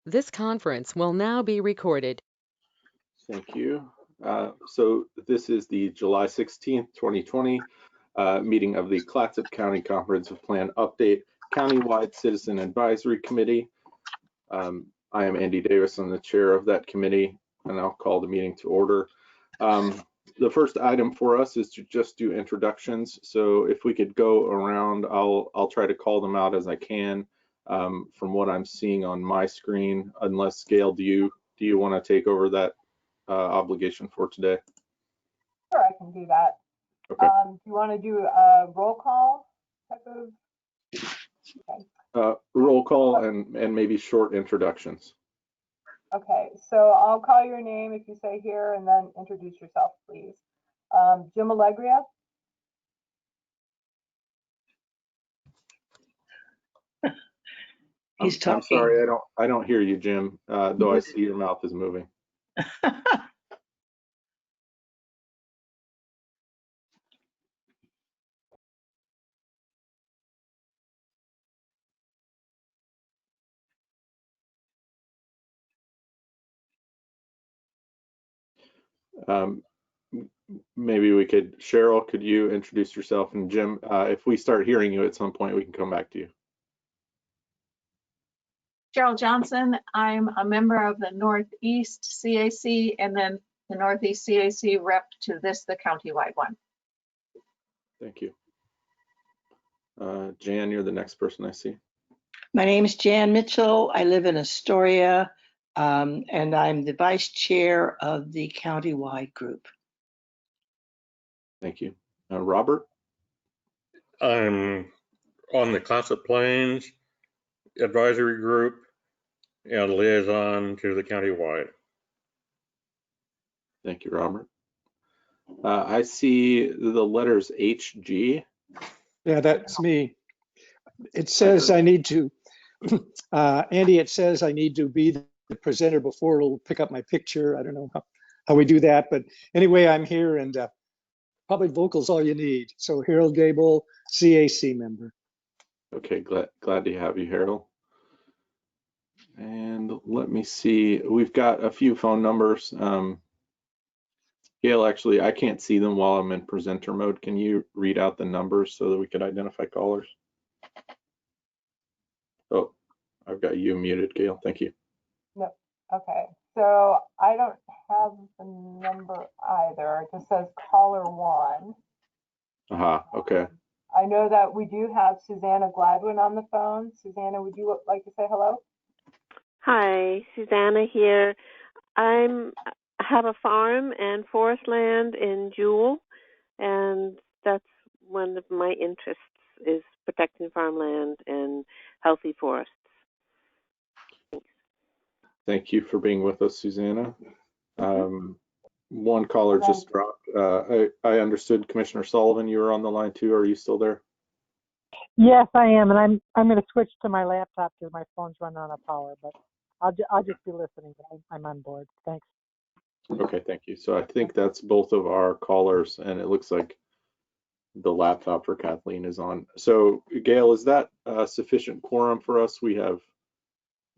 This conference will now be recorded. Thank you. So this is the July 16th, 2020 meeting of the Clatsop County Comprehensive Plan Update Countywide Citizen Advisory Committee. I am Andy Davis. I'm the chair of that committee, and I'll call the meeting to order. The first item for us is to just do introductions. So if we could go around, I'll try to call them out as I can from what I'm seeing on my screen. Unless Gail, do you want to take over that obligation for today? Sure, I can do that. Okay. Do you want to do a roll call type of? Okay. Roll call and maybe short introductions. Okay, so I'll call your name if you say here, and then introduce yourself, please. Jim Allegria. He's talking. I'm sorry, I don't hear you, Jim, though I see your mouth is moving. Maybe we could, Cheryl, could you introduce yourself? And Jim, if we start hearing you at some point, we can come back to you. Cheryl Johnson. I'm a member of the Northeast CAC and then the Northeast CAC rep to the countywide one. Thank you. Jan, you're the next person I see. My name is Jan Mitchell. I live in Astoria, and I'm the vice chair of the countywide group. Thank you. Robert? I'm on the Clatsop Plains Advisory Group and liaison to the countywide. Thank you, Robert. I see the letters HG. Yeah, that's me. It says I need to, Andy, it says I need to be the presenter before it'll pick up my picture. I don't know how we do that, but anyway, I'm here, and public vocal's all you need. So Harold Gable, CAC member. Okay, glad to have you, Harold. And let me see, we've got a few phone numbers. Gail, actually, I can't see them while I'm in presenter mode. Can you read out the numbers so that we could identify callers? Oh, I've got you muted, Gail. Thank you. No. Okay. So I don't have the number either. It just says caller 1. Okay. I know that we do have Susanna Gladwin on the phone. Susanna, would you like to say hello? Hi, Susanna here. I have a farm and forest land in Jewel, and that's one of my interests is protecting farmland and healthy forests. Thanks. Thank you for being with us, Susanna. One caller just dropped. I understood Commissioner Sullivan, you were on the line too. Are you still there? Yes, I am, and I'm going to switch to my laptop because my phone's running out of power. But I'll just be listening. I'm on board. Thanks. Okay, thank you. So I think that's both of our callers, and it looks like the laptop for Kathleen is on. So Gail, is that sufficient quorum for us? We have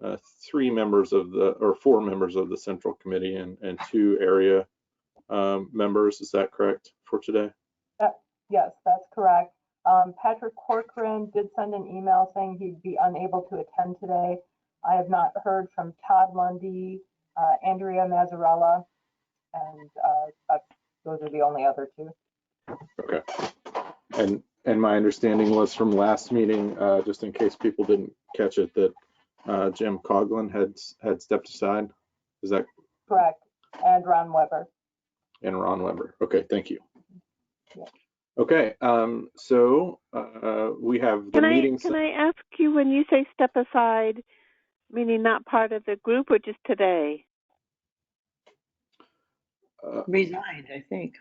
4 members of the Central Committee and 2 area members. Is that correct for today? Yes, that's correct. Patrick Corcoran did send an email saying he'd be unable to attend today. I have not heard from Todd Lundy, Andrea Mazzarella, and those are the only other 2. Okay. And my understanding was from last meeting, just in case people didn't catch it, that Jim Coughlin had stepped aside. Is that correct? And Ron Weber. And Ron Weber. Okay, thank you. Yeah. Okay, so we have the meeting. Can I ask you, when you say step aside, meaning not part of the group or just today? Resigned, I think.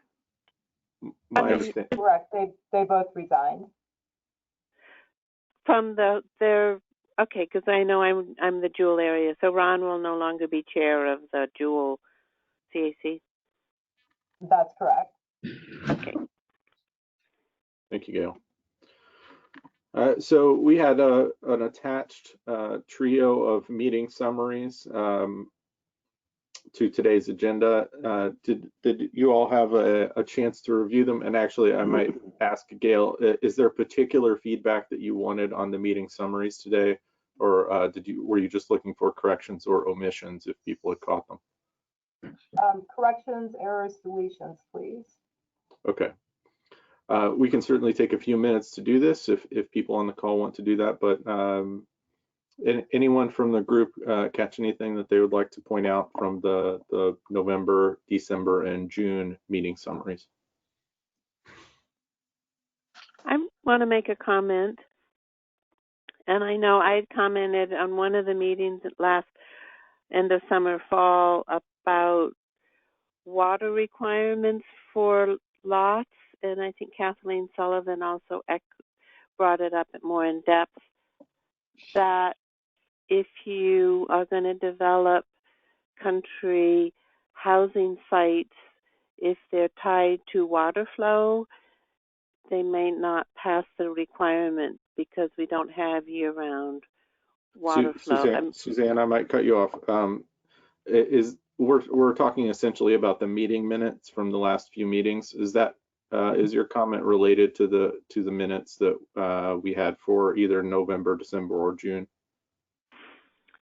My understanding. Correct. They both resigned. From their okay, because I know I'm the Jewel area, so Ron will no longer be chair of the Jewel CAC. That's correct. Okay. Thank you, Gail. So we had an attached trio of meeting summaries to today's agenda. Did you all have a chance to review them? And actually, I might ask Gail, is there particular feedback that you wanted on the meeting summaries today? Or were you just looking for corrections or omissions if people had caught them? Corrections, errors, deletions, please. Okay. We can certainly take a few minutes to do this if people on the call want to do that, but anyone from the group catch anything that they would like to point out from the November, December, and June meeting summaries? I want to make a comment. And I know I had commented on one of the meetings last end of summer, fall about water requirements for lots. And I think Kathleen Sullivan also brought it up more in depth, that if you are going to develop country housing sites, if they're tied to water flow, they may not pass the requirement because we don't have year-round water flow. Suzanne, I might cut you off. We're talking essentially about the meeting minutes from the last few meetings. Is your comment related to the minutes that we had for either November, December, or June?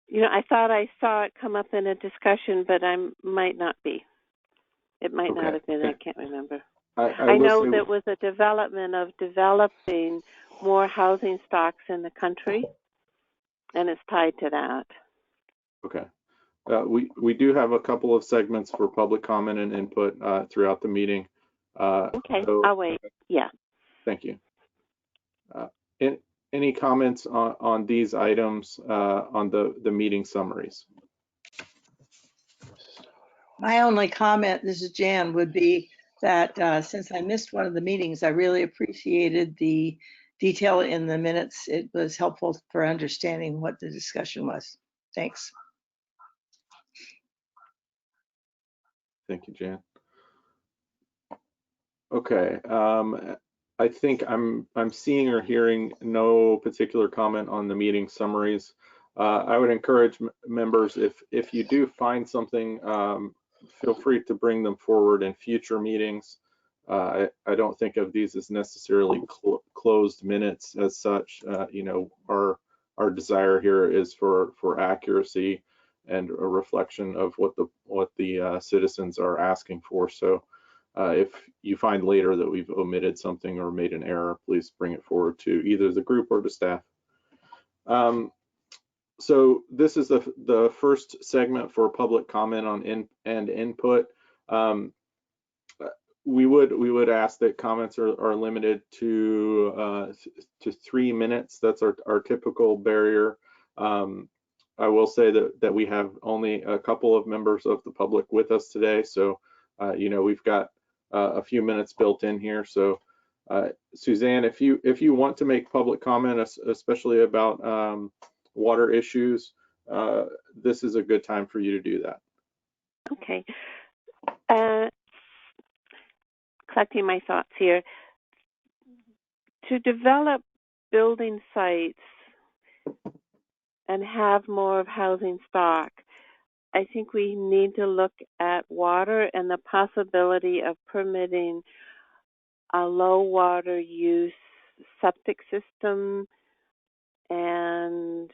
You know, I thought I saw it come up in a discussion, but I might not be. It might not have been. I can't remember. I know there was a development of developing more housing stocks in the country, and it's tied to that. Okay. We do have a couple of segments for public comment and input throughout the meeting. Okay, so, I'll wait. Yeah. Thank you. Any comments on these items on the meeting summaries? My only comment, this is Jan, would be that since I missed one of the meetings, I really appreciated the detail in the minutes. It was helpful for understanding what the discussion was. Thanks. Thank you, Jan. Okay. I think I'm seeing or hearing no particular comment on the meeting summaries. I would encourage members, if you do find something, feel free to bring them forward in future meetings. I don't think of these as necessarily closed minutes as such. You know, our desire here is for accuracy and a reflection of what the citizens are asking for. So if you find later that we've omitted something or made an error, please bring it forward to either the group or to staff. So this is the first segment for public comment on input. We would ask that comments are limited to 3 minutes. That's our typical barrier. I will say that we have only a couple of members of the public with us today, so you know, we've got a few minutes built in here. So Suzanne, if you want to make public comment, especially about water issues, this is a good time for you to do that. Okay. Collecting my thoughts here. To develop building sites and have more of housing stock, I think we need to look at water and the possibility of permitting a low water use septic system, and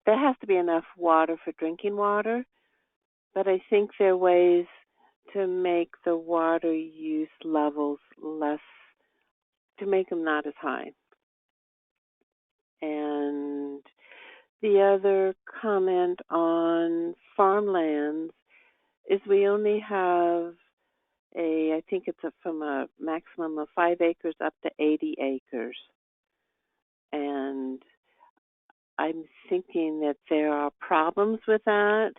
there has to be enough water for drinking water, but I think there are ways to make the water use levels less, to make them not as high. And the other comment on farmlands is we only have I think it's from a maximum of 5 acres up to 80 acres. And I'm thinking that there are problems with that,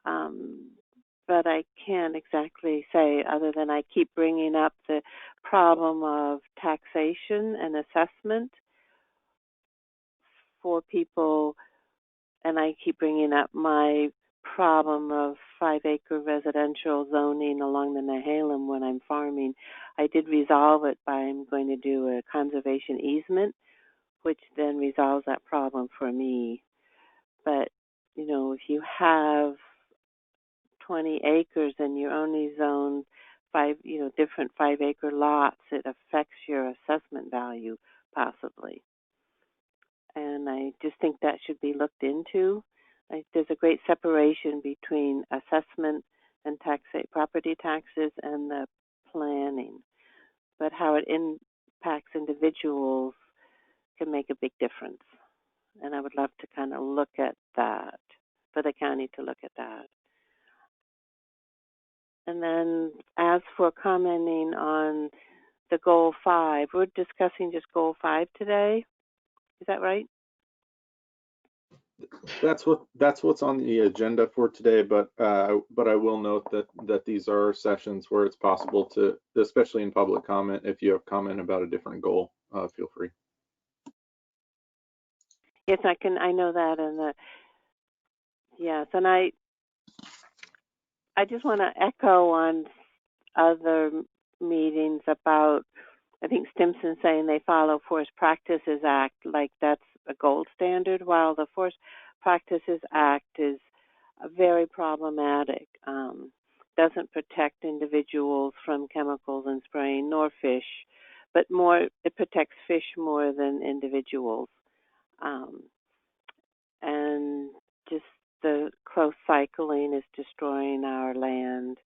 but I can't exactly say, other than I keep bringing up the problem of taxation and assessment for people, and I keep bringing up my problem of 5-acre residential zoning along the Nehalem when I'm farming. I did resolve it by I'm going to do a conservation easement, which then resolves that problem for me. But, you know, if you have 20 acres and you're only zoned different 5-acre lots, it affects your assessment value possibly. And I just think that should be looked into. There's a great separation between assessment and property taxes and the planning, but how it impacts individuals can make a big difference. And I would love to kind of look at that, for the county to look at that. And then as for commenting on the goal 5, we're discussing just goal 5 today. Is that right? That's what's on the agenda for today, but I will note that these are sessions where it's possible to, especially in public comment, if you have comment about a different goal, feel free. Yes, I know that, and yes, and I just want to echo on other meetings about, I think Stimson saying they follow Forest Practices Act, like that's a gold standard, while the Forest Practices Act is very problematic. Doesn't protect individuals from chemicals and spraying, nor fish, but it protects fish more than individuals. And just the close cycling is destroying our land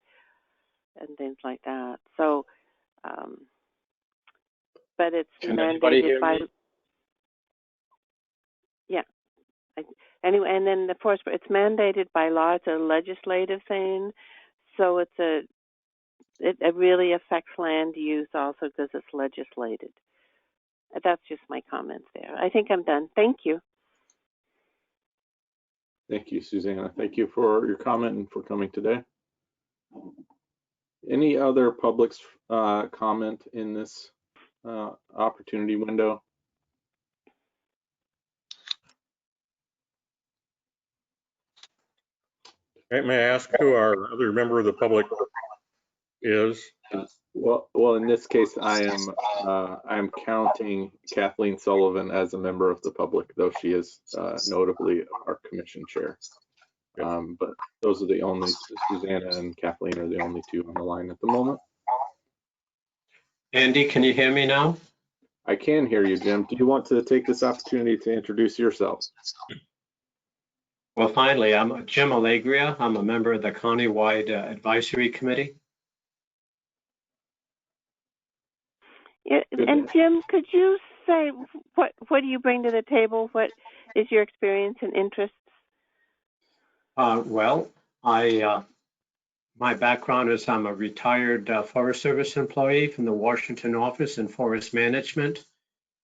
and things like that. So, but it's Can anybody mandated hear by, me? yeah. Anyway, and then it's mandated by law. It's a legislative thing, so it really affects land use also because it's legislated. That's just my comments there. I think I'm done. Thank you. Thank you, Susanna. Thank you for your comment and for coming today. Any other public's comment in this opportunity window? May I ask who our other member of the public is? Well, in this case, I am counting Kathleen Sullivan as a member of the public, though she is notably our commission chair. But those are the only, Susanna and Kathleen are the only two on the line at the moment. Andy, can you hear me now? I can hear you, Jim. Do you want to take this opportunity to introduce yourself? Well, finally, I'm Jim Allegria. I'm a member of the Countywide Advisory Committee. Yeah, and Jim, could you say what do you bring to the table? What is your experience and interests? Well, my background is I'm a retired Forest Service employee from the Washington office in forest management,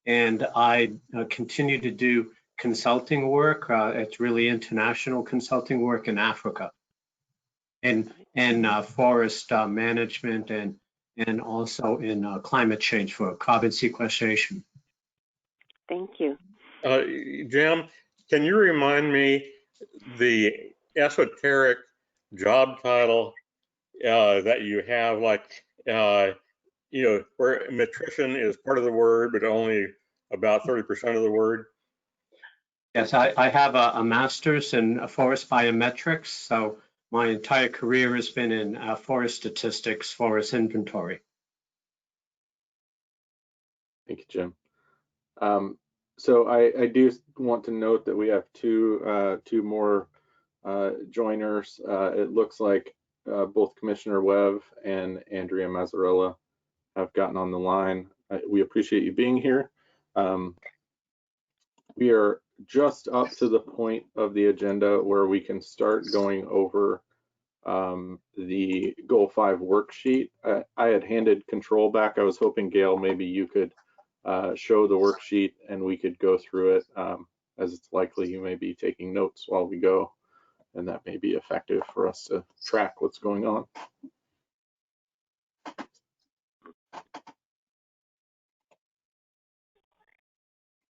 and I continue to do consulting work. It's really international consulting work in Africa, and forest management and also in climate change for carbon sequestration. Thank you. Jim, can you remind me the esoteric job title that you have, like, where metrician is part of the word, but only about 30% of the word? Yes, I have a master's in forest biometrics, so my entire career has been in forest statistics, forest inventory. Thank you, Jim. So I do want to note that we have two more joiners. It looks like both Commissioner Webb and Andrea Mazzarella have gotten on the line. We appreciate you being here. We are just up to the point of the agenda where we can start going over the Goal 5 worksheet. I had handed control back. I was hoping, Gail, maybe you could show the worksheet and we could go through it, as it's likely you may be taking notes while we go, and that may be effective for us to track what's going on.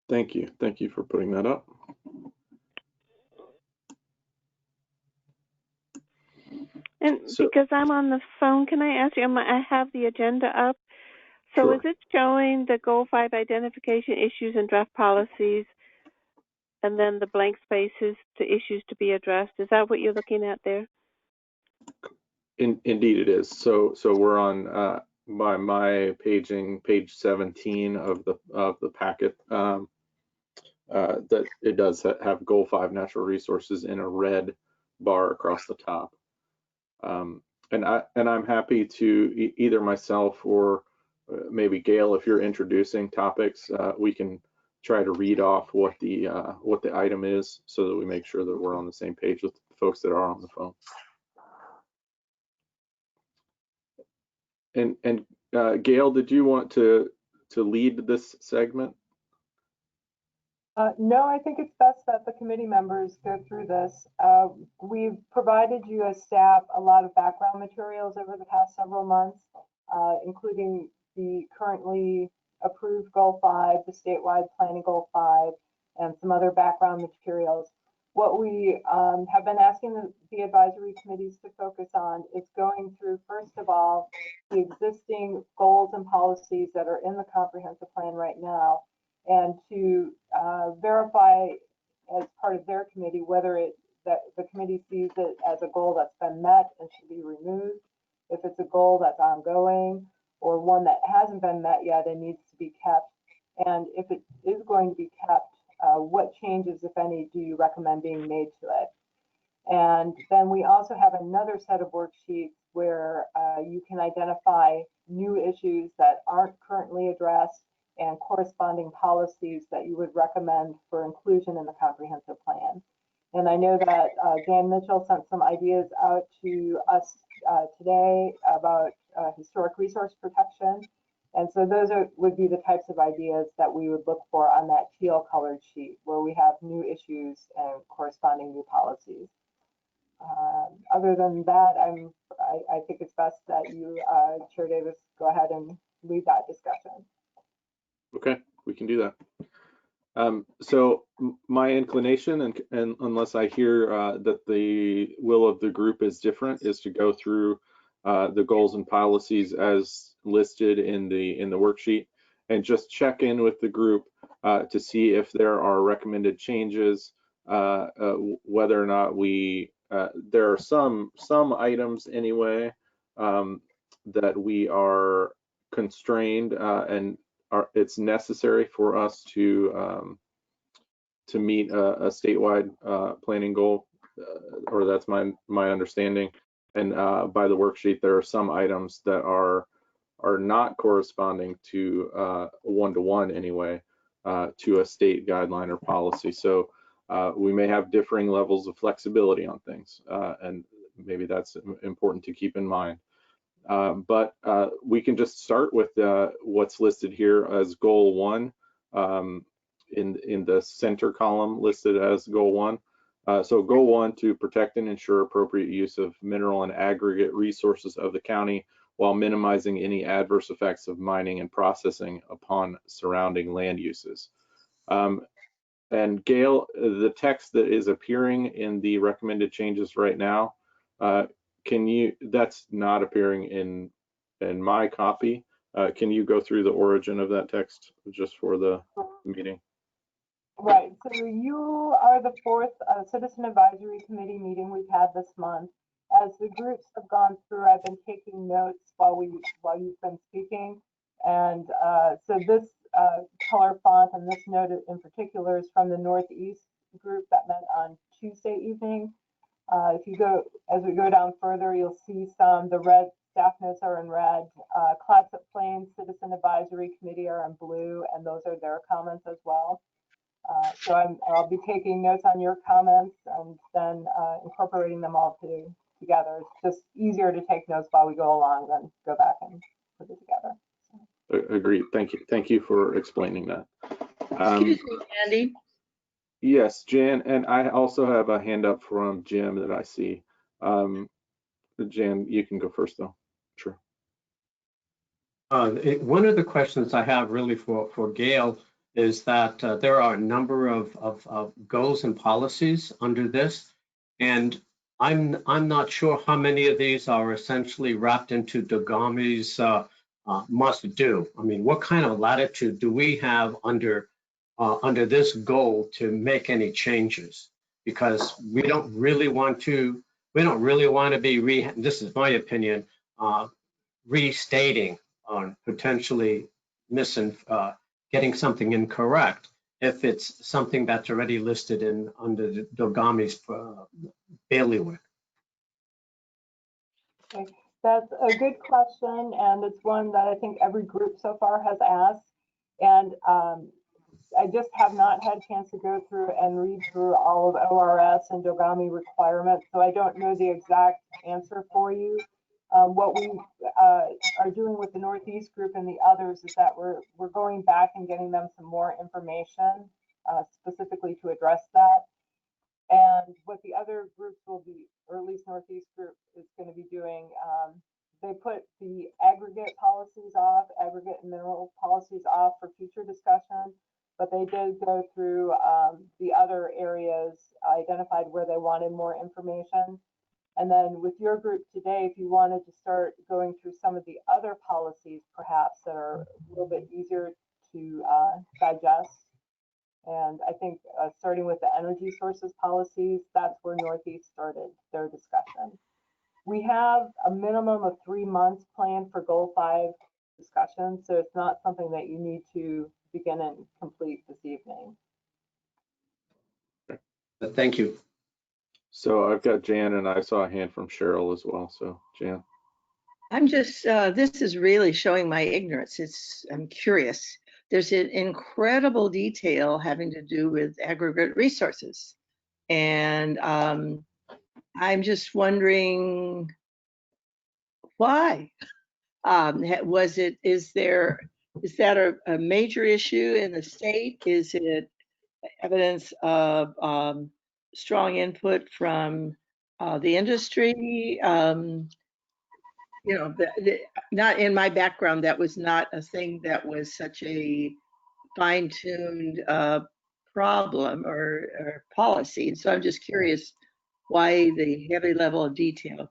Thank you. Thank you for putting that up. And So- because I'm on the phone, can I ask you, I have the agenda up. So Sure. is it showing the Goal 5 identification issues and draft policies, and then the blank spaces to issues to be addressed? Is that what you're looking at there? Indeed it is. So we're on by my paging, page 17 of the packet. That it does have Goal 5 natural resources in a red bar across the top. And I'm happy to either myself or maybe Gail, if you're introducing topics, we can try to read off what the item is so that we make sure that we're on the same page with the folks that are on the phone. And Gail, did you want to lead this segment? No, I think it's best that the committee members go through this. We've provided you as staff a lot of background materials over the past several months, including the currently approved Goal 5, the statewide planning Goal 5, and some other background materials. What we have been asking the advisory committees to focus on is going through, first of all, the existing goals and policies that are in the comprehensive plan right now, and to verify as part of their committee whether that the committee sees it as a goal that's been met and should be removed, if it's a goal that's ongoing, or one that hasn't been met yet and needs to be kept, and if it is going to be kept, what changes, if any, do you recommend being made to it? And then we also have another set of worksheets where you can identify new issues that aren't currently addressed and corresponding policies that you would recommend for inclusion in the comprehensive plan. And I know that Jan Mitchell sent some ideas out to us today about historic resource protection. And so those would be the types of ideas that we would look for on that teal colored sheet where we have new issues and corresponding new policies. Other than that, I think it's best that you, Chair Davis, go ahead and lead that discussion. Okay, we can do that. So my inclination, and unless I hear that the will of the group is different, is to go through the goals and policies as listed in the worksheet and just check in with the group to see if there are recommended changes, whether or not we there are some items anyway that we are constrained and it's necessary for us to meet a statewide planning goal, or that's my understanding. And by the worksheet, there are some items that are not corresponding to one-to-one anyway to a state guideline or policy. So we may have differing levels of flexibility on things, and maybe that's important to keep in mind. But we can just start with what's listed here as Goal 1 in the center column listed as Goal 1. So Goal 1, to protect and ensure appropriate use of mineral and aggregate resources of the county while minimizing any adverse effects of mining and processing upon surrounding land uses. And Gail, the text that is appearing in the recommended changes right now, that's not appearing in my copy. Can you go through the origin of that text just for the meeting? Right, so you are the fourth Citizen Advisory Committee meeting we've had this month. As the groups have gone through, I've been taking notes while you've been speaking. And so this color font and this note in particular is from the Northeast group that met on Tuesday evening. As we go down further, you'll see the red staff notes are in red. Clatsop Plains Citizen Advisory Committee are in blue, and those are their comments as well. So I'll be taking notes on your comments and then incorporating them all together. It's just easier to take notes while we go along than go back and put it together. So. Agreed. Thank you. Thank you for explaining that. Excuse me, Andy. Yes, Jan, and I also have a hand up from Jim that I see. Jan, you can go first though. Sure. One of the questions I have really for Gail is that there are a number of goals and policies under this. And I'm not sure how many of these are essentially wrapped into Dogami's must do. I mean, what kind of latitude do we have under this goal to make any changes? Because we don't really want to be this is my opinion, restating on potentially getting something incorrect if it's something that's already listed in under the Dogami's bailiwick. Okay, that's a good question, and it's one that I think every group so far has asked. And I just have not had a chance to go through and read through all of ORS and Dogami requirements, so I don't know the exact answer for you. What we are doing with the Northeast group and the others is that we're going back and getting them some more information specifically to address that. And what the other groups will be, or at least Northeast group is going to be doing, they put the aggregate policies off, aggregate and mineral policies off for future discussion, but they did go through the other areas identified where they wanted more information. And then with your group today, if you wanted to start going through some of the other policies, perhaps that are a little bit easier to digest. And I think starting with the energy sources policies, that's where Northeast started their discussion. We have a minimum of 3 months planned for Goal 5 discussion, so it's not something that you need to begin and complete this evening. Thank you. So I've got Jan, and I saw a hand from Cheryl as well. So Jan. I'm just, this is really showing my ignorance. I'm curious. There's an incredible detail having to do with aggregate resources. And I'm just wondering why? Is that a major issue in the state? Is it evidence of strong input from the industry? You know, not in my background, that was not a thing that was such a fine-tuned problem or policy. So I'm just curious why the heavy level of detail.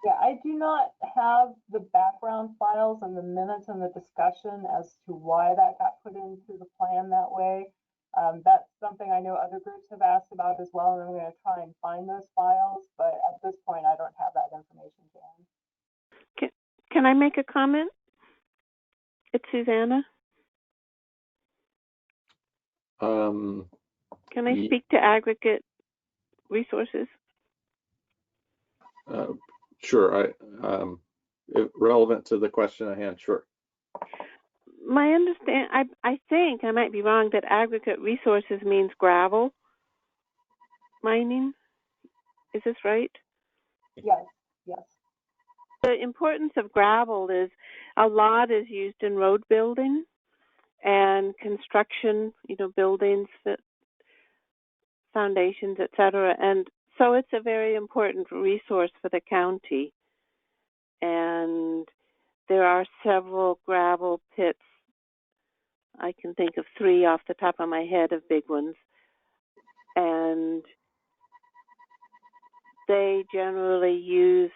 Yeah, I do not have the background files and the minutes and the discussion as to why that got put into the plan that way. That's something I know other groups have asked about as well, and I'm going to try and find those files, but at this point, I don't have that information, Jan. Can I make a comment? It's Susanna. Can I speak to aggregate resources? Sure. Relevant to the question at hand, sure. My I think, I might be wrong, that aggregate resources means gravel mining. Is this right? Yes, yes. The importance of gravel is a lot is used in road building and construction, you know, buildings, foundations, etc. And so it's a very important resource for the county. And there are several gravel pits. I can think of 3 off the top of my head of big ones. And they generally use,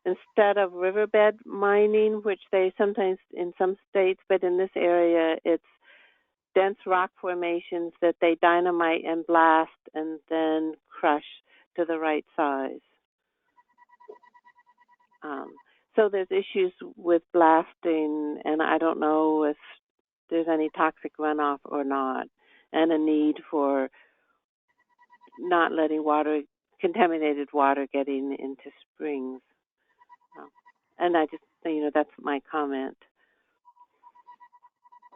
instead of riverbed mining, which they sometimes in some states, but in this area, it's dense rock formations that they dynamite and blast and then crush to the right size. So there's issues with blasting, and I don't know if there's any toxic runoff or not, and a need for not letting contaminated water getting into springs. And I just, you know, that's my comment.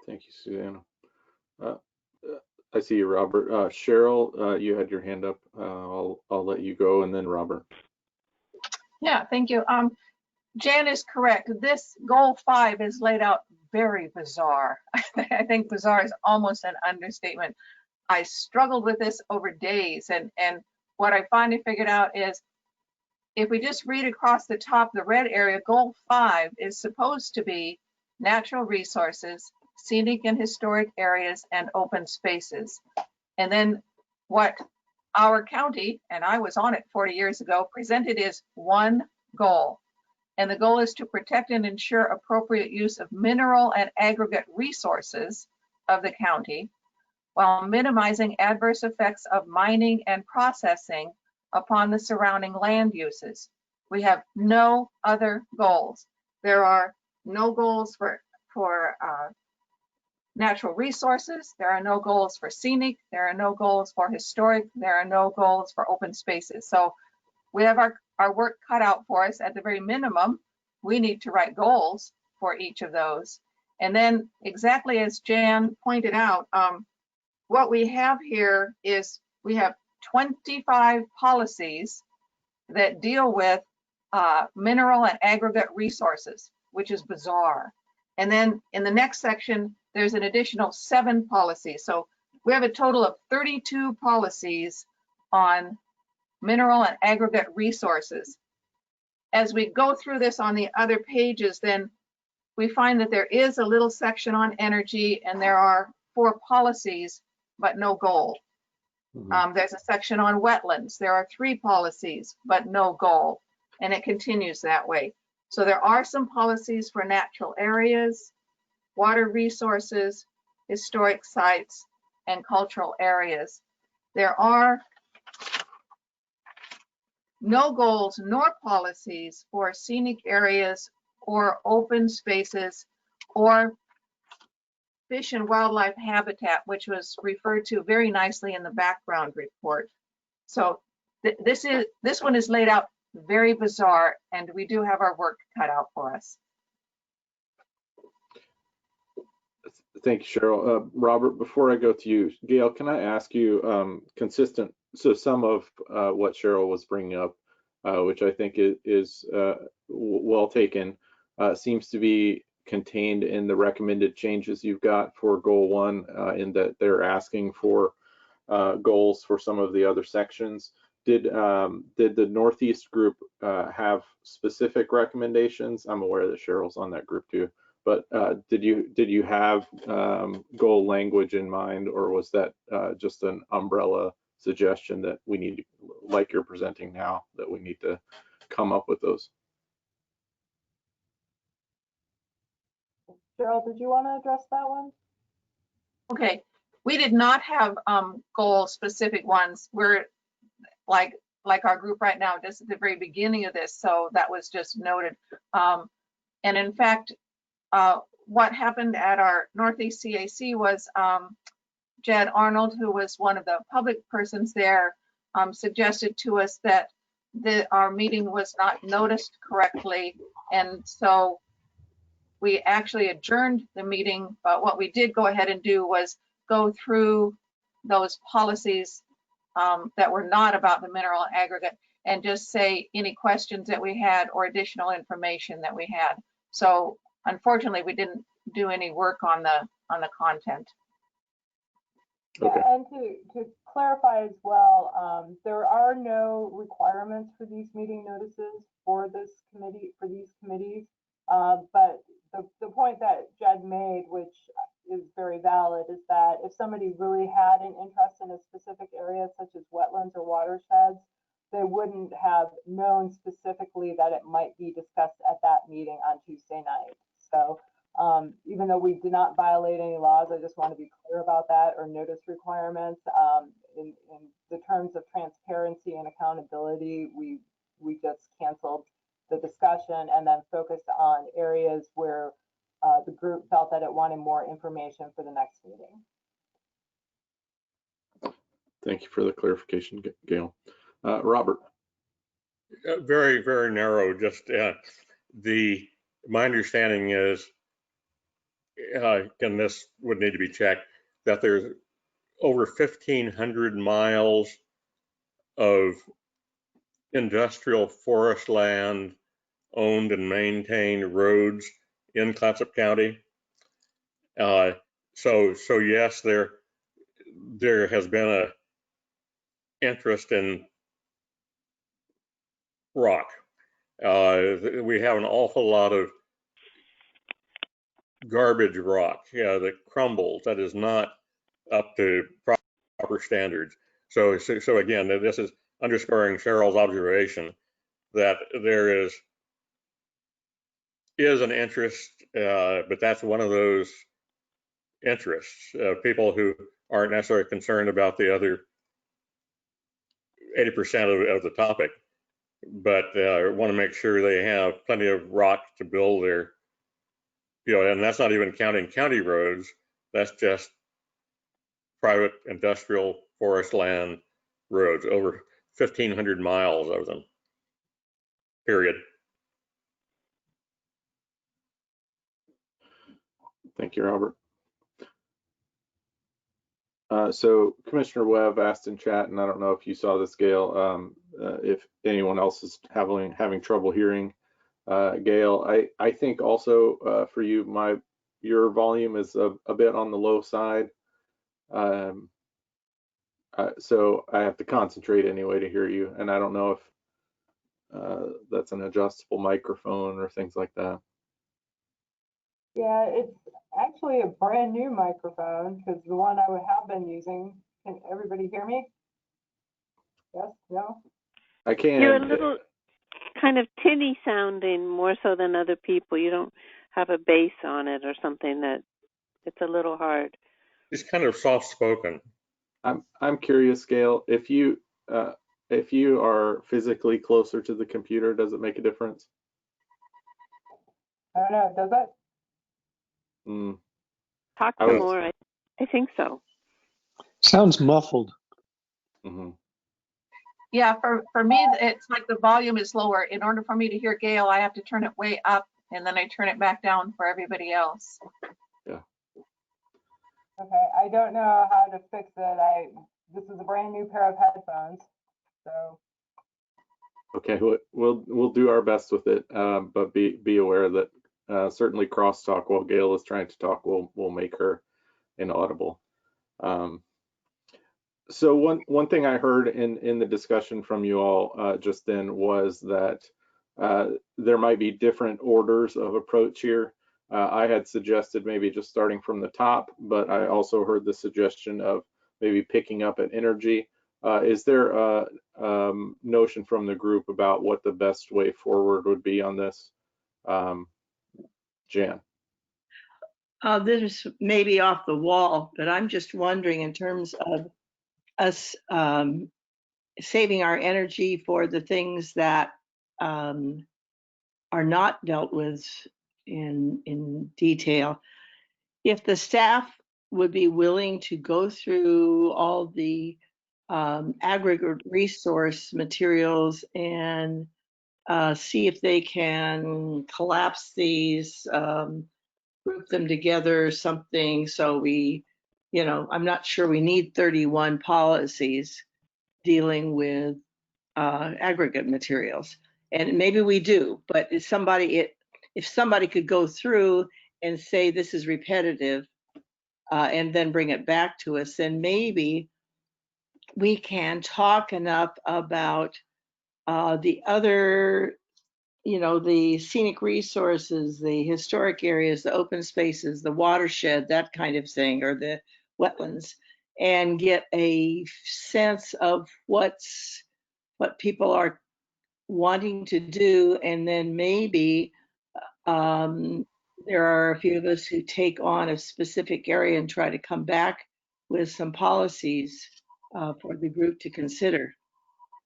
Thank you, Susanna. I see you, Robert. Cheryl, you had your hand up. I'll let you go, and then Robert. Yeah, thank you. Jan is correct. This goal 5 is laid out very bizarre. I think bizarre is almost an understatement. I struggled with this over days, and what I finally figured out is if we just read across the top, the red area, goal 5 is supposed to be natural resources, scenic and historic areas, and open spaces. And then what our county, and I was on it 40 years ago, presented is one goal. And the goal is to protect and ensure appropriate use of mineral and aggregate resources of the county while minimizing adverse effects of mining and processing upon the surrounding land uses. We have no other goals. There are no goals for natural resources. There are no goals for scenic. There are no goals for historic. There are no goals for open spaces. So we have our work cut out for us. At the very minimum, we need to write goals for each of those. And then exactly as Jan pointed out, what we have here is we have 25 policies that deal with mineral and aggregate resources, which is bizarre. And then in the next section, there's an additional 7 policies. So we have a total of 32 policies on mineral and aggregate resources. As we go through this on the other pages, then we find that there is a little section on energy, and there are 4 policies, but no goal. There's a section on wetlands. There are 3 policies, but no goal. And it continues that way. So there are some policies for natural areas, water resources, historic sites, and cultural areas. There are no goals nor policies for scenic areas or open spaces or fish and wildlife habitat, which was referred to very nicely in the background report. So this one is laid out very bizarre, and we do have our work cut out for us. Thank you, Cheryl. Robert, before I go to you, Gail, can I ask you, consistent, so some of what Cheryl was bringing up, which I think is well taken, seems to be contained in the recommended changes you've got for goal 1, in that they're asking for goals for some of the other sections. Did the Northeast group have specific recommendations? I'm aware that Cheryl's on that group too, but did you have goal language in mind, or was that just an umbrella suggestion that we need, like you're presenting now, that we need to come up with those? Cheryl, did you want to address that one? Okay, we did not have goal specific ones. We're like our group right now, just at the very beginning of this, so that was just noted. And in fact, what happened at our Northeast CAC was Jed Arnold, who was one of the public persons there, suggested to us that our meeting was not noticed correctly, and so we actually adjourned the meeting. But what we did go ahead and do was go through those policies that were not about the mineral aggregate and just say any questions that we had or additional information that we had. So unfortunately, we didn't do any work on the content. Okay. Yeah, and to clarify as well, there are no requirements for these meeting notices for this committee, for these committees. But the point that Jed made, which is very valid, is that if somebody really had an interest in a specific area, such as wetlands or watersheds, they wouldn't have known specifically that it might be discussed at that meeting on Tuesday night. So even though we did not violate any laws, I just want to be clear about that, or notice requirements. In the terms of transparency and accountability, we just canceled the discussion and then focused on areas where the group felt that it wanted more information for the next meeting. Thank you for the clarification, Gail. Robert. Very, very narrow. Just my understanding is, and this would need to be checked, that there's over 1,500 miles of industrial forest land owned and maintained roads in Clatsop County. So yes, there has been a interest in rock. We have an awful lot of garbage rock, that crumbles, that is not up to proper standards. So again, this is underscoring Cheryl's observation that there is an interest, but that's one of those interests. People who aren't necessarily concerned about the other 80% of the topic, but want to make sure they have plenty of rock to build their, and that's not even counting county roads. That's just private industrial forest land roads, over 1,500 miles of them, period. Thank you, Robert. So Commissioner Webb asked in chat, and I don't know if you saw this, Gail, if anyone else is having trouble hearing. Gail, I think also for you, your volume is a bit on the low side. So I have to concentrate anyway to hear you, and I don't know if that's an adjustable microphone or things like that. Yeah, it's actually a brand new microphone because the one I have been using. Can everybody hear me? Yes? No? I can. You're a little kind of tinny sounding more so than other people. You don't have a bass on it or something that it's a little hard. It's kind of soft spoken. I'm curious, Gail, if you are physically closer to the computer, does it make a difference? I don't know. Does it? Talk some more. I think so. Sounds muffled. Mm-hmm. Yeah, for me, it's like the volume is lower. In order for me to hear Gail, I have to turn it way up and then I turn it back down for everybody else. Yeah. Okay, I don't know how to fix it. This is a brand new pair of headphones, so. Okay, we'll do our best with it, but be aware that certainly crosstalk while Gail is trying to talk will make her inaudible. So one thing I heard in the discussion from you all just then was that there might be different orders of approach here. I had suggested maybe just starting from the top, but I also heard the suggestion of maybe picking up at energy. Is there a notion from the group about what the best way forward would be on this? Jan? This may be off the wall, but I'm just wondering in terms of us saving our energy for the things that are not dealt with in detail. If the staff would be willing to go through all the aggregate resource materials and see if they can collapse these, group them together, something, so we, I'm not sure we need 31 policies dealing with aggregate materials. And maybe we do, but if somebody could go through and say this is repetitive and then bring it back to us, then maybe we can talk enough about the other, the scenic resources, the historic areas, the open spaces, the watershed, that kind of thing, or the wetlands, and get a sense of what people are wanting to do. And then maybe there are a few of us who take on a specific area and try to come back with some policies for the group to consider.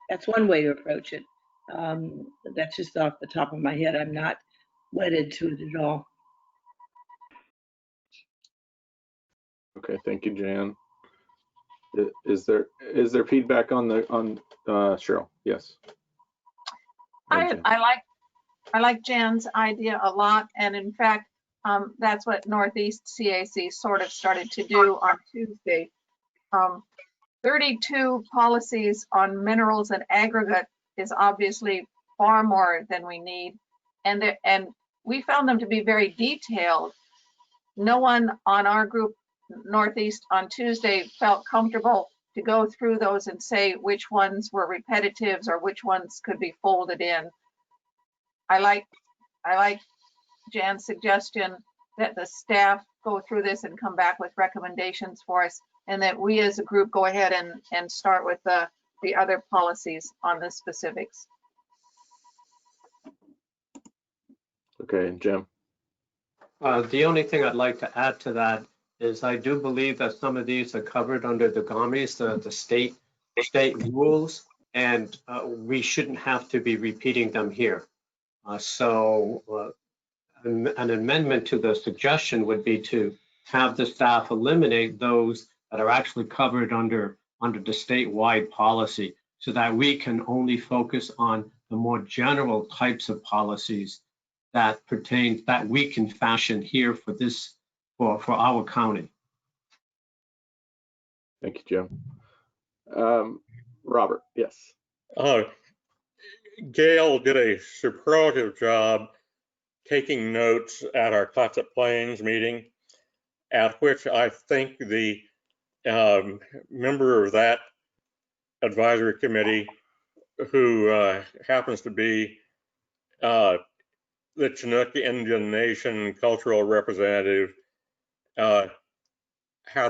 That's one way to approach it. That's just off the top of my head. I'm not wedded to it at all. Okay, thank you, Jan. Is there feedback on Cheryl? Yes. I like Jan's idea a lot, and in fact, that's what Northeast CAC sort of started to do on Tuesday. 32 policies on minerals and aggregate is obviously far more than we need, and we found them to be very detailed. No one on our group Northeast on Tuesday felt comfortable to go through those and say which ones were repetitives or which ones could be folded in. I like Jan's suggestion that the staff go through this and come back with recommendations for us. and that we as a group go ahead and start with the other policies on the specifics. Okay, and Jim? The only thing I'd like to add to that is I do believe that some of these are covered under the GOMES, the state rules, and we shouldn't have to be repeating them here. So an amendment to the suggestion would be to have the staff eliminate those that are actually covered under the statewide policy, so that we can only focus on the more general types of policies that pertain, that we can fashion here for this, for our county. Thank you, Jim. Robert, yes. Gail did a superlative job taking notes at our Clatsop Plains meeting, at which I think the member of that advisory committee, who happens to be the Chinook Indian Nation cultural representative, had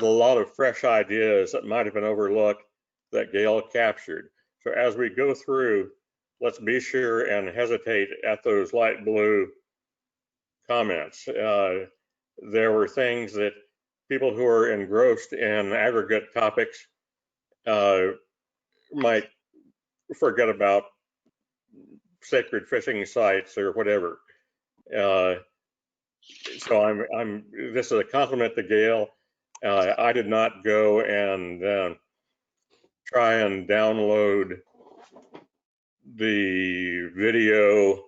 a lot of fresh ideas that might have been overlooked that Gail captured. So as we go through, let's be sure and hesitate at those light blue comments. There were things that people who are engrossed in aggregate topics might forget about, sacred fishing sites or whatever. So this is a compliment to Gail. I did not go and try and download the video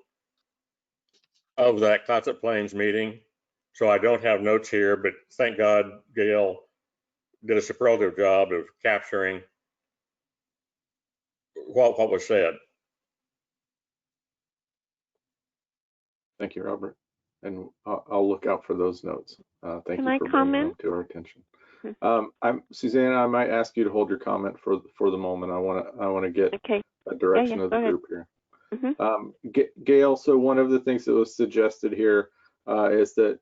of that Clatsop Plains meeting, so I don't have notes here, but thank God Gail did a superlative job of capturing what was said. Thank you, Robert. And I'll look out for those notes. Thank you for bringing them to our attention. Susanna, I might ask you to hold your comment for the moment. I want to get a direction of the group here. Gail, so one of the things that was suggested here is that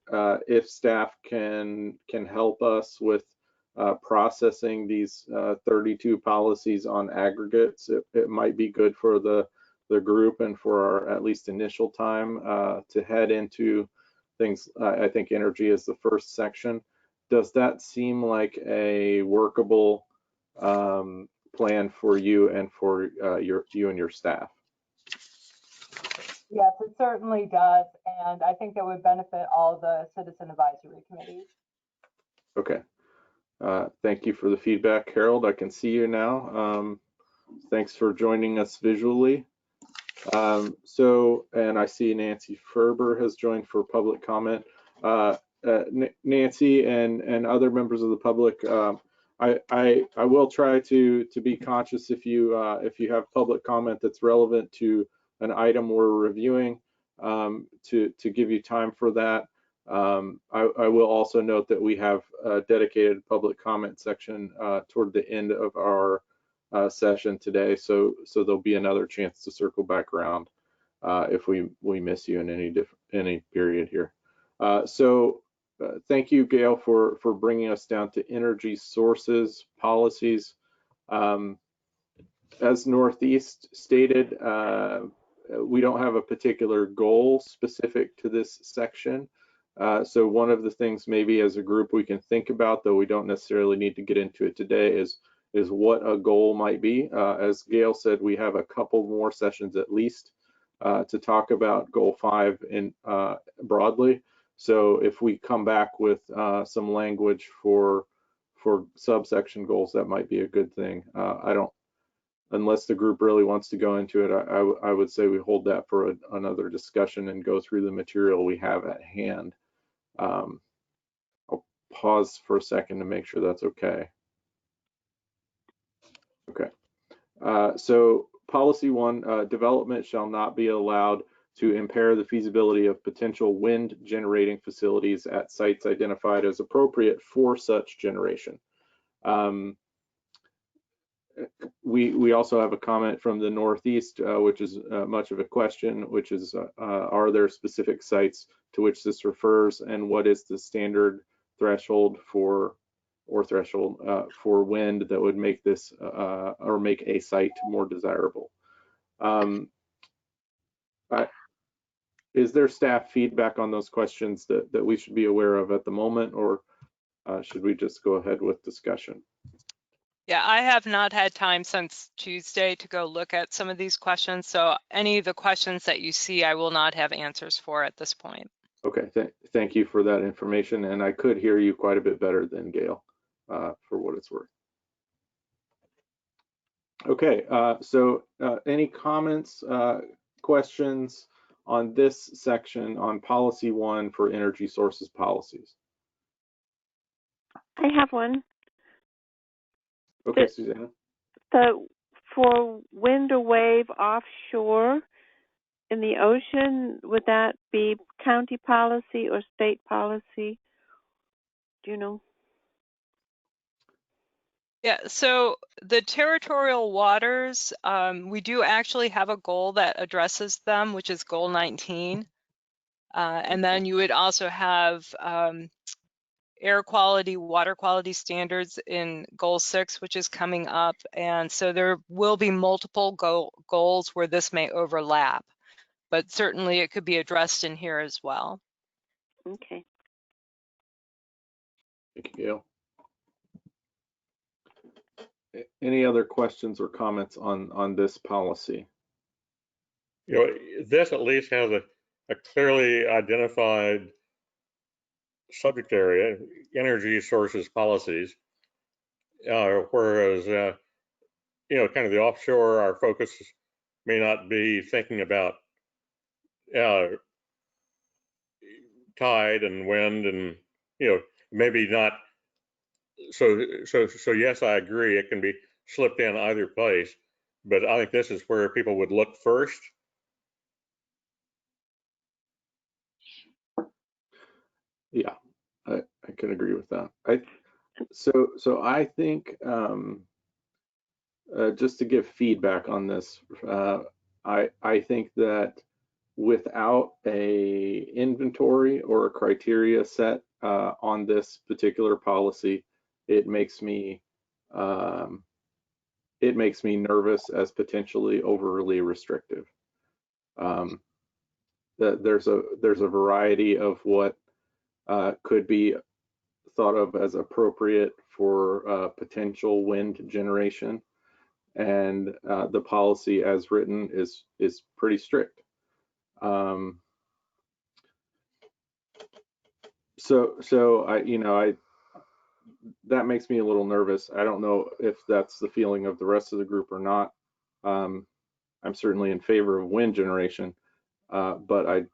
if staff can help us with processing these 32 policies on aggregates, it might be good for the group and for our at least initial time to head into things. I think energy is the first section. Does that seem like a workable plan for you and for you and your staff? Yes, it certainly does. And I think that would benefit all the citizen advisory committees. Okay. Thank you for the feedback, Harold. I can see you now. Thanks for joining us visually. And I see Nancy Ferber has joined for public comment. Nancy and other members of the public, I will try to be conscious if you have public comment that's relevant to an item we're reviewing, to give you time for that. I will also note that we have a dedicated public comment section toward the end of our session today, so there'll be another chance to circle back around if we miss you in any period here. Thank you, Gail, for bringing us down to energy sources policies. As Northeast stated, we don't have a particular goal specific to this section. So one of the things maybe as a group we can think about, though we don't necessarily need to get into it today, is what a goal might be. As Gail said, we have a couple more sessions at least to talk about goal 5 in broadly. So if we come back with some language for subsection goals, that might be a good thing. Unless the group really wants to go into it, I would say we hold that for another discussion and go through the material we have at hand. I'll pause for a second to make sure that's okay. Okay. So policy 1, development shall not be allowed to impair the feasibility of potential wind generating facilities at sites identified as appropriate for such generation. We also have a comment from the Northeast, which is much of a question, which is, are there specific sites to which this refers, and what is the standard threshold for or threshold for wind that would make this or make a site more desirable. Is there staff feedback on those questions that we should be aware of at the moment, or should we just go ahead with discussion? Yeah, I have not had time since Tuesday to go look at some of these questions. So any of the questions that you see, I will not have answers for at this point. Okay, thank you for that information. And I could hear you quite a bit better than Gail, for what it's worth. Okay, so any comments, questions on this section on policy 1 for energy sources policies? I have one. Okay, Susanna. For wind or wave offshore in the ocean, would that be county policy or state policy? Do you know? Yeah, so the territorial waters, we do actually have a goal that addresses them, which is goal 19. And then you would also have air quality, water quality standards in goal 6, which is coming up. And so there will be multiple goals where this may overlap, but certainly it could be addressed in here as well. Okay. Thank you, Gail. Any other questions or comments on this policy? You know, this at least has a clearly identified subject area, energy sources policies, whereas, you know, kind of the offshore, our focus may not be thinking about tide and wind and, you know, maybe not. So yes, I agree. It can be slipped in either place, but I think this is where people would look first. Yeah, I can agree with that. So I think just to give feedback on this, I think that without a inventory or a criteria set on this particular policy, it makes me nervous as potentially overly restrictive. There's a variety of what could be thought of as appropriate for potential wind generation, and the policy as written is pretty strict. So that makes me a little nervous. I don't know if that's the feeling of the rest of the group or not. I'm certainly in favor of wind generation, but I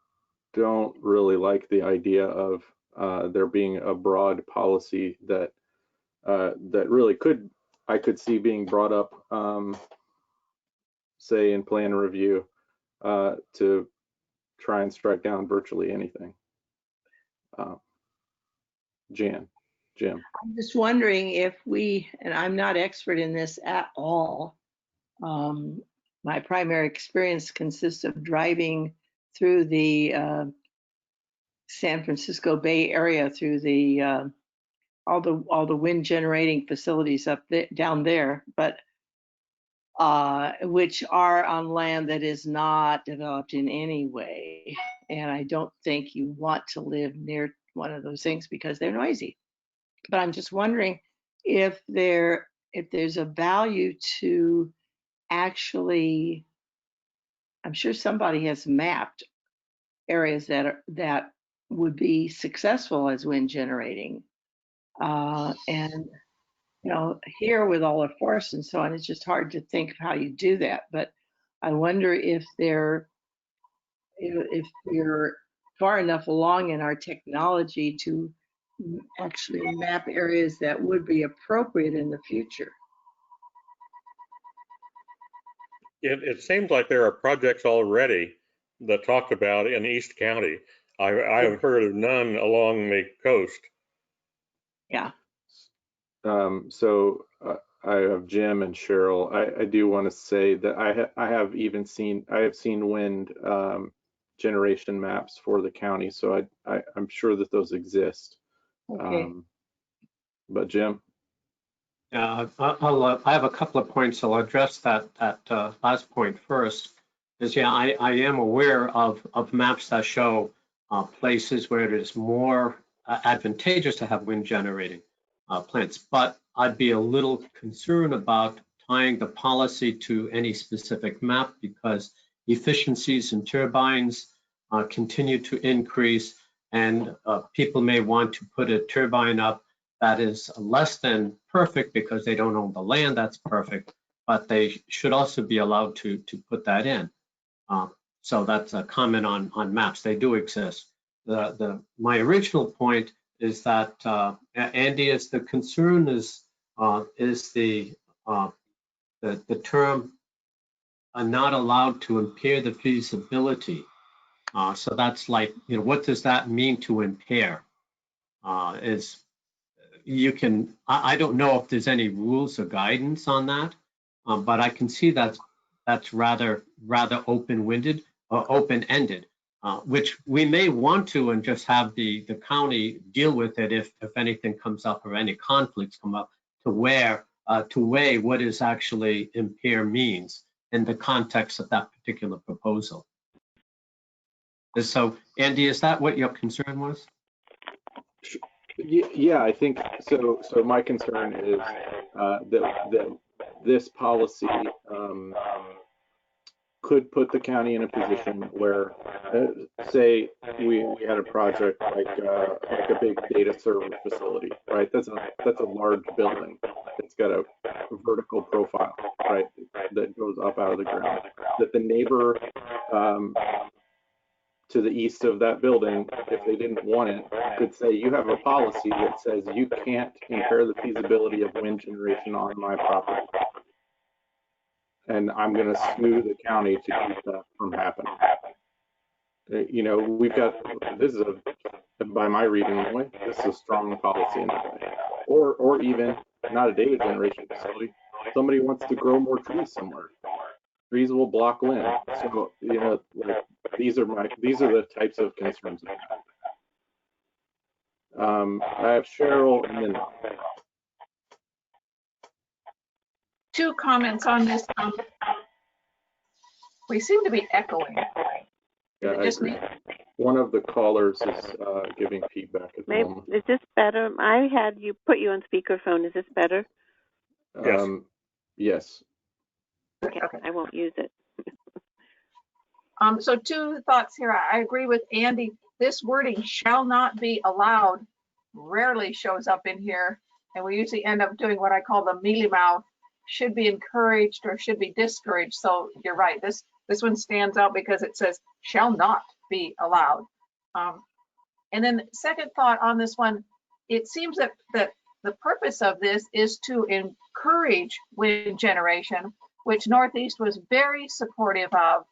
don't really like the idea of there being a broad policy that really I could see being brought up, say in plan review, to try and strike down virtually anything. Jim. I'm just wondering if and I'm not expert in this at all. My primary experience consists of driving through the San Francisco Bay Area, through the all the wind generating facilities down there, but which are on land that is not developed in any way. And I don't think you want to live near one of those things because they're noisy. But I'm just wondering if there's a value to actually, I'm sure somebody has mapped areas that would be successful as wind generating. And you know, here with all the forests and so on, it's just hard to think of how you do that. But I wonder if we're far enough along in our technology to actually map areas that would be appropriate in the future. It seems like there are projects already that talked about in East County. I have heard of none along the coast. Yeah. So I have Jim and Cheryl. I do want to say that I have seen wind generation maps for the county, so I'm sure that those exist. Okay. But Jim? I have a couple of points. I'll address that last point first. I am aware of maps that show places where it is more advantageous to have wind generating plants, but I'd be a little concerned about tying the policy to any specific map because efficiencies in turbines continue to increase, and people may want to put a turbine up that is less than perfect because they don't own the land that's perfect, but they should also be allowed to put that in. So that's a comment on maps. They do exist. My original point is that Andy, is the concern is the term not allowed to impair the feasibility. So that's like, what does that mean to impair? I don't know if there's any rules or guidance on that, but I can see that's rather open-ended, which we may want to and just have the county deal with it if anything comes up or any conflicts come up to weigh what is actually impair means in the context of that particular proposal. So, Andy, is that what your concern was? Yeah, I think so. So my concern is that this policy could put the county in a position where, say, we had a project like a big data server facility, right? That's a large building. It's got a vertical profile, right, that goes up out of the ground. That the neighbor to the east of that building, if they didn't want it, could say, you have a policy that says you can't impair the feasibility of wind generation on my property. And I'm going to sue the county to keep that from happening. We've got, this is by my reading anyway, this is a strong policy in that way. Or even not a data generation facility. Somebody wants to grow more trees somewhere. Trees will block wind. So, like, these are the types of concerns I have. I have Cheryl and then Two comments on this. We seem to be echoing. yeah, I agree. One of the callers is giving feedback at the moment. Is this better? I had you put you on speakerphone. Is this better? Yes. Yes. Okay, I won't use it. So two thoughts here. I agree with Andy. This wording shall not be allowed rarely shows up in here, and we usually end up doing what I call the mealy mouth. Should be encouraged or should be discouraged. So you're right. This one stands out because it says shall not be allowed. And then second thought on this one, it seems that the purpose of this is to encourage wind generation, which Northeast was very supportive of,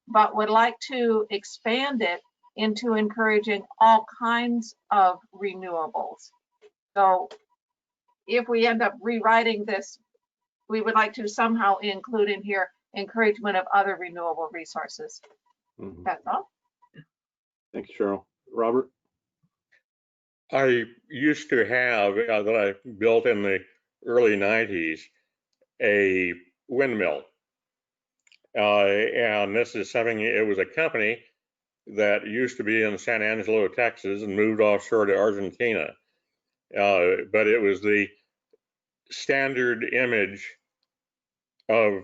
but would like to expand it into encouraging all kinds of renewables. So if we end up rewriting this, we would like to somehow include in here encouragement of other renewable resources. Mm-hmm. That's all. Thank you, Cheryl. Robert? I used to have, that I built in the early 90s, a windmill. And this is something, it was a company that used to be in San Angelo, Texas, and moved offshore to Argentina. But it was the standard image of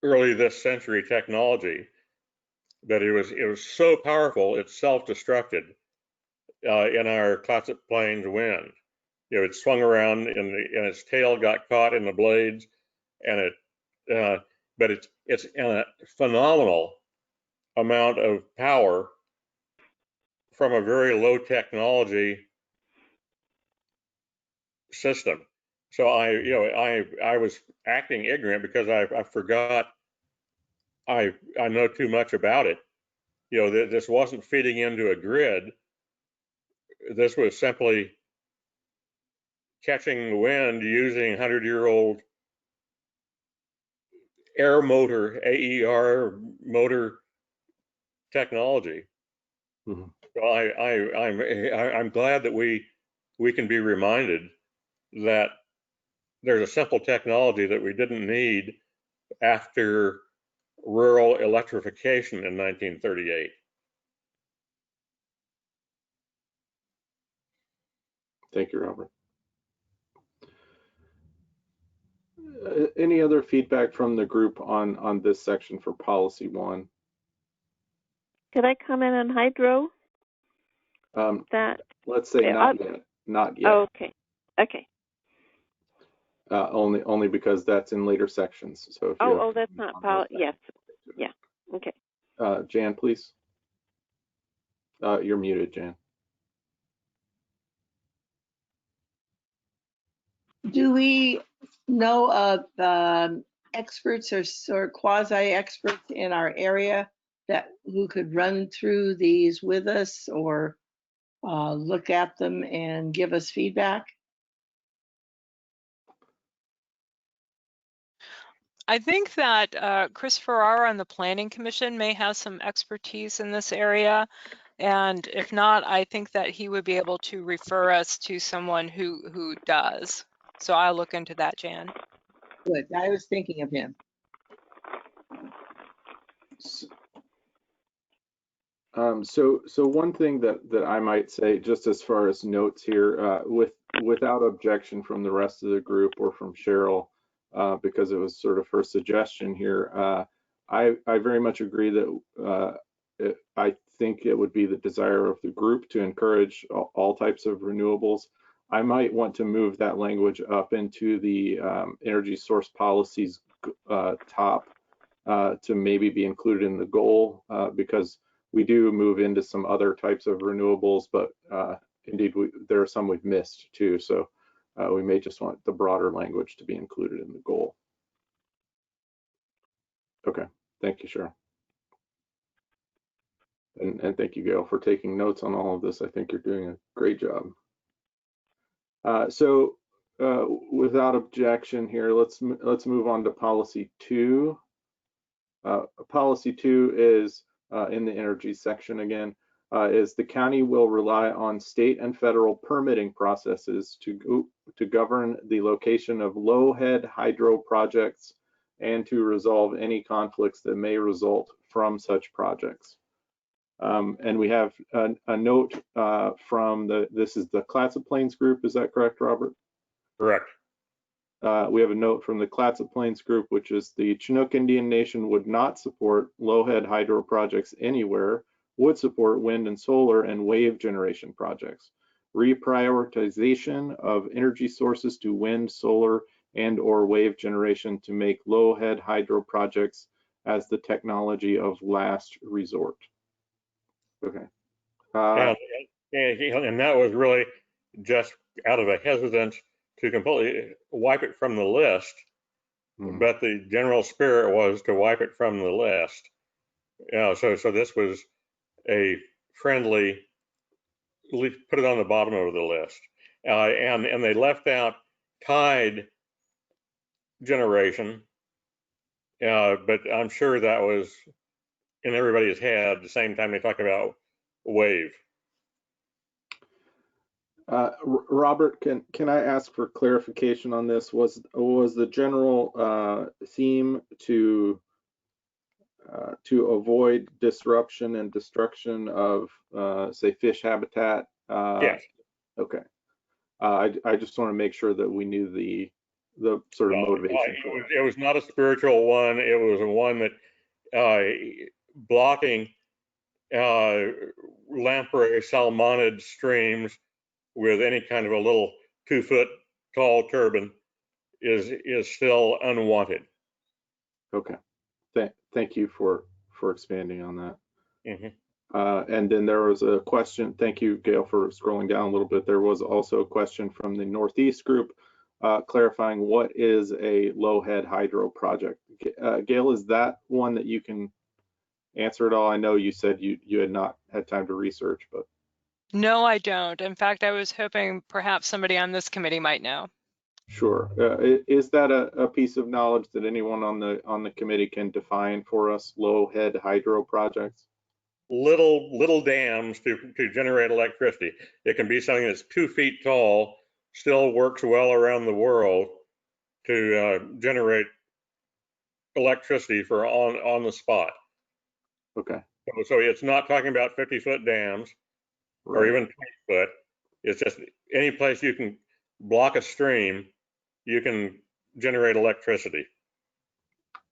early this century technology that it was so powerful it self-destructed in our Clatsop Plains wind. It swung around and its tail got caught in the blades, and but it's a phenomenal amount of power from a very low technology system. So I was acting ignorant because I forgot I know too much about it. This wasn't feeding into a grid. This was simply catching the wind using 100-year-old air motor, AER motor technology. Mm-hmm. So I'm glad that we we can be reminded that there's a simple technology that we didn't need after rural electrification in 1938. Thank you, Robert. Any other feedback from the group on this section for policy 1? Could I comment on hydro? That Let's say not yet. Not yet. Oh, okay. Okay. Only because that's in later sections. So if you That's not policy. Yes. Yeah. Okay. Jan, please. You're muted, Jan. Do we know of experts or quasi-experts in our area who could run through these with us or look at them and give us feedback? I think that Chris Farrar on the Planning Commission may have some expertise in this area. And if not, I think that he would be able to refer us to someone who does. So I'll look into that, Jan. Good. I was thinking of him. So one thing that I might say, just as far as notes here, without objection from the rest of the group or from Cheryl, because it was sort of her suggestion here, I very much agree that I think it would be the desire of the group to encourage all types of renewables. I might want to move that language up into the energy source policies top to maybe be included in the goal, because we do move into some other types of renewables, but indeed there are some we've missed too. So we may just want the broader language to be included in the goal. Okay, thank you, Cheryl. And thank you, Gail, for taking notes on all of this. I think you're doing a great job. So without objection here, let's move on to policy 2. Policy 2 is in the energy section again, is the county will rely on state and federal permitting processes to govern the location of low-head hydro projects and to resolve any conflicts that may result from such projects. And we have a note from this is the Clatsop Plains group, is that correct, Robert? Correct. We have a note from the Clatsop Plains group, which is the Chinook Indian Nation would not support low-head hydro projects anywhere, would support wind and solar and wave generation projects. Reprioritization of energy sources to wind, solar, and or wave generation to make low-head hydro projects as the technology of last resort. Okay. And that was really just out of a hesitance to completely wipe it from the list, but the general spirit was to wipe it from the list. So this was a friendly, put it on the bottom of the list, and they left out tide generation, but I'm sure that was in everybody's head the same time they talk about wave. Robert, can I ask for clarification on this? Was the general theme to avoid disruption and destruction of say fish habitat? Yes. Okay. I just want to make sure that we knew the sort of motivation. It was not a spiritual one. It was one that blocking lamprey salmonid streams with any kind of a little 2-foot tall turbine is still unwanted. Okay, thank you for expanding on that. Mm-hmm. And then there was a question. Thank you, Gail, for scrolling down a little bit. There was also a question from the Northeast group clarifying what is a low-head hydro project. Gail, is that one that you can answer at all? I know you said you had not had time to research, but. No, I don't. In fact, I was hoping perhaps somebody on this committee might know. Sure. Is that a piece of knowledge that anyone on the committee can define for us? Low-head hydro projects. little dams to generate electricity. It can be something that's 2 feet tall, still works well around the world to generate electricity for on the spot. Okay. So it's not talking about 50-foot dams or Right. even 20-foot. It's just any place you can block a stream, you can generate electricity.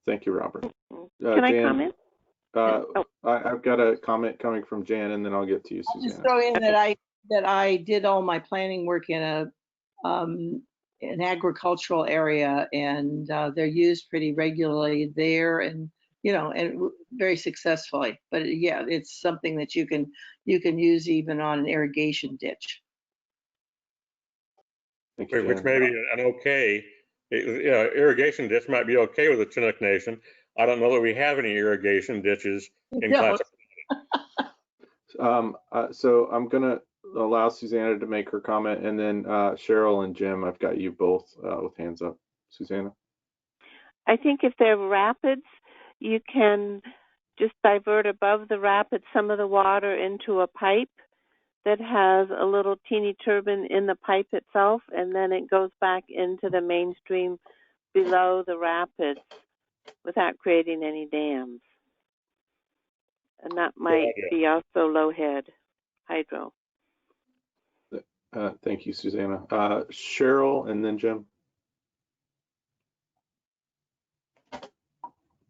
Thank you, Robert. Can I Jan, comment? I've got a comment coming from Jan, and then I'll get to you, I'll just Susanna. throw in that I did all my planning work in an agricultural area, and they're used pretty regularly there, and and very successfully. But yeah, it's something that you can use even on an irrigation ditch. Thank you, Which Jan. may be an okay, irrigation ditch might be okay with the Chinook Nation. I don't know that we have any irrigation ditches in No. class. So I'm gonna allow Susanna to make her comment, and then Cheryl and Jim, I've got you both with hands up. Susanna? I think if they're rapids, you can just divert above the rapids some of the water into a pipe that has a little teeny turbine in the pipe itself, and then it goes back into the mainstream below the rapids without creating any dams. And that might be also low head hydro. Thank you, Susanna. Cheryl and then Jim.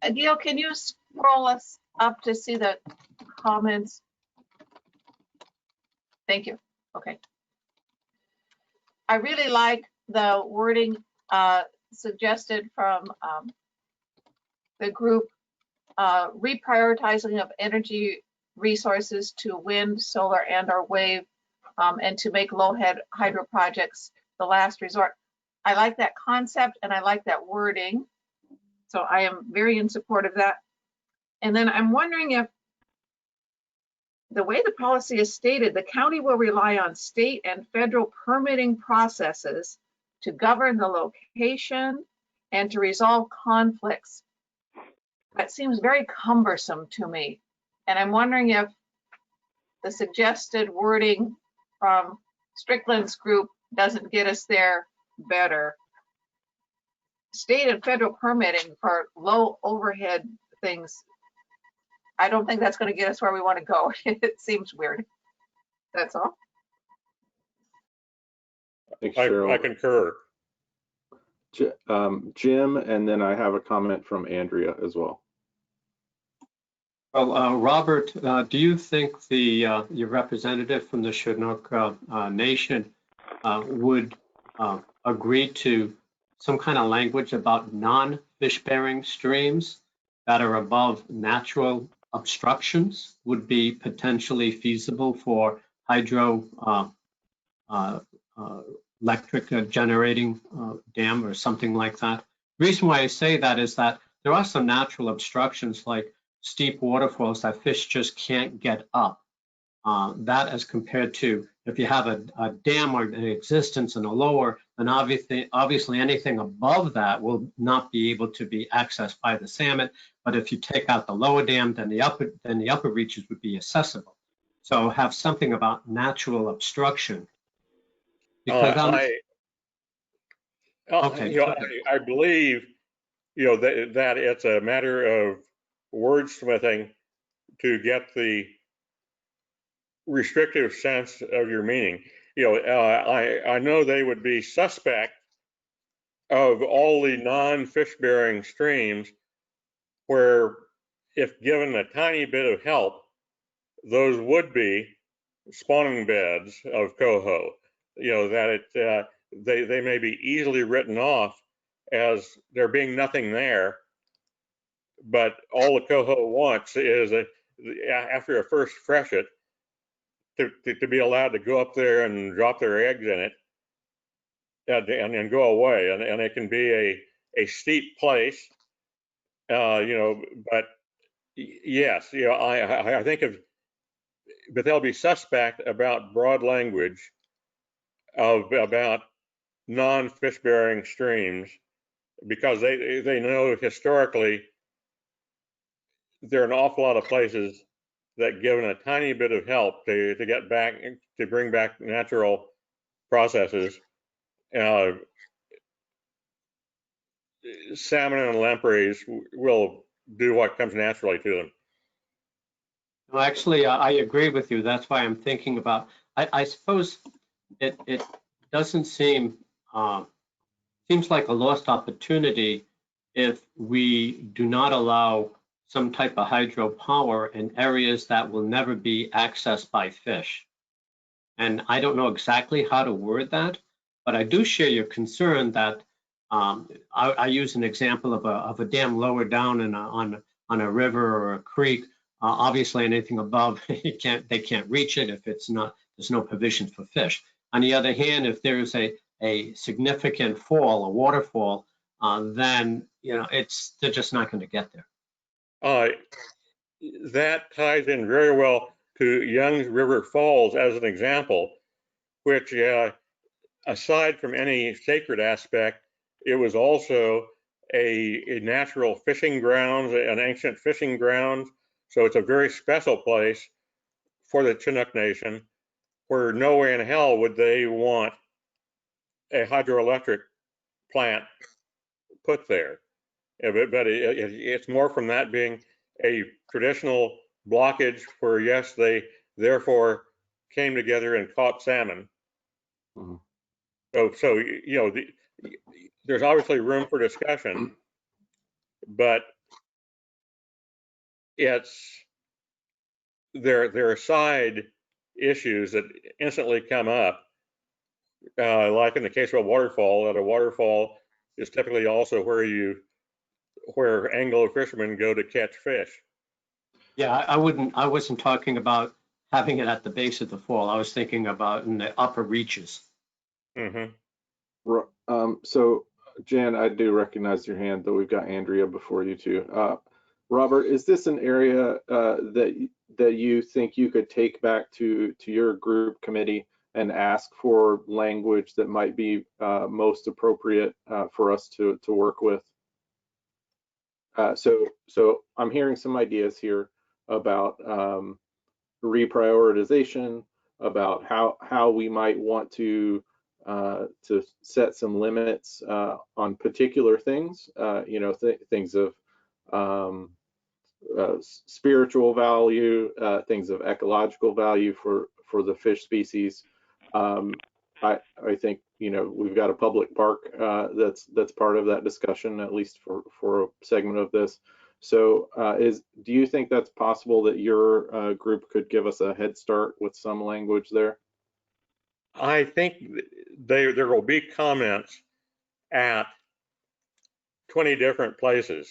Adil, can you scroll us up to see the comments? Thank you. Okay. I really like the wording suggested from the group, reprioritizing of energy resources to wind, solar, and/or wave, and to make low-head hydro projects the last resort. I like that concept and I like that wording. So I am very in support of that. And then I'm wondering if the way the policy is stated, the county will rely on state and federal permitting processes to govern the location and to resolve conflicts. That seems very cumbersome to me. And I'm wondering if the suggested wording from Strickland's group doesn't get us there better. State and federal permitting for low overhead things, I don't think that's going to get us where we want to go. It seems weird. That's all. I concur. Jim, and then I have a comment from Andrea as well. Well, Robert, do you think your representative from the Chinook Nation would agree to some kind of language about non-fish-bearing streams that are above natural obstructions would be potentially feasible for hydro electric generating dam or something like that? The reason why I say that is that there are some natural obstructions like steep waterfalls that fish just can't get up. That as compared to if you have a dam or an existence in a lower, then obviously anything above that will not be able to be accessed by the salmon. But if you take out the lower dam, then the upper reaches would be accessible. So have something about natural obstruction. Because I believe that it's a matter of wordsmithing to get the restrictive sense of your meaning. I know they would be suspect of all the non-fish bearing streams where if given a tiny bit of help, those would be spawning beds of coho. That they may be easily written off as there being nothing there, but all the coho wants is after a first freshet to be allowed to go up there and drop their eggs in it and go away. And it can be a steep place, but yes, I think but they'll be suspect about broad language about non-fish bearing streams because they know historically there are an awful lot of places that given a tiny bit of help to get back, to bring back natural processes, salmon and lampreys will do what comes naturally to them. Well, actually, I agree with you. That's why I'm thinking about, I suppose it doesn't seem, seems like a lost opportunity if we do not allow some type of hydropower in areas that will never be accessed by fish. And I don't know exactly how to word that, but I do share your concern that I use an example of a dam lower down on a river or a creek. Obviously, anything above, they can't reach it if it's not, there's no provision for fish. On the other hand, if there's a significant fall, a waterfall, then they're just not going to get there. That ties in very well to Young's River Falls as an example, which, aside from any sacred aspect, it was also a natural fishing grounds, an ancient fishing grounds. So it's a very special place for the Chinook Nation, where no way in hell would they want a hydroelectric plant put there. But it's more from that being a traditional blockage where, yes, they therefore came together and caught salmon. Mhm. So there's obviously room for discussion, but there are side issues that instantly come up, like in the case of a waterfall. That a waterfall is typically also where angler fishermen go to catch fish. Yeah, I wasn't talking about having it at the base of the fall. I was thinking about in the upper reaches. Mm-hmm. So Jan, I do recognize your hand, though we've got Andrea before you too. Robert, is this an area that you think you could take back to your group committee and ask for language that might be most appropriate for us to work with? So I'm hearing some ideas here about reprioritization, about how we might want to set some limits on particular things, things of spiritual value, things of ecological value for the fish species. I think we've got a public park that's part of that discussion, at least for a segment of this. So do you think that's possible that your group could give us a head start with some language there? I think there will be comments at 20 different places,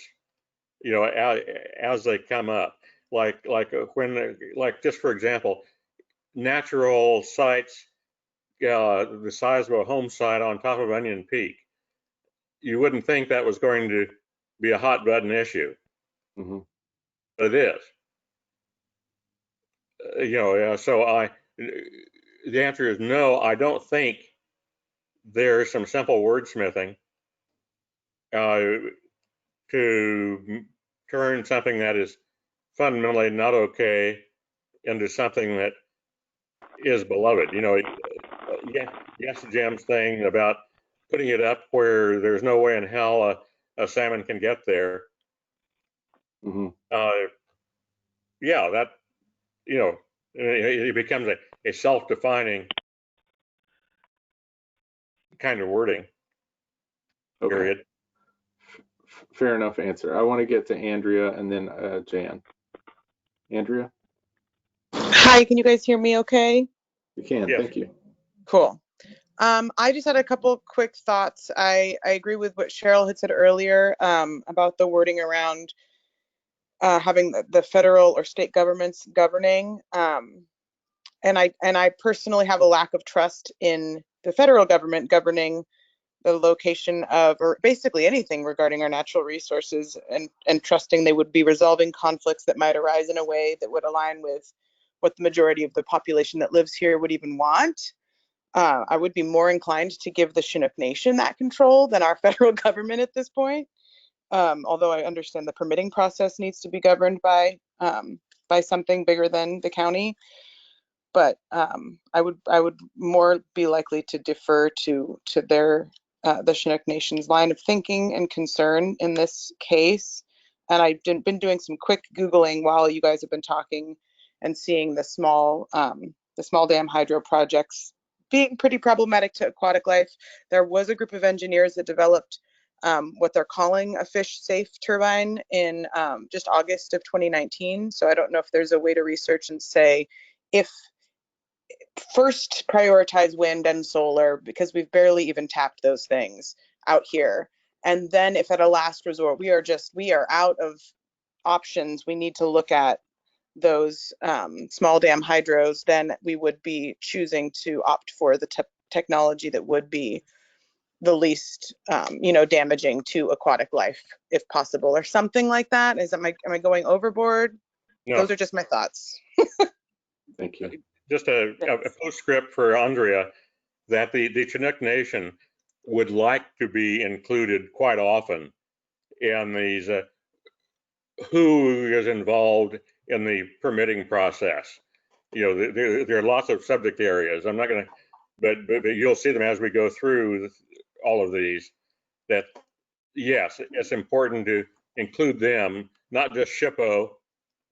as they come up. Like just for example, natural sites, the size of a home site on top of Onion Peak. You wouldn't think that was going to be a hot button issue, Mm-hmm. but it is. So the answer is no. I don't think there's some simple wordsmithing to turn something that is fundamentally not okay into something that is beloved. Yes, Jim's thing about putting it up where there's no way in hell a salmon can get there. Mm-hmm. Yeah, that it becomes a self-defining kind of wording. Okay. Period. Fair enough answer. I want to get to Andrea and then Jan. Andrea? Hi, can you guys hear me okay? You can, Yes. Thank you. Cool. I just had a couple quick thoughts. I agree with what Cheryl had said earlier about the wording around having the federal or state governments governing. And I personally have a lack of trust in the federal government governing the location of, or basically anything regarding our natural resources, and trusting they would be resolving conflicts that might arise in a way that would align with what the majority of the population that lives here would even want. I would be more inclined to give the Chinook Nation that control than our federal government at this point. Although I understand the permitting process needs to be governed by by something bigger than the county. But I would more be likely to defer to their the Chinook Nation's line of thinking and concern in this case. And I've been doing some quick Googling while you guys have been talking and seeing the small dam hydro projects being pretty problematic to aquatic life. There was a group of engineers that developed what they're calling a fish safe turbine in just August of 2019. So I don't know if there's a way to research and say if first prioritize wind and solar, because we've barely even tapped those things out here. And then if at a last resort we are out of options, we need to look at those small dam hydros, then we would be choosing to opt for the technology that would be the least damaging to aquatic life if possible, or something like that. Am I going overboard? No. Those are just my thoughts. Thank you. Just a postscript for Andrea, that the Chinook Nation would like to be included quite often in these, who is involved in the permitting process. There are lots of subject areas. I'm not going to, but you'll see them as we go through all of these, that yes, it's important to include them, not just SHPO,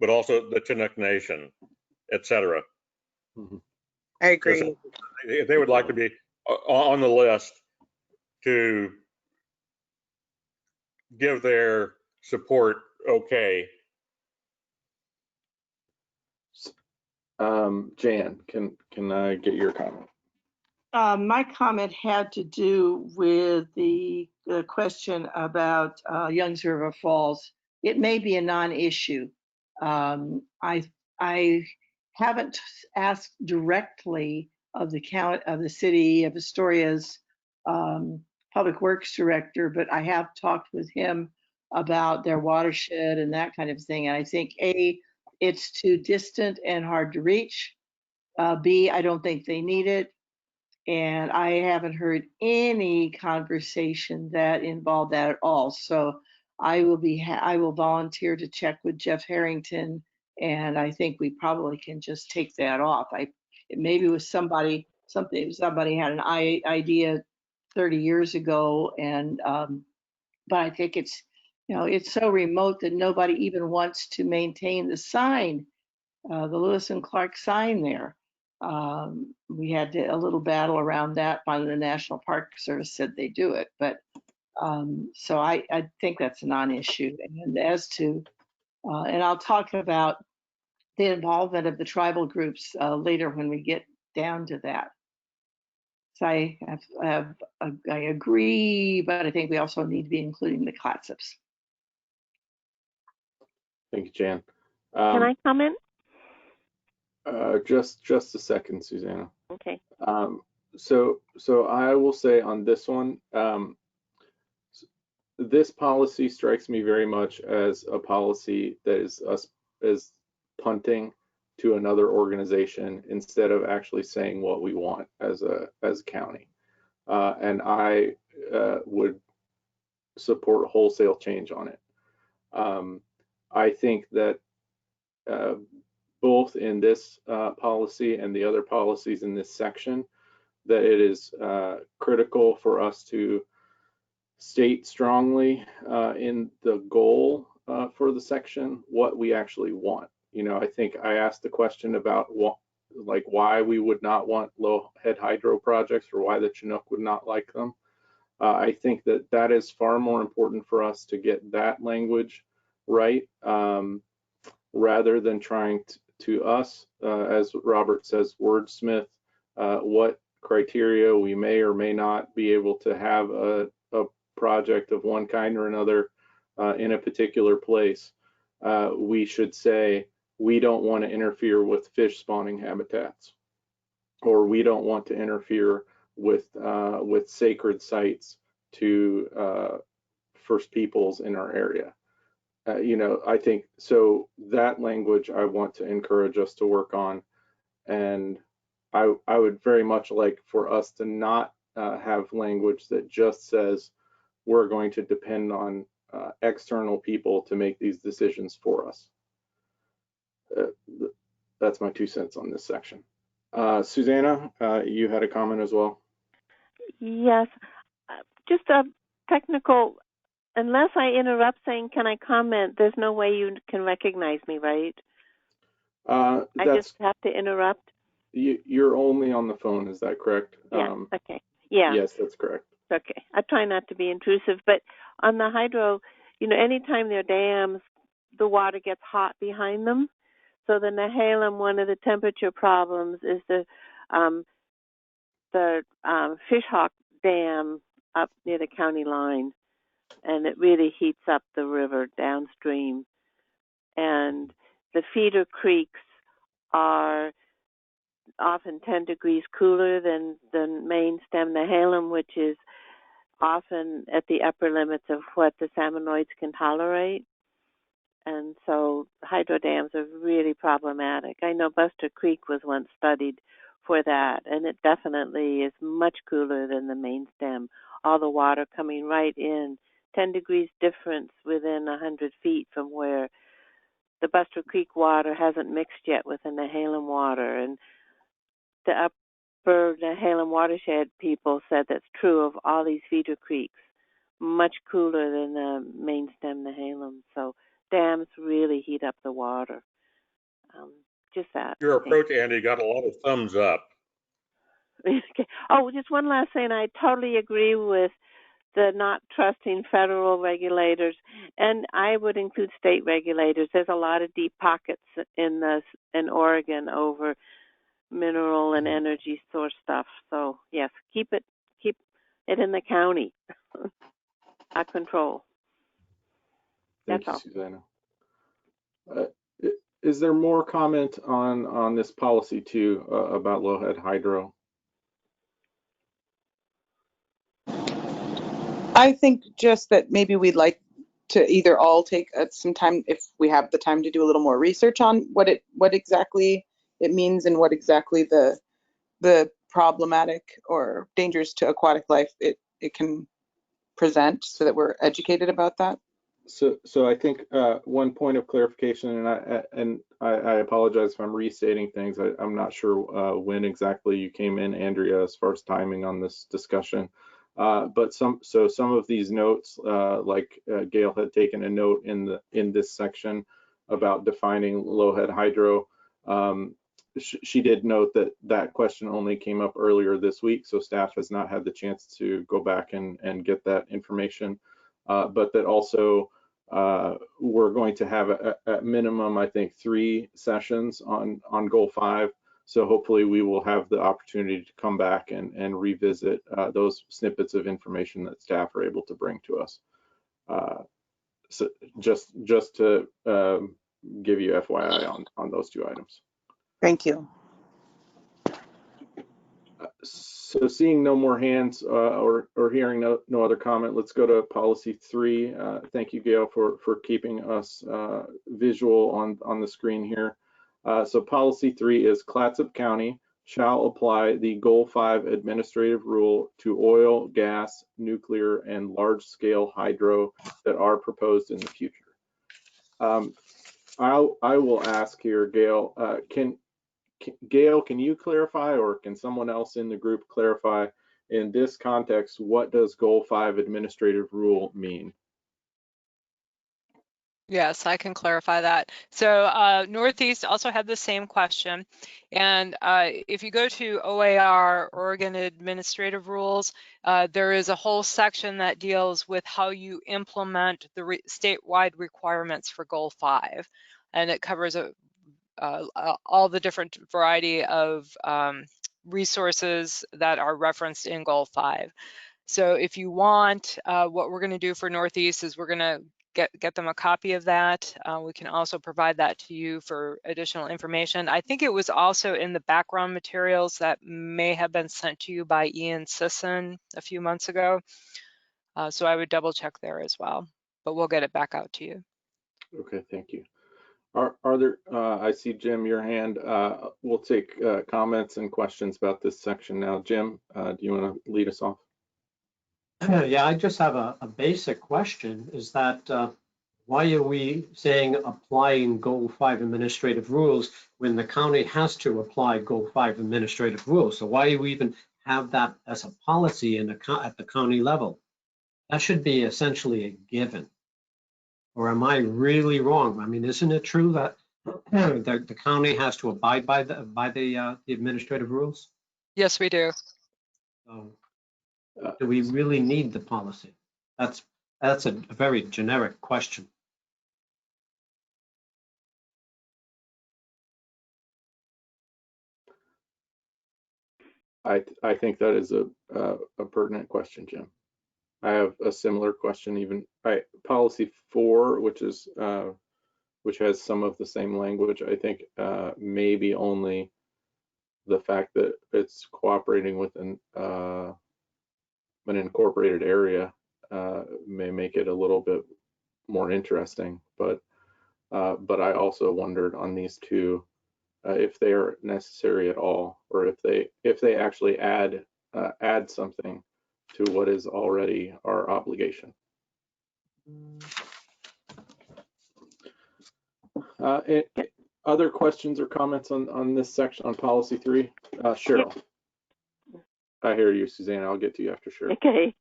but also the Chinook Nation, et cetera. Mm-hmm. I agree. If they would like to be on the list to give their support, okay. Jan, can I get your comment? My comment had to do with the question about Youngs River Falls. It may be a non-issue. I haven't asked directly of the city of Astoria's public works director, but I have talked with him about their watershed and that kind of thing. And I think A, it's too distant and hard to reach. B, I don't think they need it. And I haven't heard any conversation that involved that at all. So I will volunteer to check with Jeff Harrington, and I think we probably can just take that off. It maybe was somebody had an idea 30 years ago, and but I think it's so remote that nobody even wants to maintain the sign, the Lewis and Clark sign there. We had a little battle around that. Finally, the National Park Service said they do it, but so I think that's a non-issue. And as to, and I'll talk about the involvement of the tribal groups later when we get down to that. So I agree, but I think we also need to be including the Clatsons. Thank you, Jan. Can I comment? Just a second, Susanna. Okay. So I will say on this one, this policy strikes me very much as a policy that is punting to another organization instead of actually saying what we want as a county. And I would support wholesale change on it. I think that both in this policy and the other policies in this section, that it is critical for us to state strongly in the goal for the section what we actually want. I think I asked the question about why we would not want low head hydro projects, or why the Chinook would not like them. I think that is far more important for us to get that language right, rather than trying to us, as Robert says, wordsmith what criteria we may or may not be able to have a project of one kind or another in a particular place. We should say we don't want to interfere with fish spawning habitats, or we don't want to interfere with sacred sites to First Peoples in our area. I think so. That language I want to encourage us to work on, and I would very much like for us to not have language that just says we're going to depend on external people to make these decisions for us. that's my 2 cents on this section. Susanna, you had a comment as well. Yes, just a technical, unless I interrupt saying, can I comment, there's no way you can recognize me, right? I just have to interrupt? You're only on the phone, is that correct? Yeah, okay. Yeah. Yes, that's correct. Okay. I try not to be intrusive, but on the hydro, you know, anytime there are dams, the water gets hot behind them. So the Nehalem, one of the temperature problems is the Fishhawk Dam up near the county line, and it really heats up the river downstream. And the feeder creeks are often 10 degrees cooler than the main stem Nehalem, which is often at the upper limits of what the salmonoids can tolerate. And so hydro dams are really problematic. I know Buster Creek was once studied for that, and it definitely is much cooler than the main stem. All the water coming right in, 10 degrees difference within 100 feet from where the Buster Creek water hasn't mixed yet with the Nehalem water. And the upper Nehalem watershed people said that's true of all these feeder creeks, much cooler than the main stem Nehalem. So dams really heat up the water. Just that. Your approach, Andy, got a lot of thumbs up. Okay. Oh, just one last thing. I totally agree with the not trusting federal regulators, and I would include state regulators. There's a lot of deep pockets in Oregon over mineral and energy source stuff. So yes, keep it in the county. Our control. Thank you, Susanna. Is there more comment on this policy too about low-head hydro? I think just that maybe we'd like to either all take some time, if we have the time, to do a little more research on what exactly it means and what exactly the problematic or dangers to aquatic life it can present, so that we're educated about that. So I think one point of clarification, and I apologize if I'm restating things. I'm not sure when exactly you came in, Andrea, as far as timing on this discussion. But some of these notes, like Gail had taken a note in this section about defining low-head hydro. She did note that question only came up earlier this week, so staff has not had the chance to go back and get that information. But that also we're going to have at minimum, I think, 3 sessions on Goal 5. So hopefully we will have the opportunity to come back and revisit those snippets of information that staff are able to bring to us. So just to give you FYI on those 2 items. Thank you. So seeing no more hands or hearing no other comment, let's go to policy 3. Thank you, Gail, for keeping us visual on the screen here. So policy 3 is Clatsop County shall apply the Goal 5 administrative rule to oil, gas, nuclear, and large-scale hydro that are proposed in the future. I will ask here, Gail, Gail, can you clarify, or can someone else in the group clarify, in this context, what does Goal 5 administrative rule mean? Yes, I can clarify that. So Northeast also had the same question. And if you go to OAR, Oregon Administrative Rules, there is a whole section that deals with how you implement the statewide requirements for Goal 5. And it covers all the different variety of resources that are referenced in Goal 5. So if you want, what we're going to do for Northeast is we're going to get them a copy of that. We can also provide that to you for additional information. I think it was also in the background materials that may have been sent to you by Ian Sisson a few months ago. So I would double check there as well, but we'll get it back out to you. Okay, thank you. Are there, I see Jim, your hand. We'll take comments and questions about this section now. Jim, do you want to lead us off? Yeah, I just have a basic question. Is that why are we saying applying Goal 5 administrative rules when the county has to apply Goal 5 administrative rules? So why do we even have that as a policy at the county level? That should be essentially a given. Or am I really wrong? I mean, isn't it true that the county has to abide by the administrative rules? Yes, we do. So, do we really need the policy? That's a very generic question. I think that is a pertinent question, Jim. I have a similar question. Even policy 4, which has some of the same language. I think maybe only the fact that it's cooperating with an incorporated area may make it a little bit more interesting. But I also wondered on these two if they are necessary at all, or if they actually add something to what is already our obligation. Other questions or comments on this section on policy 3? Cheryl. I hear you, Susanna. I'll get to you after Cheryl. Okay.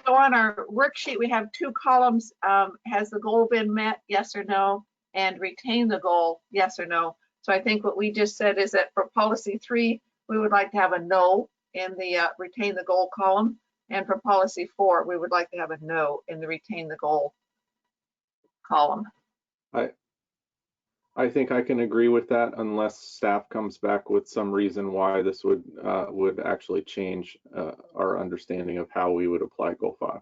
So on our worksheet, we have 2 columns. Has the goal been met? Yes or no? And retain the goal? Yes or no? So I think what we just said is that for policy 3, we would like to have a no in the retain the goal column. And for policy 4, we would like to have a no in the retain the goal column. I think I can agree with that unless staff comes back with some reason why this would actually change our understanding of how we would apply Goal 5.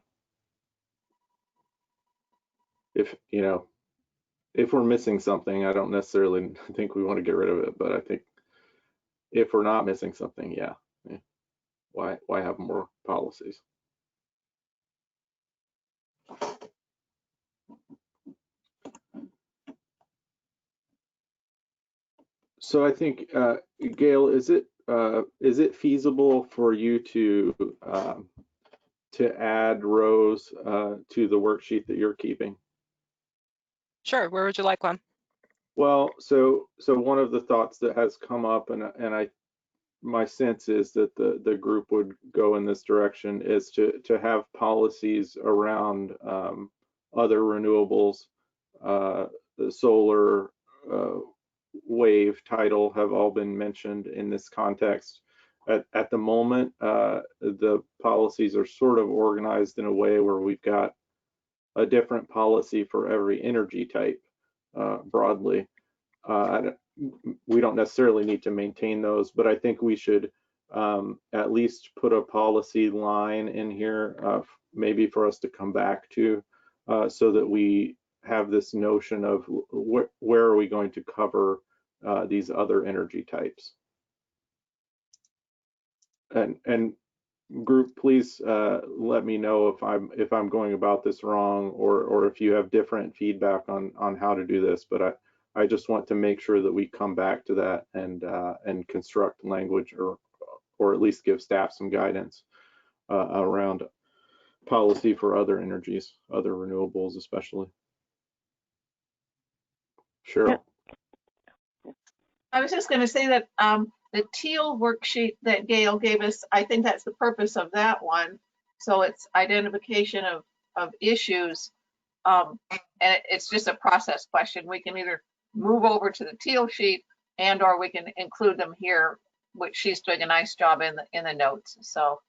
If we're missing something, I don't necessarily think we want to get rid of it, but I think if we're not missing something, yeah, why have more policies? So I think, Gail, is it feasible for you to add rows to the worksheet that you're keeping? Sure. Where would you like one? Well, so one of the thoughts that has come up, and my sense is that the group would go in this direction, is to have policies around other renewables, the solar, wave, tidal have all been mentioned in this context. At the moment, the policies are sort of organized in a way where we've got a different policy for every energy type broadly. We don't necessarily need to maintain those, but I think we should at least put a policy line in here, maybe for us to come back to, so that we have this notion of where are we going to cover these other energy types. And group, please let me know if I'm going about this wrong, or if you have different feedback on how to do this. But I just want to make sure that we come back to that and construct language, or at least give staff some guidance around policy for other energies, other renewables especially. Cheryl. I was just going to say that the teal worksheet that Gail gave us, I think that's the purpose of that one. So it's identification of issues. And it's just a process question. We can either move over to the teal sheet or we can include them here, which she's doing a nice job in the notes. So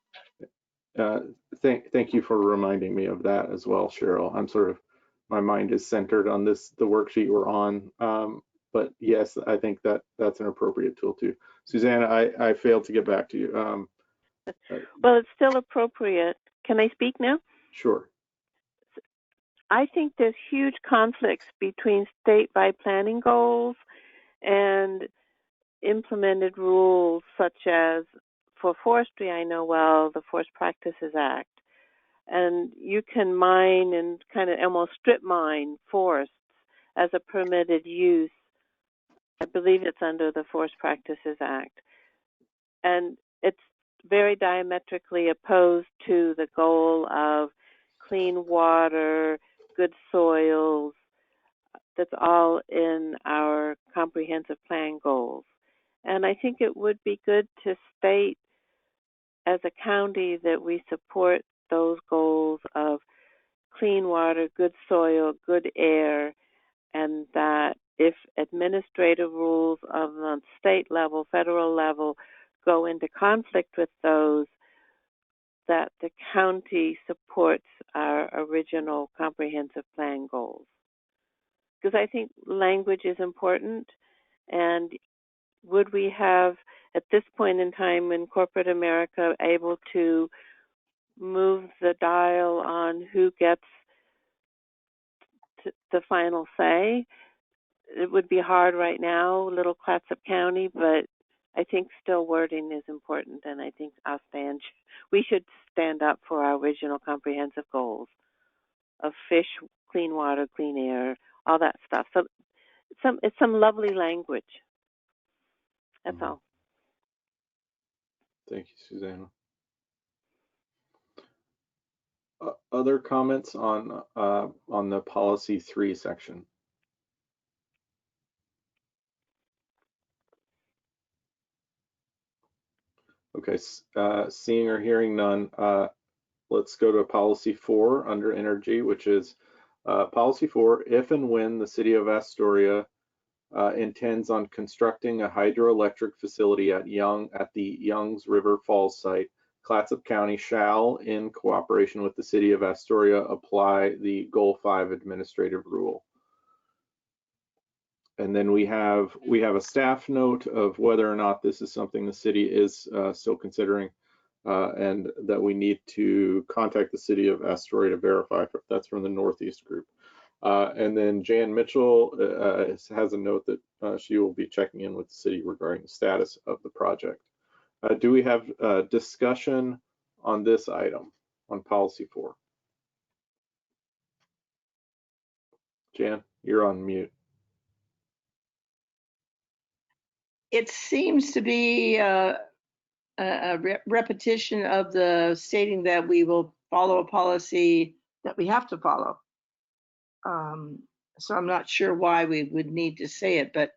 thank you for reminding me of that as well, Cheryl. My mind is centered on the worksheet we're on. But yes, I think that's an appropriate tool too. Susanna, I failed to get back to you. Well, it's still appropriate. Can I speak now? Sure. I think there's huge conflicts between statewide planning goals and implemented rules, such as for forestry, I know well, the Forest Practices Act. And you can mine and kind of almost strip mine forests as a permitted use. I believe it's under the Forest Practices Act. And it's very diametrically opposed to the goal of clean water, good soils. That's all in our comprehensive plan goals. And I think it would be good to state as a county that we support those goals of clean water, good soil, good air, and that if administrative rules of the state level, federal level go into conflict with those, that the county supports our original comprehensive plan goals. Because I think language is important, and would we have, at this point in time in corporate America, able to move the dial on who gets the final say? It would be hard right now, little Clatsop County, but I think still wording is important, and I think we should stand up for our original comprehensive goals of fish, clean water, clean air, all that stuff. So it's some lovely language. That's all. Thank you, Susanna. Other comments on the policy 3 section? Okay, seeing or hearing none, let's go to policy 4 under energy, which is policy 4. If and when the city of Astoria intends on constructing a hydroelectric facility at the Youngs River Falls site, Clatsop County shall, in cooperation with the city of Astoria, apply the Goal 5 administrative rule. And then we have a staff note of whether or not this is something the city is still considering, and that we need to contact the city of Astoria to verify. That's from the Northeast group. And then Jan Mitchell has a note that she will be checking in with the city regarding the status of the project. Do we have discussion on this item, on policy 4? Jan, you're on mute. It seems to be a repetition of the stating that we will follow a policy that we have to follow. So I'm not sure why we would need to say it, but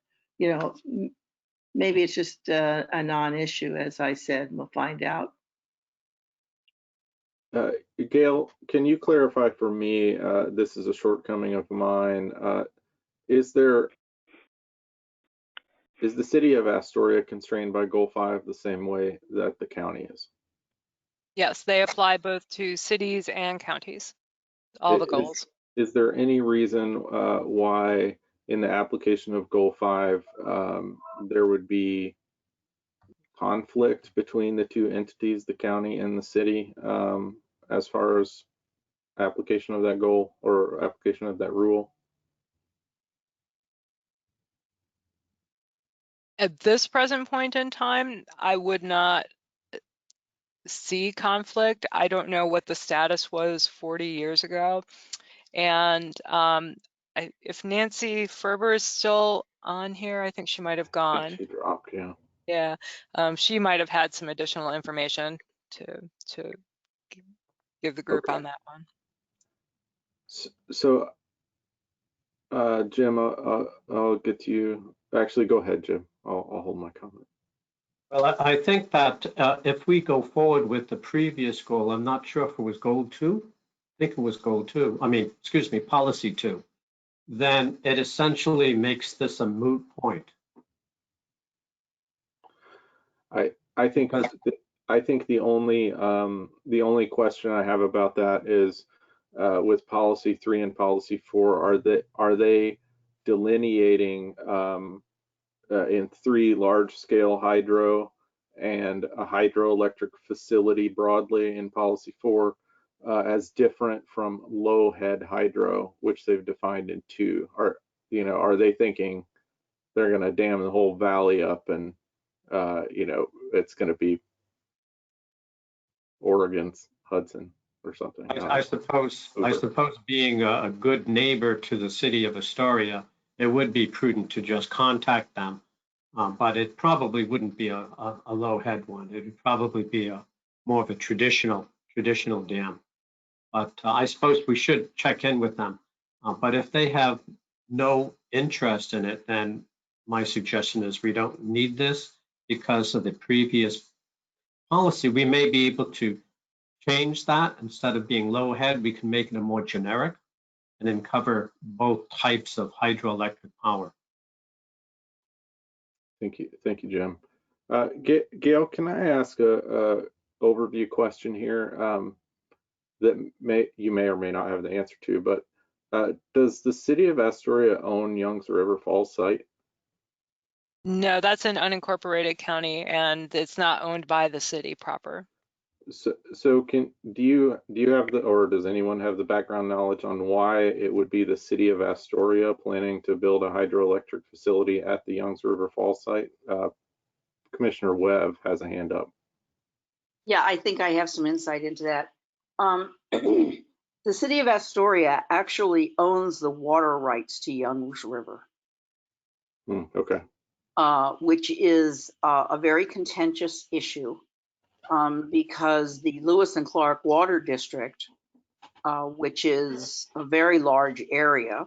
maybe it's just a non-issue, as I said. We'll find out. Gail, can you clarify for me, this is a shortcoming of mine, is the city of Astoria constrained by Goal 5 the same way that the county is? Yes, they apply both to cities and counties, all the goals. Is there any reason why in the application of Goal 5 there would be conflict between the two entities, the county and the city, as far as application of that goal or application of that rule? At this present point in time, I would not see conflict. I don't know what the status was 40 years ago. And if Nancy Ferber is still on here, I think she might have gone. She dropped, yeah. Yeah, she might have had some additional information to give the group on that one. So, Jim, I'll get to you. Actually, go ahead, Jim. I'll hold my comment. Well, I think that if we go forward with the previous goal, I'm not sure if it was goal 2. I think it was goal 2. I mean, excuse me, policy 2. Then it essentially makes this a moot point. I think the only question I have about that is with policy 3 and policy 4, are they delineating in 3 large-scale hydro and a hydroelectric facility broadly in policy 4 as different from low-head hydro, which they've defined in 2? Are they thinking they're going to dam the whole valley up and it's going to be Oregon's Hudson or something? I suppose being a good neighbor to the city of Astoria, it would be prudent to just contact them, but it probably wouldn't be a low head one. It would probably be more of a traditional dam. But I suppose we should check in with them. But if they have no interest in it, then my suggestion is we don't need this because of the previous policy. We may be able to change that. Instead of being low head, we can make it a more generic and then cover both types of hydroelectric power. Thank you, Jim. Gail, can I ask a overview question here that you may or may not have the answer to, but does the city of Astoria own Youngs River Falls site? No, that's an unincorporated county and it's not owned by the city proper. So do you have or does anyone have the background knowledge on why it would be the city of Astoria planning to build a hydroelectric facility at the Youngs River Falls site? Commissioner Webb has a hand up. Yeah, I think I have some insight into that. The city of Astoria actually owns the water rights to Youngs River. Okay. Which is a very contentious issue because the Lewis and Clark Water District, which is a very large area,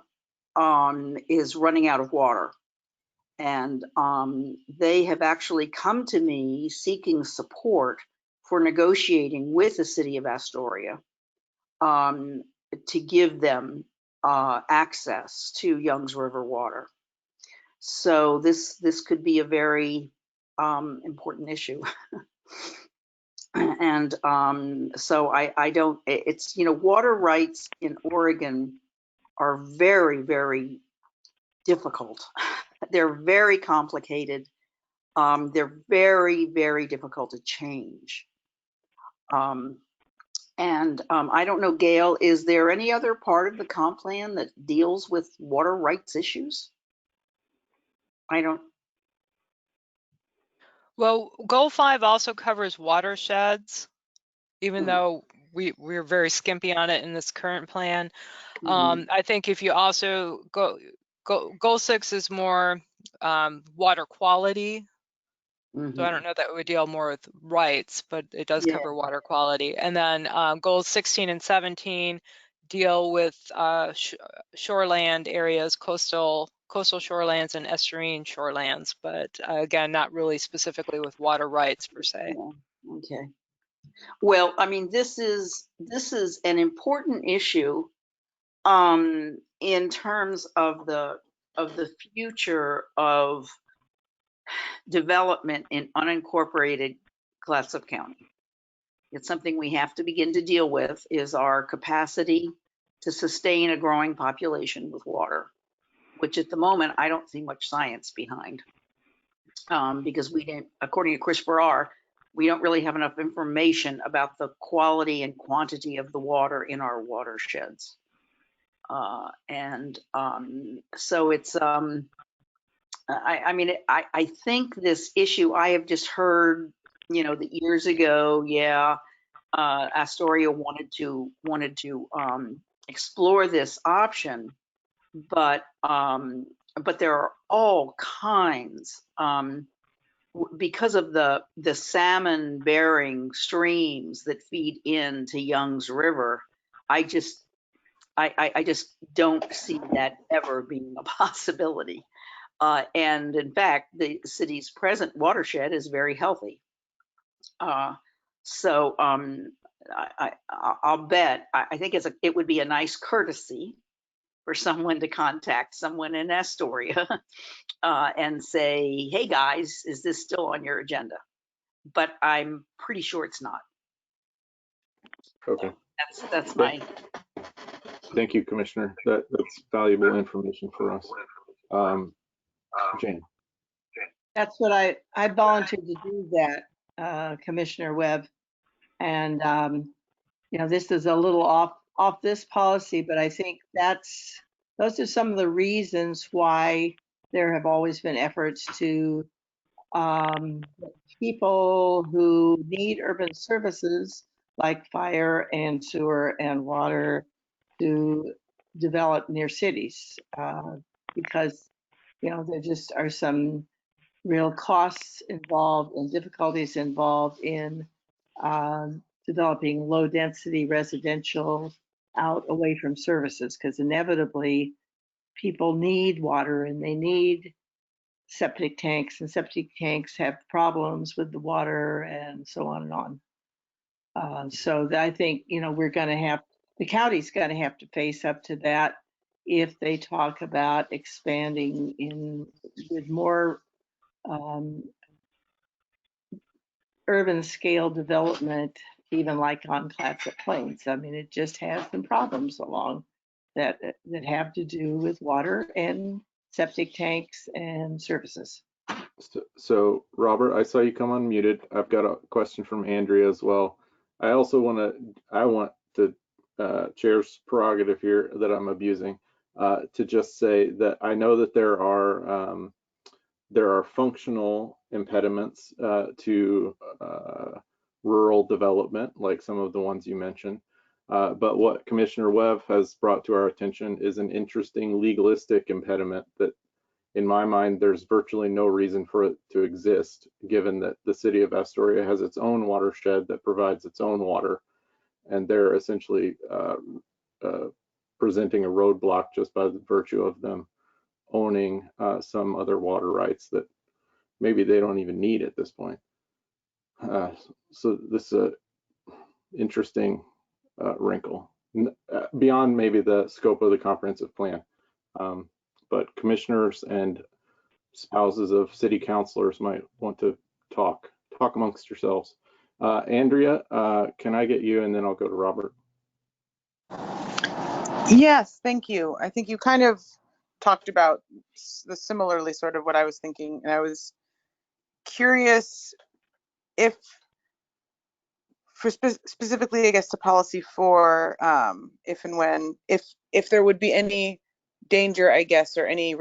is running out of water. And they have actually come to me seeking support for negotiating with the city of Astoria to give them access to Youngs River water. So this could be a very important issue. And so I don't, it's, water rights in Oregon are very, very difficult. They're very complicated. They're very, very difficult to change. I don't know, Gail, is there any other part of the comp plan that deals with water rights issues? Well, Goal 5 also covers watersheds, even though we're very skimpy on it in this current plan. I think if you also Goal 6 is more water quality. So I don't know that it would deal more with rights, but it does cover water quality. And then goals 16 and 17 deal with shoreland areas, coastal shorelands and estuarine shorelands, but again, not really specifically with water rights per se. Yeah. Okay. Well, I mean, this is an important issue in terms of the future of development in unincorporated Clatsop County. It's something we have to begin to deal with, is our capacity to sustain a growing population with water, which at the moment I don't see much science behind, because we didn't, according to Chris Farrar, we don't really have enough information about the quality and quantity of the water in our watersheds. So it's I think this issue, I have just heard, that years ago, Astoria wanted to explore this option, but there are all kinds, because of the salmon bearing streams that feed into Youngs River. I just don't see that ever being a possibility. And in fact, the city's present watershed is very healthy. So I'll bet, I think it would be a nice courtesy for someone to contact someone in Astoria and say, hey guys, is this still on your agenda? But I'm pretty sure it's not. Okay. That's my. Thank you, Commissioner. That's valuable information for us. Jane. That's what I volunteered to do that, Commissioner Webb. And, this is a little off this policy, but I think those are some of the reasons why there have always been efforts to people who need urban services like fire and sewer and water to develop near cities, because there just are some real costs involved and difficulties involved in developing low density residential out away from services, because inevitably people need water and they need septic tanks, and septic tanks have problems with the water and so on and on. So I think, we're going to have, the county's going to have to face up to that if they talk about expanding with more urban scale development, even like on Clatsop Plains. I mean, it just has some problems along that have to do with water and septic tanks and services. So Robert, I saw you come unmuted. I've got a question from Andrea as well. I also want to chair's prerogative here that I'm abusing, to just say that I know that there are functional impediments to rural development, like some of the ones you mentioned. But what Commissioner Webb has brought to our attention is an interesting legalistic impediment that, in my mind, there's virtually no reason for it to exist, given that the city of Astoria has its own watershed that provides its own water, and they're essentially presenting a roadblock just by the virtue of them owning some other water rights that maybe they don't even need at this point. So this is an interesting wrinkle beyond maybe the scope of the comprehensive plan. But commissioners and spouses of city councilors might want to talk amongst yourselves. Andrea, can I get you, and then I'll go to Robert? Yes, thank you. I think you kind of talked about the similarly sort of what I was thinking, and I was curious if, for specifically, I guess, to policy for if and when, if there would be any danger, I guess, or any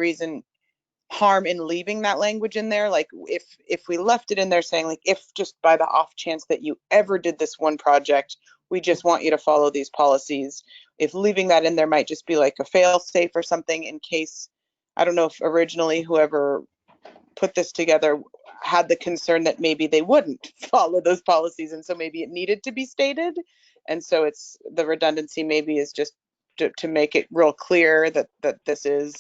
harm in leaving that language in there, like if we left it in there saying, like, if just by the off chance that you ever did this one project, we just want you to follow these policies. If leaving that in there might just be like a fail safe or something in case, I don't know if originally whoever put this together had the concern that maybe they wouldn't follow those policies, and so maybe it needed to be stated, and so it's the redundancy maybe is just to make it real clear that this is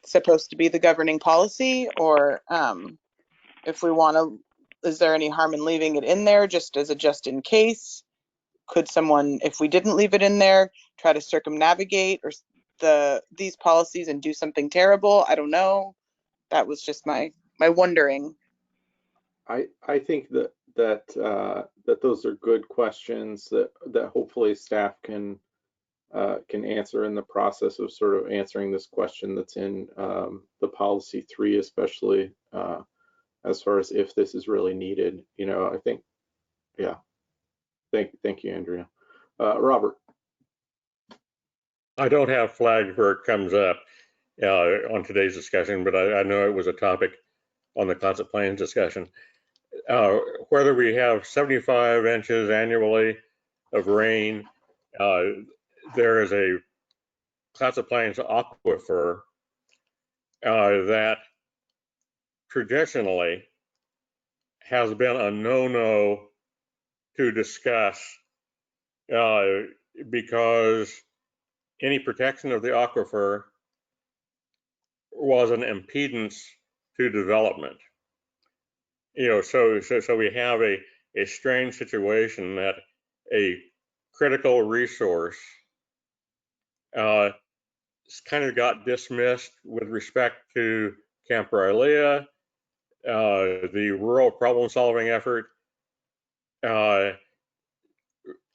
supposed to be the governing policy, or if we want to, is there any harm in leaving it in there just as a just in case? Could someone, if we didn't leave it in there, try to circumnavigate or these policies and do something terrible? I don't know. That was just my wondering. I think that those are good questions that hopefully staff can answer in the process of sort of answering this question that's in the policy 3, especially as far as if this is really needed. I think, yeah. Thank you, Andrea. Robert. I don't have flagged where it comes up on today's discussion, but I know it was a topic on the Clatsop Plains discussion. Whether we have 75 inches annually of rain, there is a Clatsop Plains aquifer that traditionally has been a no-no to discuss because any protection of the aquifer was an impedance to development. So we have a strange situation that a critical resource kind of got dismissed with respect to Camp Rilea, the rural problem-solving effort.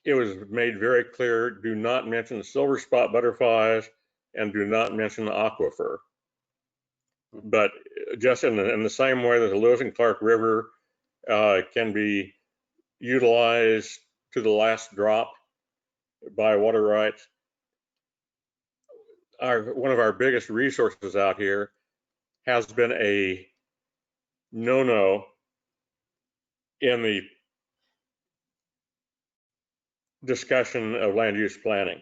It was made very clear, do not mention silver spot butterflies and do not mention the aquifer. But just in the same way that the Lewis and Clark River can be utilized to the last drop by water rights, one of our biggest resources out here has been a no-no in the discussion of land use planning,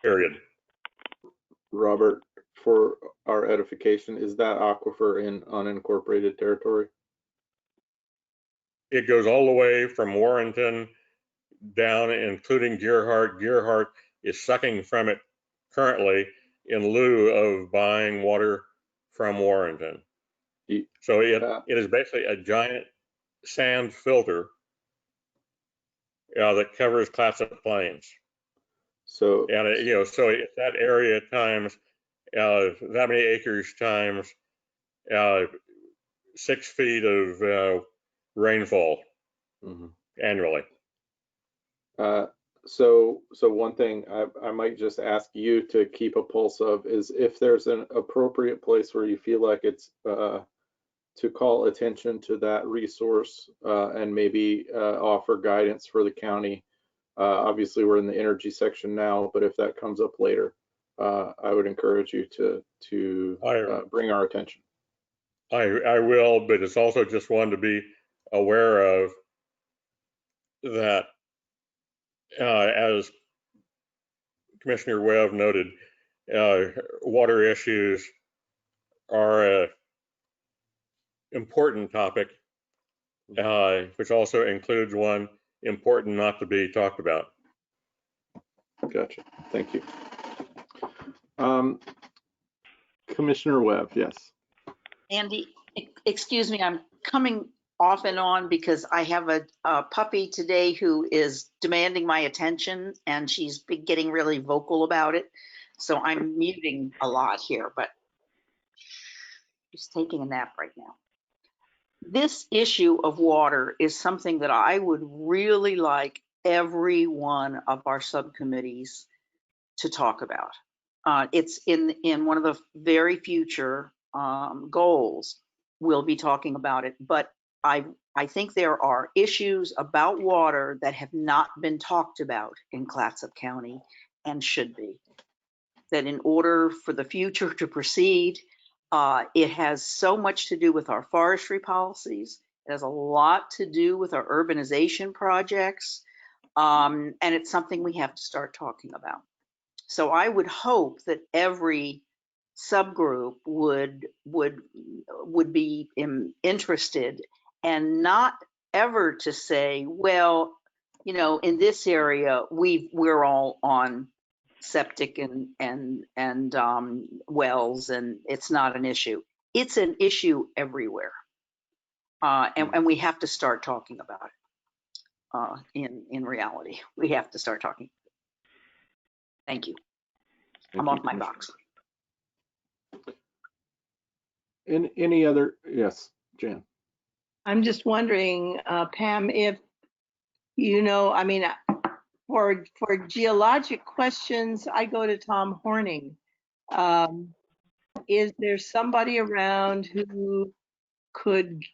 period. Robert, for our edification, is that aquifer in unincorporated territory? It goes all the way from Warrenton down, including Gearhart. Gearhart is sucking from it currently in lieu of buying water from Warrenton. So it is basically a giant sand filter that covers Clatsop Plains. So, and so it's that area times that many acres times 6 feet of rainfall annually. So one thing I might just ask you to keep a pulse of is if there's an appropriate place where you feel like it's to call attention to that resource and maybe offer guidance for the county. Obviously, we're in the energy section now, but if that comes up later, I would encourage you to bring our attention. I will, but it's also just one to be aware of that, as Commissioner Webb noted, water issues are an important topic, which also includes one important not to be talked about. Gotcha. Thank you. Commissioner Webb, yes. Andy, excuse me, I'm coming off and on because I have a puppy today who is demanding my attention, and she's been getting really vocal about it. So I'm muting a lot here, but she's taking a nap right now. This issue of water is something that I would really like every one of our subcommittees to talk about. It's in one of the very future goals. We'll be talking about it, but I think there are issues about water that have not been talked about in Clatsop County and should be. That in order for the future to proceed, it has so much to do with our forestry policies. It has a lot to do with our urbanization projects, and it's something we have to start talking about. So I would hope that every subgroup would be interested, and not ever to say, well, in this area we're all on septic and wells, and it's not an issue. It's an issue everywhere, and we have to start talking about it. In reality, we have to start talking. Thank you. I'm off my box. Any other? Yes, Jan. I'm just wondering, Pam, if I mean, for geologic questions, I go to Tom Horning. Is there somebody around who could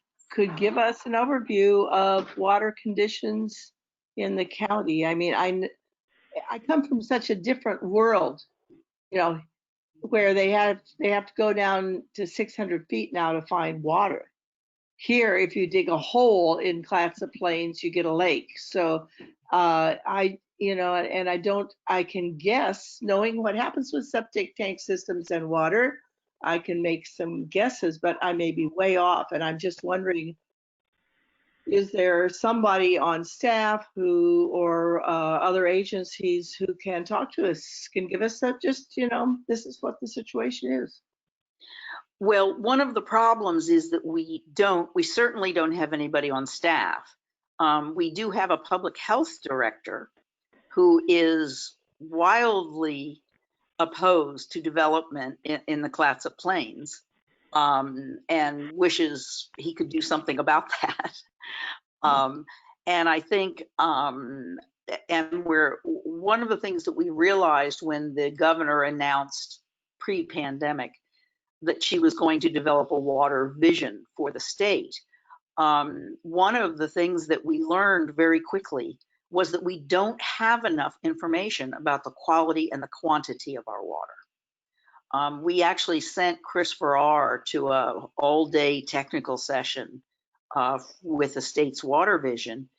give us an overview of water conditions in the county? I mean, I come from such a different world, where they have to go down to 600 feet now to find water. Here, if you dig a hole in Clatsop Plains, you get a lake. So I can guess, knowing what happens with septic tank systems and water, I can make some guesses, but I may be way off. And I'm just wondering, is there somebody on staff or other agencies who can talk to us, can give us that, just, this is what the situation is? Well, one of the problems is that we certainly don't have anybody on staff. We do have a public health director who is wildly opposed to development in the Clatsop Plains, and wishes he could do something about that. And I think, one of the things that we realized when the governor announced pre-pandemic that she was going to develop a water vision for the state, one of the things that we learned very quickly was that we don't have enough information about the quality and the quantity of our water. We actually sent Chris Farrar to a all-day technical session with the state's water vision,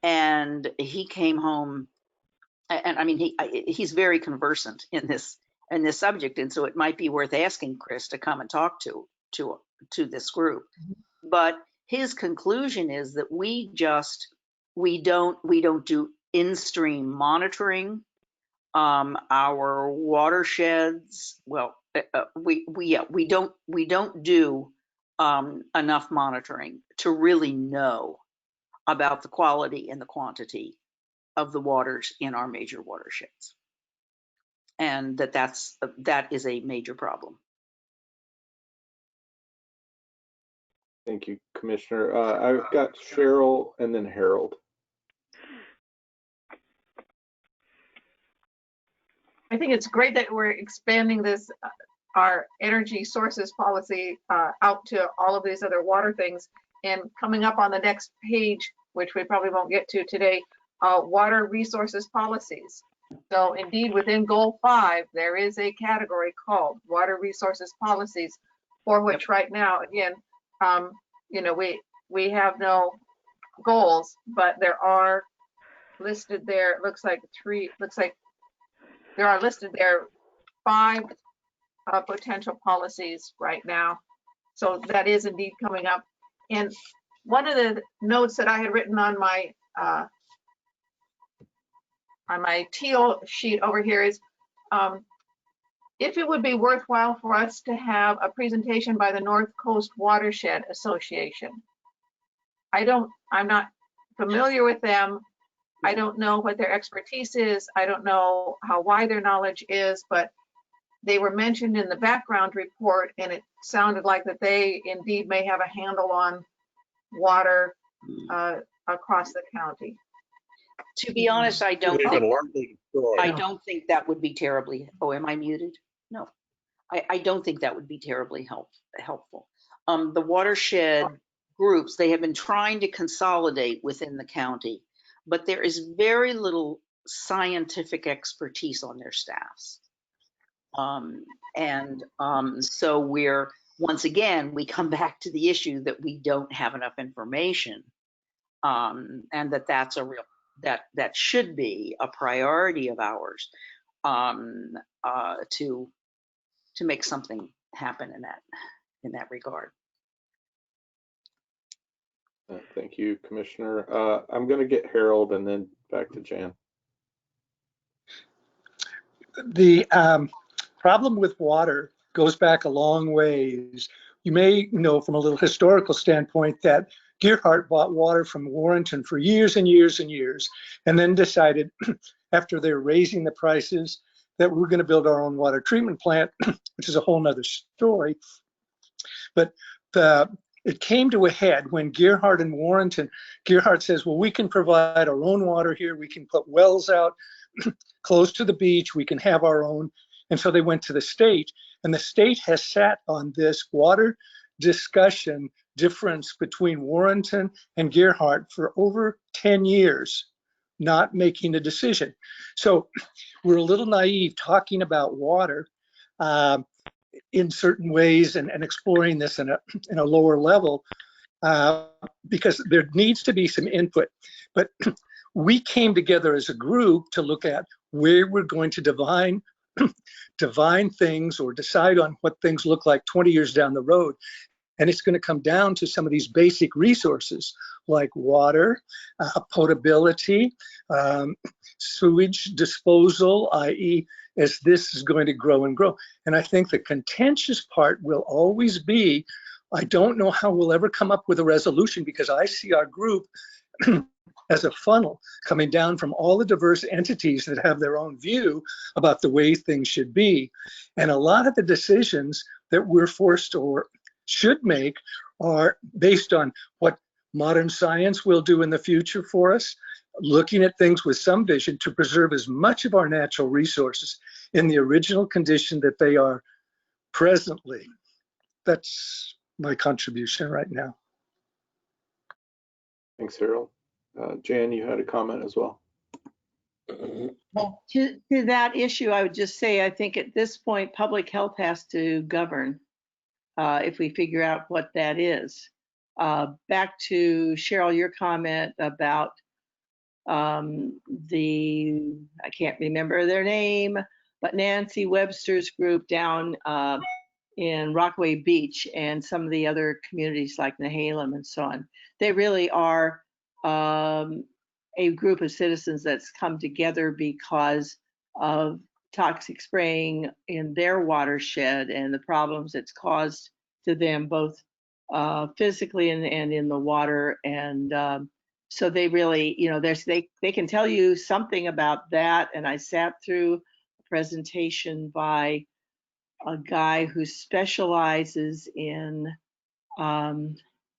and he came home, and I mean, he's very conversant in this subject, and so it might be worth asking Chris to come and talk to this group. But his conclusion is that we don't do in-stream monitoring, our watersheds. Well, we don't do enough monitoring to really know about the quality and the quantity of the waters in our major watersheds, and that is a major problem. Thank you, Commissioner. I've got Cheryl and then Harold. I think it's great that we're expanding this, our energy sources policy out to all of these other water things. And coming up on the next page, which we probably won't get to today, water resources policies. So indeed, within Goal 5, there is a category called water resources policies, for which right now, again, you know, we have no goals, but there are listed there. It looks like there are listed there 5 potential policies right now. So that is indeed coming up. And one of the notes that I had written on my teal sheet over here is, if it would be worthwhile for us to have a presentation by the North Coast Watershed Association. I'm not familiar with them. I don't know what their expertise is. I don't know how wide their knowledge is, but they were mentioned in the background report, and it sounded like that they indeed may have a handle on water across the county. To be honest, I don't think that would be terribly, oh, am I muted? No, I don't think that would be terribly helpful. The watershed groups, they have been trying to consolidate within the county, but there is very little scientific expertise on their staffs. So once again, we come back to the issue that we don't have enough information, and that's a real, that should be a priority of ours, to make something happen in that regard. Thank you, Commissioner. I'm going to get Harold and then back to Jan. The problem with water goes back a long ways. You may know from a little historical standpoint that Gearhart bought water from Warrenton for years and years and years, and then decided after they're raising the prices that we're going to build our own water treatment plant, which is a whole nother story. But it came to a head when Gearhart and Warrenton, Gearhart says, well, we can provide our own water here. We can put wells out close to the beach. We can have our own. And so they went to the state, and the state has sat on this water discussion difference between Warrenton and Gearhart for over 10 years, not making a decision. So we're a little naive talking about water in certain ways and exploring this in a lower level because there needs to be some input. But we came together as a group to look at where we're going to divine things or decide on what things look like 20 years down the road. And it's going to come down to some of these basic resources like water, potability, sewage disposal, i.e., as this is going to grow and grow. And I think the contentious part will always be, I don't know how we'll ever come up with a resolution, because I see our group as a funnel coming down from all the diverse entities that have their own view about the way things should be. And a lot of the decisions that we're forced or should make are based on what modern science will do in the future for us, looking at things with some vision to preserve as much of our natural resources in the original condition that they are presently. That's my contribution right now. Thanks, Harold. Jan, you had a comment as well. Well, to that issue, I would just say, I think at this point, public health has to govern if we figure out what that is. Back to Cheryl, your comment about I can't remember their name, but Nancy Webster's group down in Rockaway Beach and some of the other communities like Nehalem and so on. They really are a group of citizens that's come together because of toxic spraying in their watershed and the problems it's caused to them, both physically and in the water. And so they really, you know, they can tell you something about that. And I sat through a presentation by a guy who specializes in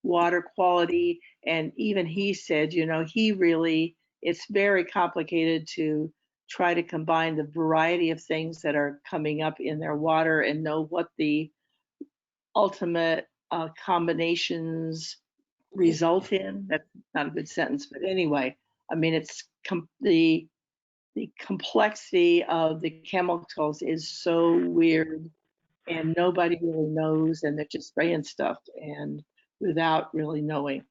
water quality. And even he said, you know, it's very complicated to try to combine the variety of things that are coming up in their water and know what the ultimate combinations result in. That's not a good sentence, but anyway, I mean, it's the complexity of the chemicals is so weird, and nobody really knows, and they're just spraying stuff and without really knowing.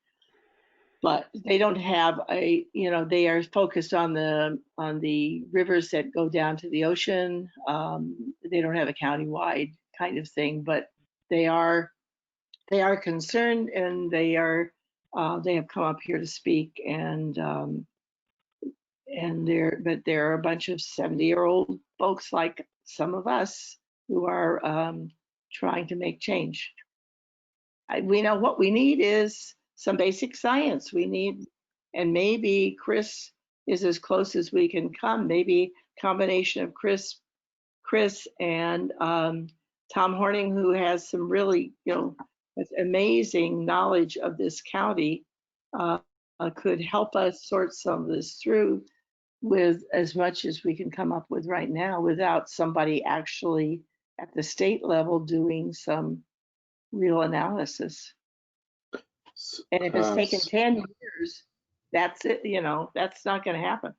But they don't have you know, they are focused on the rivers that go down to the ocean. They don't have a countywide kind of thing, but they are concerned, and they have come up here to speak, and there are a bunch of 70-year-old folks like some of us who are trying to make change. We know what we need is some basic science. And maybe Chris is as close as we can come. Maybe combination of Chris and Tom Horning, who has some really, you know, amazing knowledge of this county, could help us sort some of this through with as much as we can come up with right now without somebody actually at the state level doing some real analysis. And if it's taken 10 years, that's it, you know, that's not going to happen.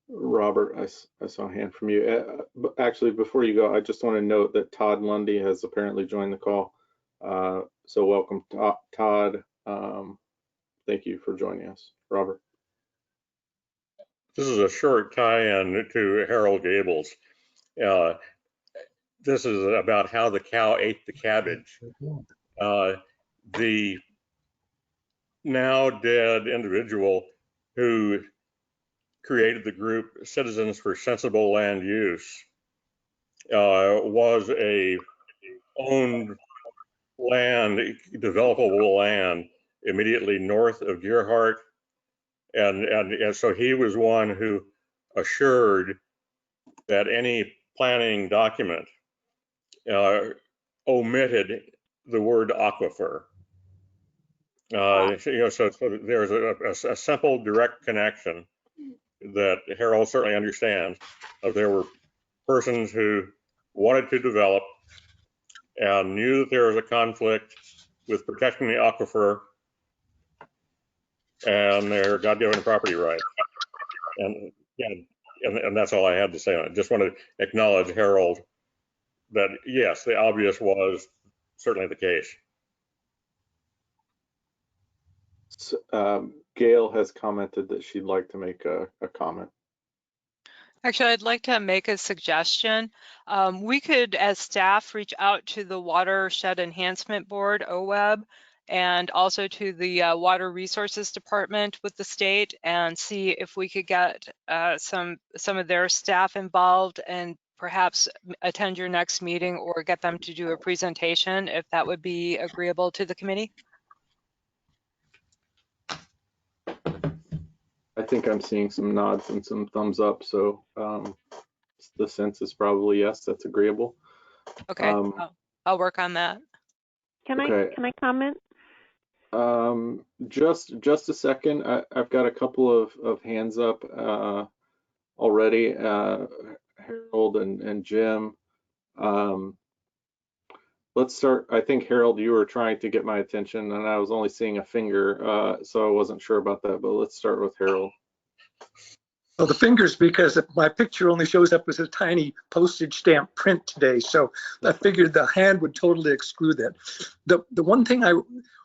Robert, I saw a hand from you. Actually, before you go, I just want to note that Todd Lundy has apparently joined the call. So welcome, Todd. Thank you for joining us. Robert. This is a short tie-in to Harold Gables. This is about how the cow ate the cabbage. The now dead individual who created the group Citizens for Sensible Land Use was a owned land, developable land immediately north of Gerhardt. And so he was one who assured that any planning document omitted the word aquifer. You know, so there's a simple, direct connection that Harold certainly understands. There were persons who wanted to develop and knew that there was a conflict with protecting the aquifer and their God-given property right. And that's all I had to say on it. Just want to acknowledge Harold that yes, the obvious was certainly the case. Gail has commented that she'd like to make a comment. Actually, I'd like to make a suggestion. We could, as staff, reach out to the Watershed Enhancement Board, OWEB, and also to the Water Resources Department with the state and see if we could get some of their staff involved and perhaps attend your next meeting or get them to do a presentation, if that would be agreeable to the committee. I think I'm seeing some nods and some thumbs up, so the sense is probably yes, that's agreeable. Okay, I'll work on that. Can I comment? Just a second. I've got a couple of hands up already. Harold and Jim. Let's start. I think Harold, you were trying to get my attention, and I was only seeing a finger, so I wasn't sure about that. But let's start with Harold. Well, the fingers, because my picture only shows up as a tiny postage stamp print today, so I figured the hand would totally exclude that. The one thing I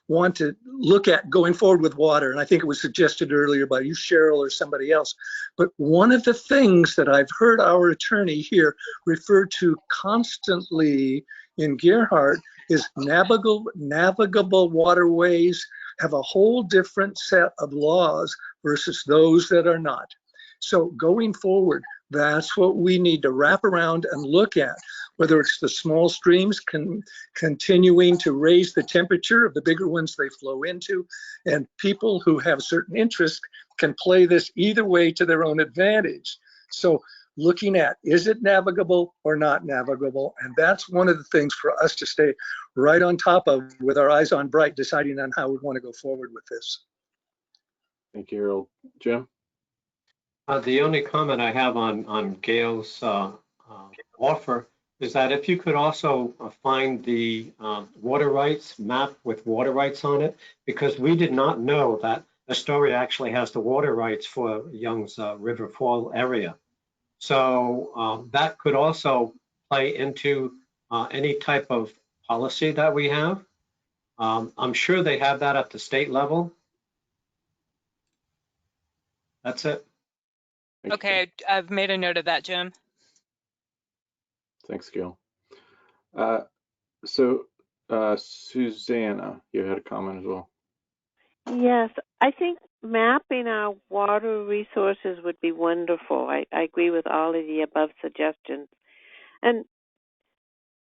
want to look at going forward with water, and I think it was suggested earlier by you, Cheryl, or somebody else, but one of the things that I've heard our attorney here refer to constantly in Gerhardt is navigable waterways have a whole different set of laws versus those that are not. So going forward, that's what we need to wrap around and look at, whether it's the small streams continuing to raise the temperature of the bigger ones they flow into, and people who have certain interests can play this either way to their own advantage. So looking at, is it navigable or not navigable? And that's one of the things for us to stay right on top of with our eyes on bright, deciding on how we want to go forward with this. Thank you, Harold. Jim? The only comment I have on Gail's offer is that if you could also find the water rights map with water rights on it, because we did not know that Astoria actually has the water rights for Young's River Fall area. So that could also play into any type of policy that we have. I'm sure they have that at the state level. That's it. Okay, I've made a note of that, Jim. Thanks, Gail. Susanna, you had a comment as well. Yes, I think mapping our water resources would be wonderful. I agree with all of the above suggestions. And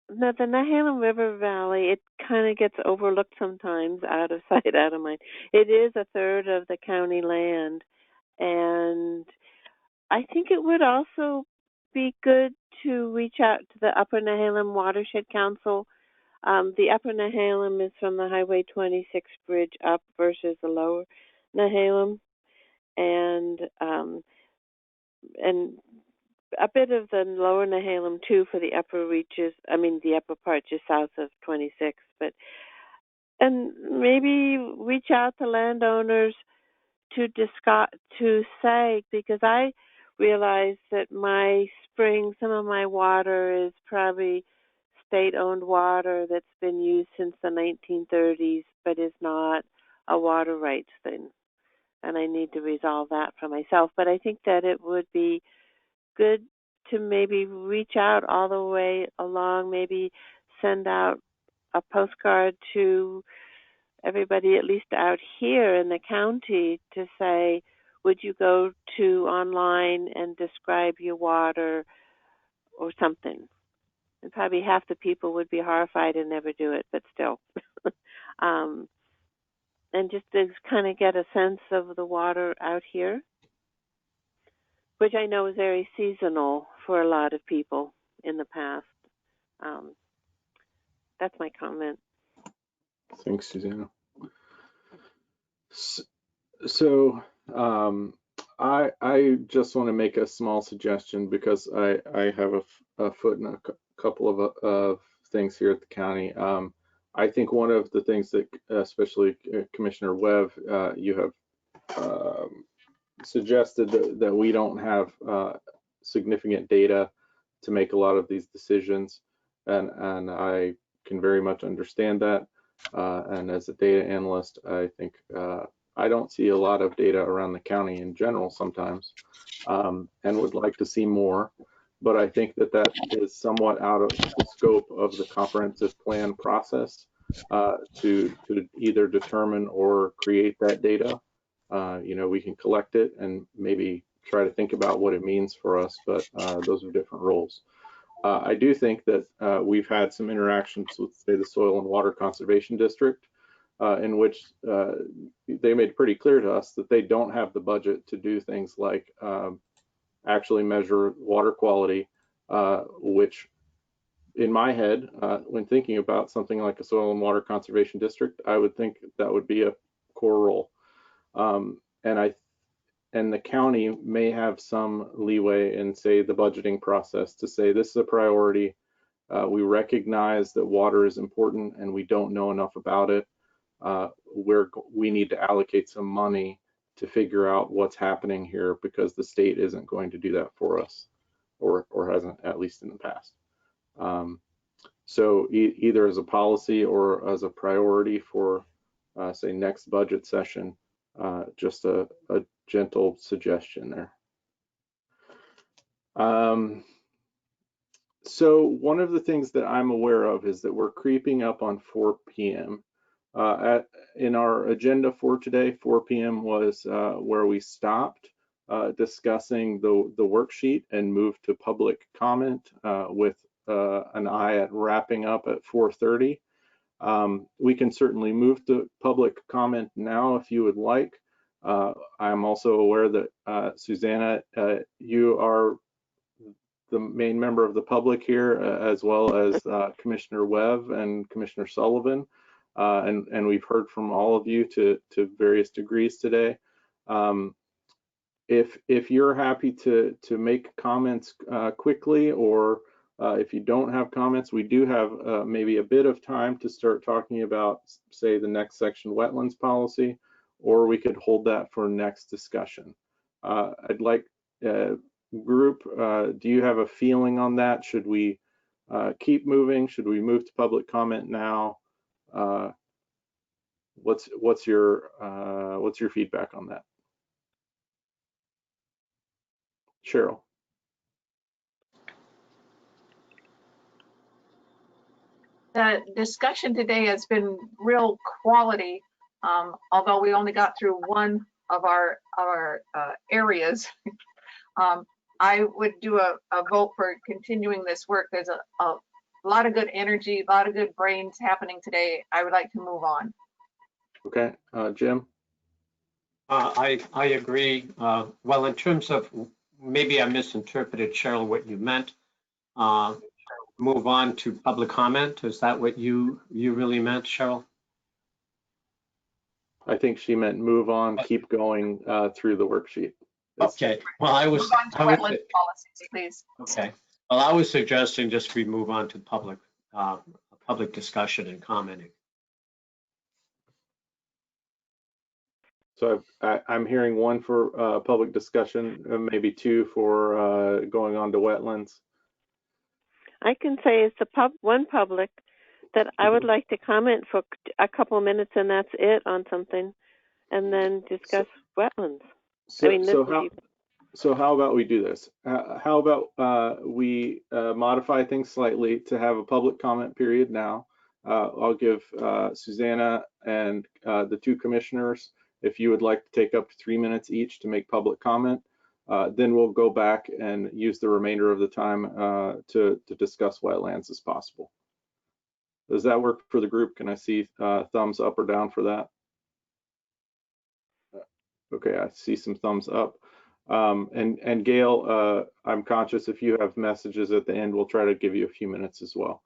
the Nehalem River Valley, it kind of gets overlooked sometimes, out of sight, out of mind. It is a third of the county land. And I think it would also be good to reach out to the Upper Nehalem Watershed Council. The Upper Nehalem is from the Highway 26 bridge up versus the Lower Nehalem, and a bit of the Lower Nehalem too for the upper reaches. I mean, the upper part just south of 26. And maybe reach out to landowners to discuss, to say, because I realize that my spring, some of my water is probably state-owned water that's been used since the 1930s, but is not a water rights thing. And I need to resolve that for myself. But I think that it would be good to maybe reach out all the way along, maybe send out a postcard to everybody, at least out here in the county, to say, would you go to online and describe your water or something? And probably half the people would be horrified and never do it, but still. And just to kind of get a sense of the water out here, which I know is very seasonal for a lot of people in the past. That's my comment. Thanks, Susanna. So I just want to make a small suggestion, because I have a foot in a couple of things here at the county. I think one of the things that, especially Commissioner Webb, you have suggested that we don't have significant data to make a lot of these decisions, and I can very much understand that. And as a data analyst, I think I don't see a lot of data around the county in general sometimes, and would like to see more. But I think that is somewhat out of the scope of the comprehensive plan process to either determine or create that data. We can collect it and maybe try to think about what it means for us, but those are different roles. I do think that we've had some interactions with, say, the Soil and Water Conservation District, in which they made pretty clear to us that they don't have the budget to do things like actually measure water quality, which in my head, when thinking about something like a Soil and Water Conservation District, I would think that would be a core role. And the county may have some leeway in, say, the budgeting process to say this is a priority. We recognize that water is important and we don't know enough about it. We need to allocate some money to figure out what's happening here, because the state isn't going to do that for us, or hasn't, at least in the past. So either as a policy or as a priority for, say, next budget session, just a gentle suggestion there. So one of the things that I'm aware of is that we're creeping up on 4 p.m. In our agenda for today, 4 p.m. was where we stopped discussing the worksheet and moved to public comment with an eye at wrapping up at 4:30. We can certainly move to public comment now if you would like. I'm also aware that Susanna, you are the main member of the public here, as well as Commissioner Webb and Commissioner Sullivan. And we've heard from all of you to various degrees today. If you're happy to make comments quickly, or if you don't have comments, we do have maybe a bit of time to start talking about, say, the next section wetlands policy, or we could hold that for next discussion. I'd like group, do you have a feeling on that? Should we keep moving? Should we move to public comment now? What's your feedback on that? Cheryl. The discussion today has been real quality, although we only got through one of our areas. I would do a vote for continuing this work. There's a lot of good energy, a lot of good brains happening today. I would like to move on. Okay, Jim? I agree. Well, in terms of, maybe I misinterpreted, Cheryl, what you meant. Move on to public comment. Is that what you really meant, Cheryl? I think she meant move on, keep going through the worksheet. Okay. Well, I was. Move on to wetland policies, please. Okay. Well, I was suggesting just we move on to public discussion and commenting. So I'm hearing one for public discussion, maybe two for going on to wetlands. I can say it's one public that I would like to comment for a couple of minutes, and that's it on something, and then discuss wetlands. So how about we do this? How about we modify things slightly to have a public comment period now. I'll give Susanna and the two commissioners, if you would like to take up to 3 minutes each to make public comment. Then we'll go back and use the remainder of the time to discuss wetlands as possible. Does that work for the group? Can I see thumbs up or down for that? Okay, I see some thumbs up. And Gail, I'm conscious if you have messages at the end, we'll try to give you a few minutes as well.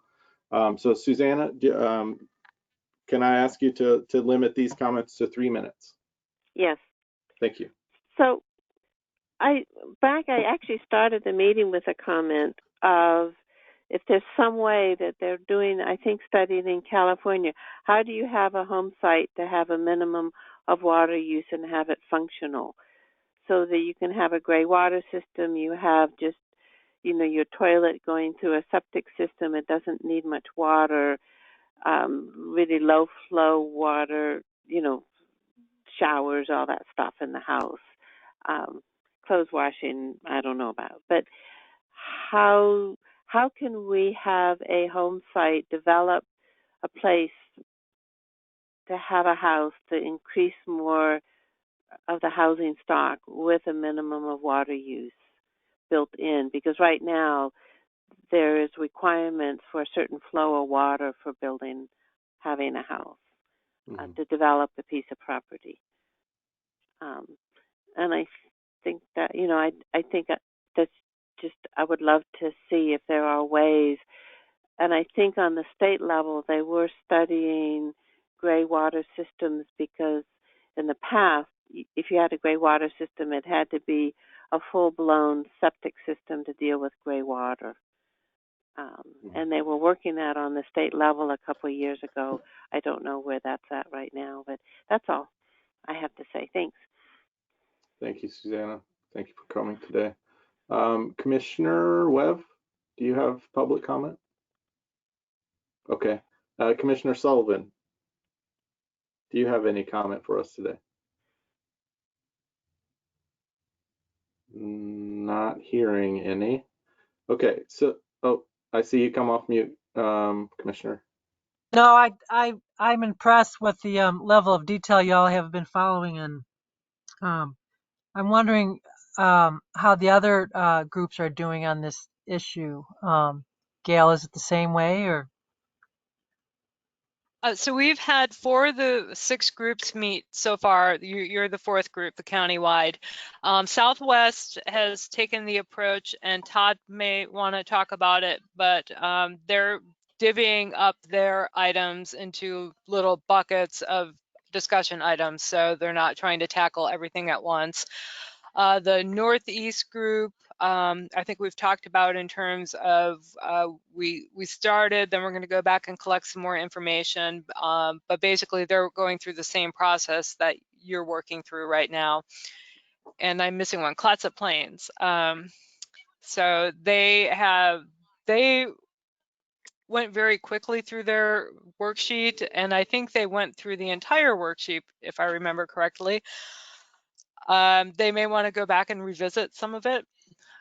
So Susanna, can I ask you to limit these comments to 3 minutes? Yes. Thank you. So I actually started the meeting with a comment of if there's some way that they're doing, I think, studying in California, how do you have a home site to have a minimum of water use and have it functional so that you can have a gray water system, you have just, your toilet going through a septic system, it doesn't need much water, really low flow water, showers, all that stuff in the house. Clothes washing, I don't know about, but how can we have a home site develop a place to have a house to increase more of the housing stock with a minimum of water use built in? Because right now there is requirements for a certain flow of water for having a house to develop a piece of property. And I think that, I think that's just, I would love to see if there are ways. And I think on the state level, they were studying gray water systems because in the past, if you had a gray water system, it had to be a full-blown septic system to deal with gray water. And they were working that on the state level a couple of years ago. I don't know where that's at right now, but that's all I have to say. Thanks. Thank you, Susanna. Thank you for coming today. Commissioner Webb, do you have public comment? Okay. Commissioner Sullivan, do you have any comment for us today? Not hearing any. Okay, so, I see you come off mute, Commissioner. No, I'm impressed with the level of detail y'all have been following, and I'm wondering how the other groups are doing on this issue. Gail, is it the same way, or? So we've had 4 of the 6 groups meet so far. You're the 4th group, the countywide. Southwest has taken the approach, and Todd may want to talk about it, but they're divvying up their items into little buckets of discussion items, so they're not trying to tackle everything at once. The Northeast group, I think we've talked about in terms of we started, then we're going to go back and collect some more information. But basically, they're going through the same process that you're working through right now. And I'm missing one, Clatsop Plains. So they went very quickly through their worksheet, and I think they went through the entire worksheet, if I remember correctly. They may want to go back and revisit some of it,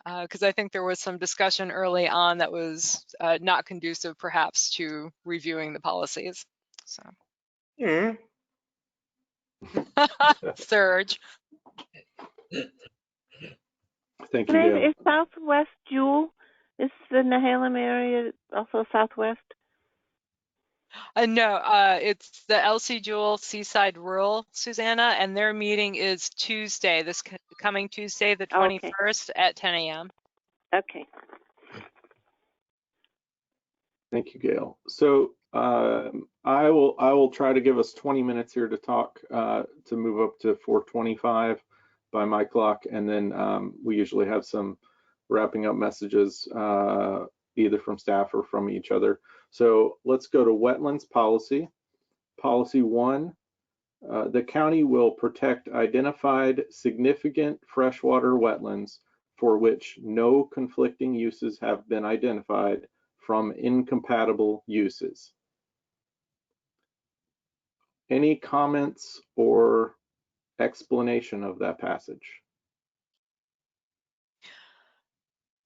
because I think there was some discussion early on that was not conducive perhaps to reviewing the policies. So, Surge. Thank you, Gail. Is Southwest Jewel? Is the Nehalem area also Southwest? No, it's the LC Jewel Seaside Rural, Susanna, and their meeting is Tuesday, this coming Tuesday, the 21st at 10 a.m. Okay. Thank you, Gail. So I will try to give us 20 minutes here to talk to move up to 4:25 by my clock, and then we usually have some wrapping up messages either from staff or from each other. So let's go to wetlands policy. Policy 1, the county will protect identified significant freshwater wetlands for which no conflicting uses have been identified from incompatible uses. Any comments or explanation of that passage?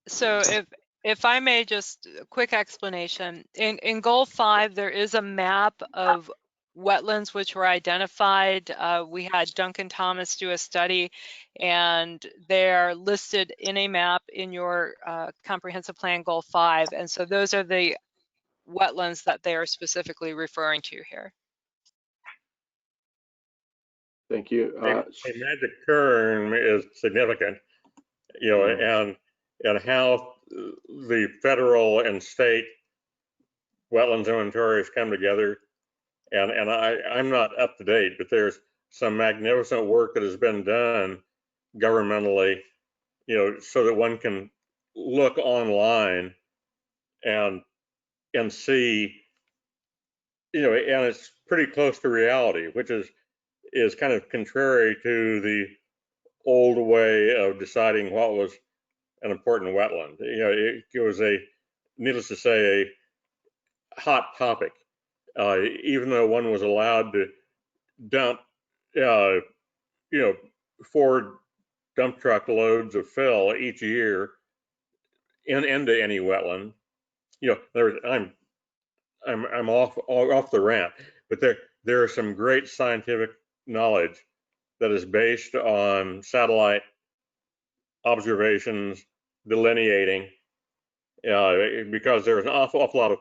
So if I may, just a quick explanation. In goal 5, there is a map of wetlands which were identified. We had Duncan Thomas do a study, and they're listed in a map in your comprehensive plan goal 5. And so those are the wetlands that they are specifically referring to here. Thank you. A magic term is significant, you know, and how the federal and state wetlands inventories come together. And I'm not up to date, but there's some magnificent work that has been done governmentally, you know, so that one can look online and see, you know, and it's pretty close to reality, which is kind of contrary to the old way of deciding what was an important wetland. You know, it was needless to say, a hot topic. Even though one was allowed to dump, you know, 4 dump truck loads of fill each year into any wetland, you know, I'm off the rant, but there is some great scientific knowledge that is based on satellite observations delineating, because there's an awful lot of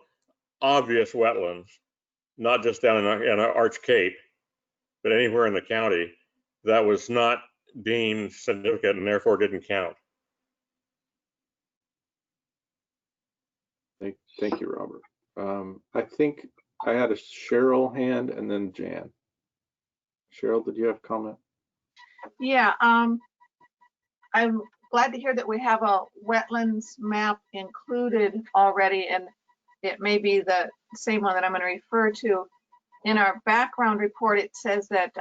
obvious wetlands, not just down in Arch Cape, but anywhere in the county that was not deemed significant and therefore didn't count. Thank you, Robert. I think I had a Cheryl hand and then Jan. Cheryl, did you have a comment? Yeah, I'm glad to hear that we have a wetlands map included already, and it may be the same one that I'm going to refer to. In our background report, it says that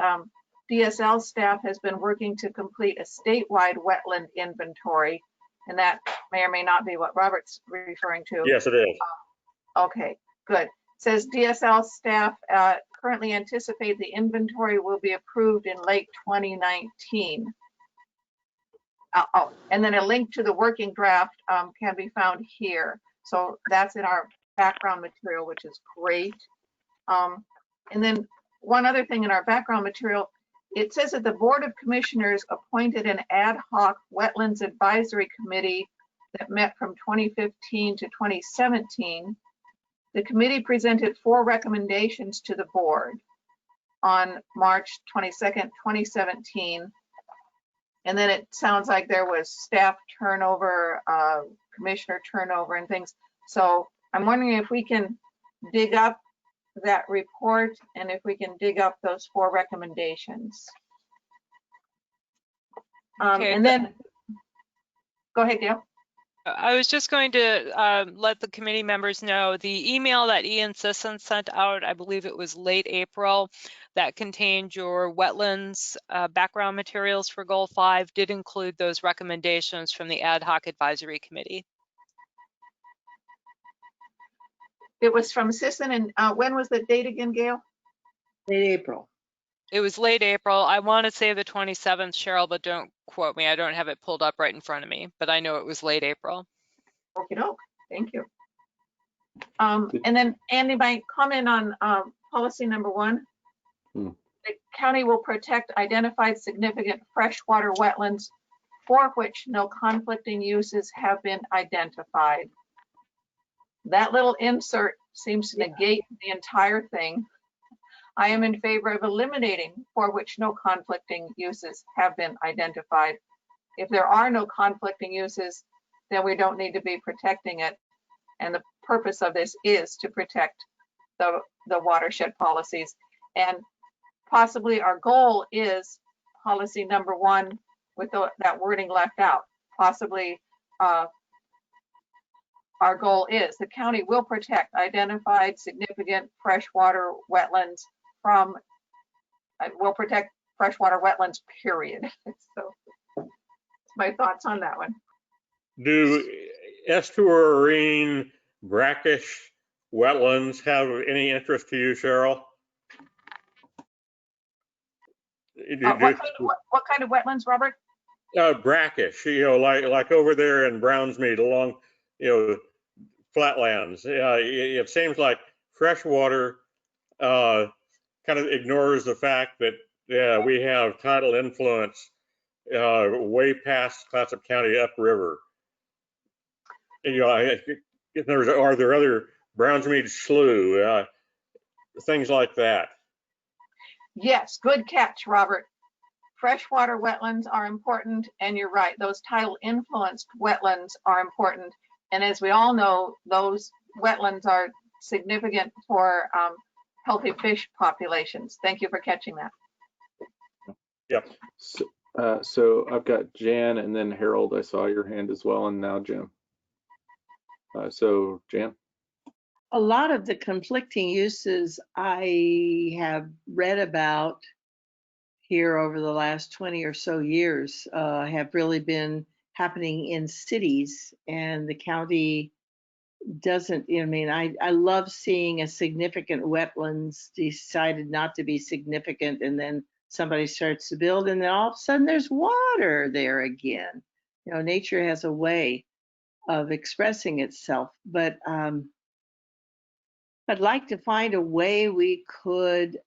DSL staff has been working to complete a statewide wetland inventory, and that may or may not be what Robert's referring to. Yes, it is. Okay, good. It says DSL staff currently anticipate the inventory will be approved in late 2019. And then a link to the working draft can be found here. So that's in our background material, which is great. And then one other thing in our background material, it says that the Board of Commissioners appointed an ad hoc wetlands advisory committee that met from 2015 to 2017. The committee presented 4 recommendations to the board on March 22nd, 2017. And then it sounds like there was staff turnover, commissioner turnover and things. So I'm wondering if we can dig up that report and if we can dig up those 4 recommendations. Okay, and then, go ahead, Gail. I was just going to let the committee members know the email that Ian Sisson sent out, I believe it was late April, that contained your wetlands background materials for Goal 5 did include those recommendations from the Ad Hoc Advisory Committee. It was from Sisson, and when was the date again, Gail? Late April. It was late April. I want to say the 27th, Cheryl, but don't quote me. I don't have it pulled up right in front of me, but I know it was late April. Okey doke, thank you. And then Andy, my comment on policy number 1. The county will protect identified significant freshwater wetlands for which no conflicting uses have been identified. That little insert seems to negate the entire thing. I am in favor of eliminating for which no conflicting uses have been identified. If there are no conflicting uses, then we don't need to be protecting it. And the purpose of this is to protect the watershed policies. And possibly our goal is policy number 1 with that wording left out. Possibly our goal is the county will protect identified significant freshwater wetlands from, will protect freshwater wetlands, period. So that's my thoughts on that one. Do estuarine brackish wetlands have any interest to you, Cheryl? What kind of wetlands, Robert? Brackish, like over there in Brownsmead along, flatlands. It seems like freshwater kind of ignores the fact that we have tidal influence way past Clatsop County upriver. And, are there other Brownsmead Slough, things like that? Yes, good catch, Robert. Freshwater wetlands are important, and you're right, those tidal influenced wetlands are important. And as we all know, those wetlands are significant for healthy fish populations. Thank you for catching that. Yep. So I've got Jan and then Harold. I saw your hand as well, and now Jim. So Jan. A lot of the conflicting uses I have read about here over the last 20 or so years have really been happening in cities, and the county doesn't, I love seeing a significant wetlands decided not to be significant, and then somebody starts to build, and then all of a sudden there's water there again. Nature has a way of expressing itself, but I'd like to find a way we could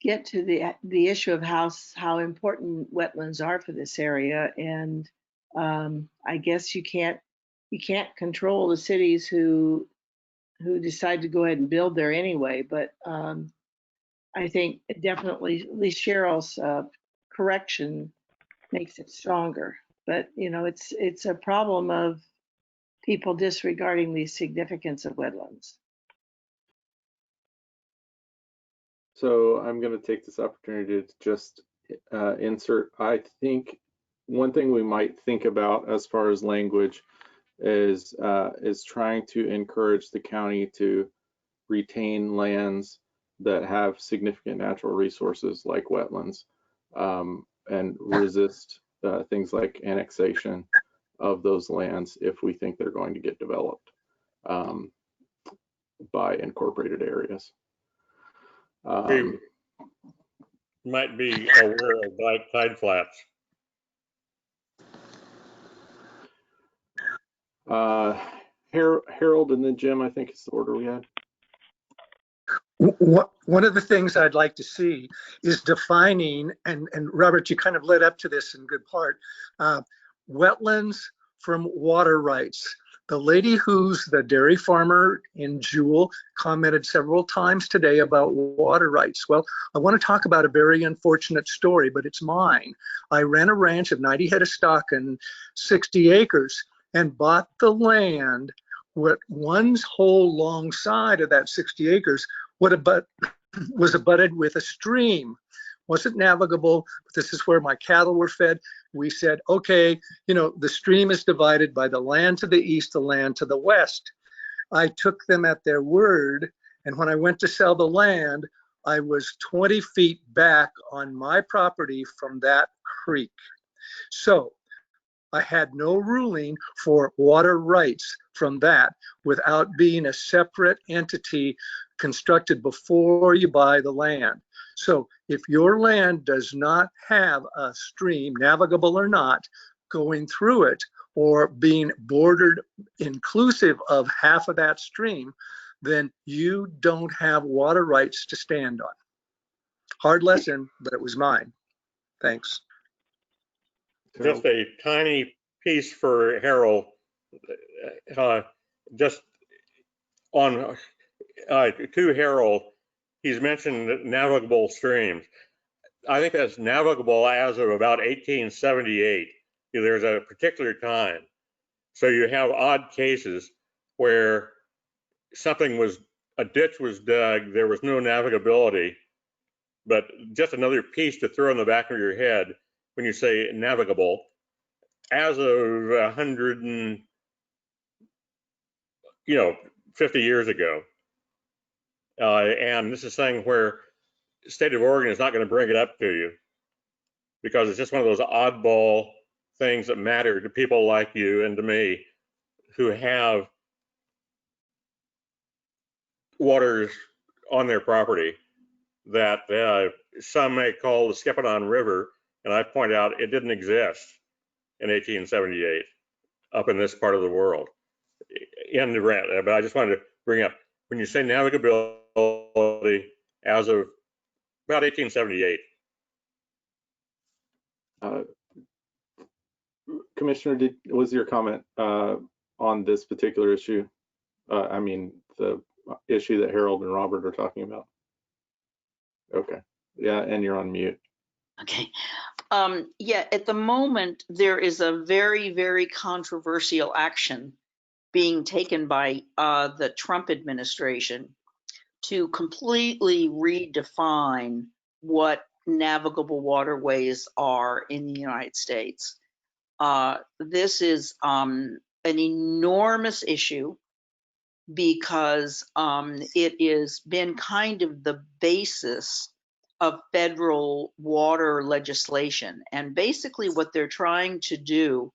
get to the issue of how important wetlands are for this area. And I guess you can't control the cities who decide to go ahead and build there anyway. But I think definitely at least Cheryl's correction makes it stronger. But it's a problem of people disregarding the significance of wetlands. So I'm going to take this opportunity to just insert, I think one thing we might think about as far as language is trying to encourage the county to retain lands that have significant natural resources like wetlands, and resist things like annexation of those lands if we think they're going to get developed by incorporated areas. Might be aware of tide flats. Harold and then Jim, I think is the order we had. One of the things I'd like to see is defining, and Robert, you kind of led up to this in good part, wetlands from water rights. The lady who's the dairy farmer in Jewel commented several times today about water rights. Well, I want to talk about a very unfortunate story, but it's mine. I ran a ranch of 90 head of stock and 60 acres and bought the land with one whole long side of that 60 acres was abutted with a stream. Wasn't navigable, but this is where my cattle were fed. We said, okay, the stream is divided by the land to the east, the land to the west. I took them at their word, and when I went to sell the land, I was 20 feet back on my property from that creek. So I had no ruling for water rights from that without being a separate entity constructed before you buy the land. So if your land does not have a stream, navigable or not, going through it or being bordered inclusive of half of that stream, then you don't have water rights to stand on. Hard lesson, but it was mine. Thanks. Just a tiny piece for Harold, just on to Harold, he's mentioned navigable streams. I think that's navigable as of about 1878. There's a particular time. So you have odd cases where a ditch was dug, there was no navigability, but just another piece to throw in the back of your head when you say navigable. As of 150 years ago, and this is saying where the state of Oregon is not going to bring it up to you because it's just one of those oddball things that matter to people like you and to me who have waters on their property that some may call the Skippanon River, and I point out it didn't exist in 1878 up in this part of the world. In the rent, but I just wanted to bring up, when you say navigability as of about 1878. Commissioner, was your comment on this particular issue? I mean, the issue that Harold and Robert are talking about. Okay, yeah, and you're on mute. Okay. Yeah, at the moment, there is a very, very controversial action being taken by the Trump administration to completely redefine what navigable waterways are in the United States. This is an enormous issue because it has been kind of the basis of federal water legislation. And basically what they're trying to do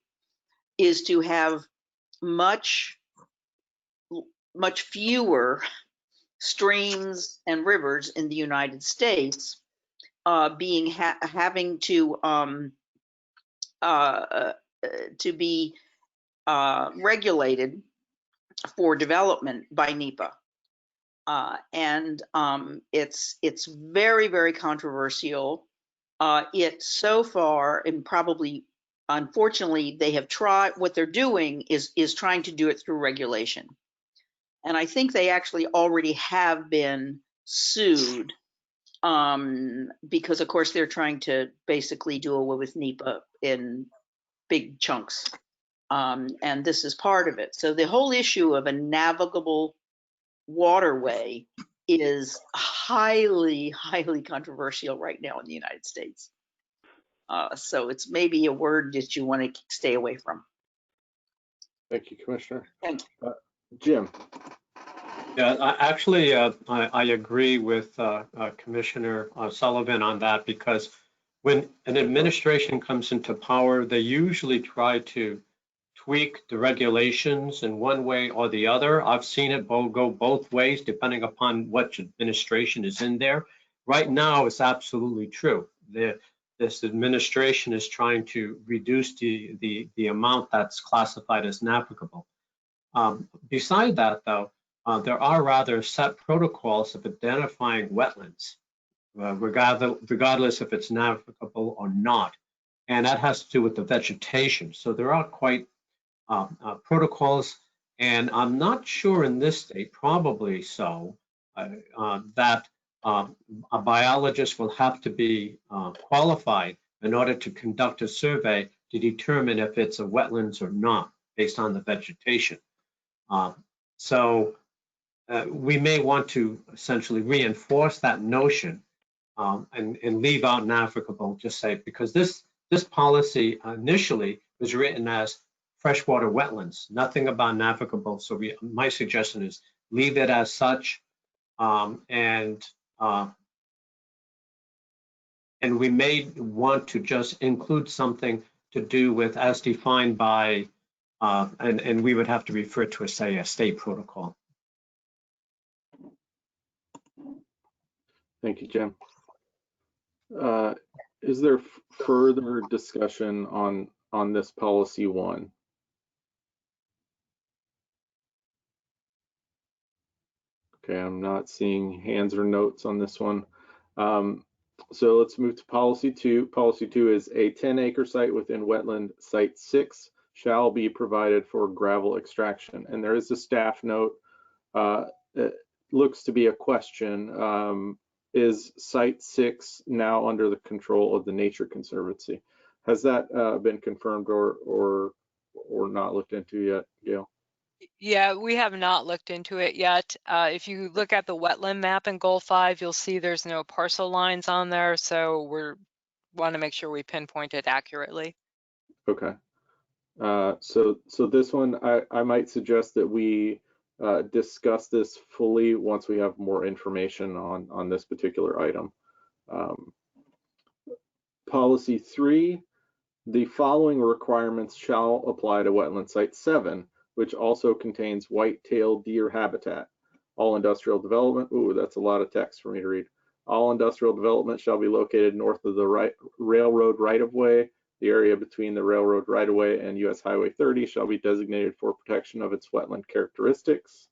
is to have much fewer streams and rivers in the United States having to be regulated for development by NEPA. And it's very, very controversial. It so far, and probably, unfortunately, they have tried, what they're doing is trying to do it through regulation. And I think they actually already have been sued because, of course, they're trying to basically do away with NEPA in big chunks. And this is part of it. So the whole issue of a navigable waterway is highly, highly controversial right now in the United States. So it's maybe a word that you want to stay away from. Thank you, Commissioner. Thank you. Jim. Yeah, actually, I agree with Commissioner Sullivan on that, because when an administration comes into power, they usually try to tweak the regulations in one way or the other. I've seen it go both ways depending upon what administration is in there. Right now, it's absolutely true. This administration is trying to reduce the amount that's classified as navigable. Beside that, though, there are rather set protocols of identifying wetlands, regardless if it's navigable or not. And that has to do with the vegetation. So there are quite protocols, and I'm not sure in this state, probably so, that a biologist will have to be qualified in order to conduct a survey to determine if it's a wetlands or not, based on the vegetation. So we may want to essentially reinforce that notion and leave out navigable, just say, because this policy initially was written as freshwater wetlands, nothing about navigable. So my suggestion is leave it as such, and we may want to just include something to do with as defined by, and we would have to refer to, say, a state protocol. Thank you, Jim. Is there further discussion on this policy one? Okay, I'm not seeing hands or notes on this one. So let's move to policy 2. Policy 2 is a 10-acre site within wetland site 6 shall be provided for gravel extraction. And there is a staff note. It looks to be a question. Is site 6 now under the control of the Nature Conservancy? Has that been confirmed or not looked into yet, Gail? Yeah, we have not looked into it yet. If you look at the wetland map in Goal 5, you'll see there's no parcel lines on there, so we want to make sure we pinpoint it accurately. Okay. So this one, I might suggest that we discuss this fully once we have more information on this particular item. Policy 3, the following requirements shall apply to wetland site 7, which also contains white-tailed deer habitat. All industrial development, ooh, that's a lot of text for me to read. All industrial development shall be located north of the railroad right-of-way. The area between the railroad right-of-way and US Highway 30 shall be designated for protection of its wetland characteristics.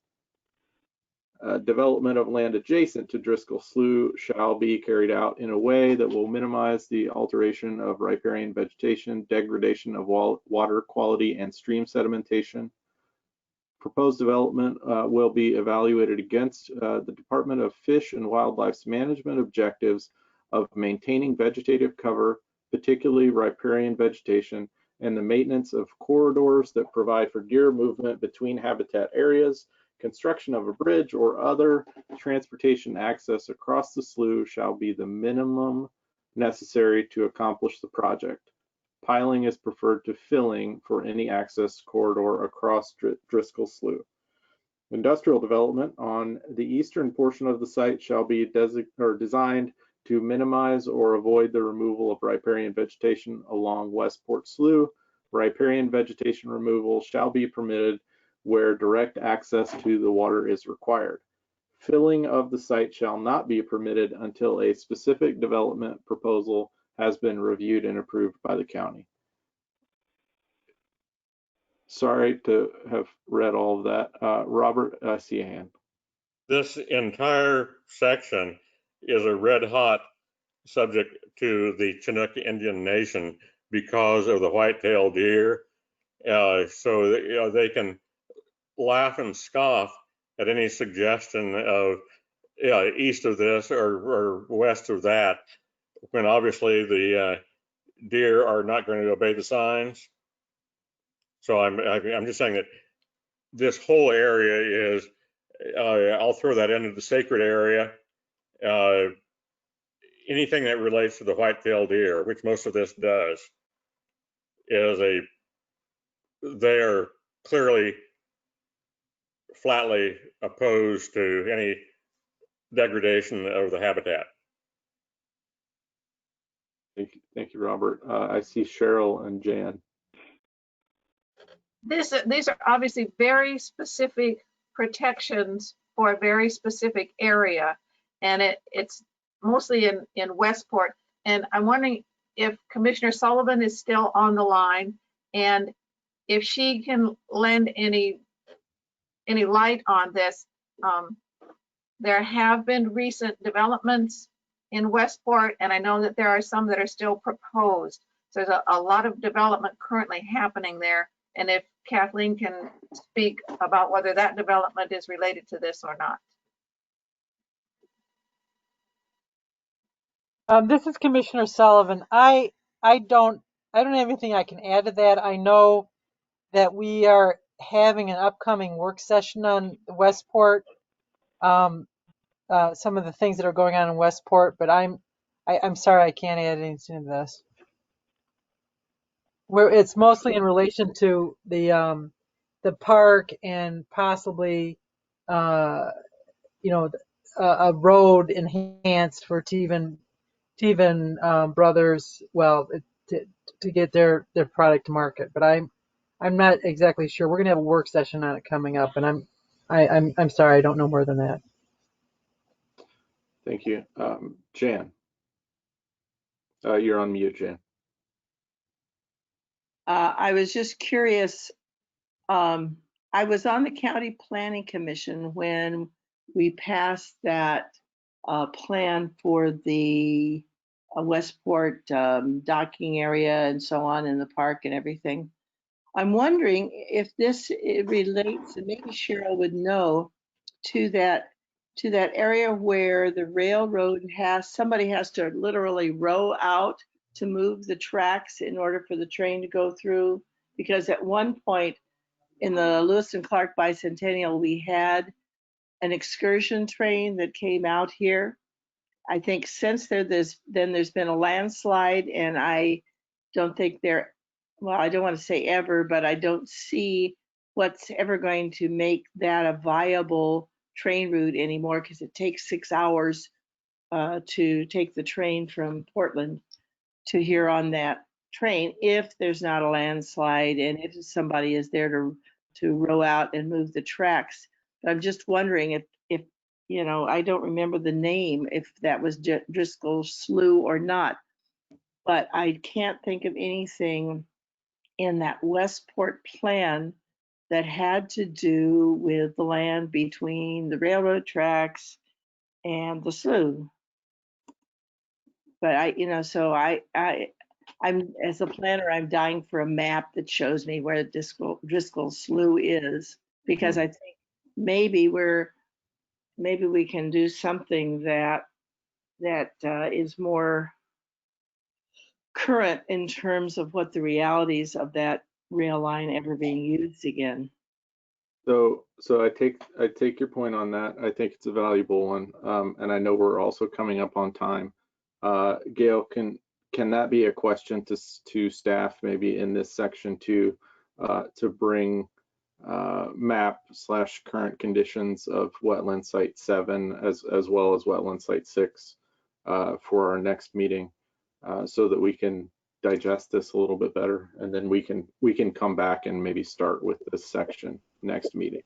Development of land adjacent to Driscoll Slough shall be carried out in a way that will minimize the alteration of riparian vegetation, degradation of water quality, and stream sedimentation. Proposed development will be evaluated against the Department of Fish and Wildlife's management objectives of maintaining vegetative cover, particularly riparian vegetation, and the maintenance of corridors that provide for deer movement between habitat areas. Construction of a bridge or other transportation access across the slough shall be the minimum necessary to accomplish the project. Piling is preferred to filling for any access corridor across Driscoll Slough. Industrial development on the eastern portion of the site shall be designed to minimize or avoid the removal of riparian vegetation along Westport Slough. Riparian vegetation removal shall be permitted where direct access to the water is required. Filling of the site shall not be permitted until a specific development proposal has been reviewed and approved by the county. Sorry to have read all of that. Robert, I see a hand. This entire section is a red hot subject to the Chinook Indian Nation because of the white-tailed deer. So they can laugh and scoff at any suggestion of east of this or west of that, when obviously the deer are not going to obey the signs. So I'm just saying that this whole area is, I'll throw that into the sacred area. Anything that relates to the white-tailed deer, which most of this does, they are clearly flatly opposed to any degradation of the habitat. Thank you, Robert. I see Cheryl and Jan. These are obviously very specific protections for a very specific area, and it's mostly in Westport. And I'm wondering if Commissioner Sullivan is still on the line, and if she can lend any light on this. There have been recent developments in Westport, and I know that there are some that are still proposed. So there's a lot of development currently happening there. And if Kathleen can speak about whether that development is related to this or not. This is Commissioner Sullivan. I don't have anything I can add to that. I know that we are having an upcoming work session on Westport. Some of the things that are going on in Westport, but I'm sorry I can't add anything to this. Where it's mostly in relation to the park and possibly you know, a road enhanced for Teven Brothers, well, to get their product to market. But I'm not exactly sure. We're gonna have a work session on it coming up, and I'm sorry, I don't know more than that. Thank you. Jan, you're on mute, Jan. I was just curious. I was on the County Planning Commission when we passed that plan for the Westport docking area and so on in the park and everything. I'm wondering if it relates, and maybe Cheryl would know, to that area where the railroad somebody has to literally row out to move the tracks in order for the train to go through. Because at one point in the Lewis and Clark Bicentennial, we had an excursion train that came out here. I think since there's been a landslide, and I don't think well, I don't want to say ever, but I don't see what's ever going to make that a viable train route anymore, because it takes 6 hours to take the train from Portland to here on that train, if there's not a landslide and if somebody is there to row out and move the tracks. But I'm just wondering if you know, I don't remember the name, if that was Driscoll Slough or not, but I can't think of anything in that Westport plan that had to do with the land between the railroad tracks and the slough. But so I'm, as a planner, I'm dying for a map that shows me where Driscoll Slough is, because I think maybe we can do something that is more current in terms of what the realities of that rail line ever being used again. So I take your point on that. I think it's a valuable one, and I know we're also coming up on time. Gail, can that be a question to staff, maybe in this section to bring map/current conditions of wetland site 7 as well as wetland site 6 for our next meeting, so that we can digest this a little bit better, and then we can come back and maybe start with this section next meeting.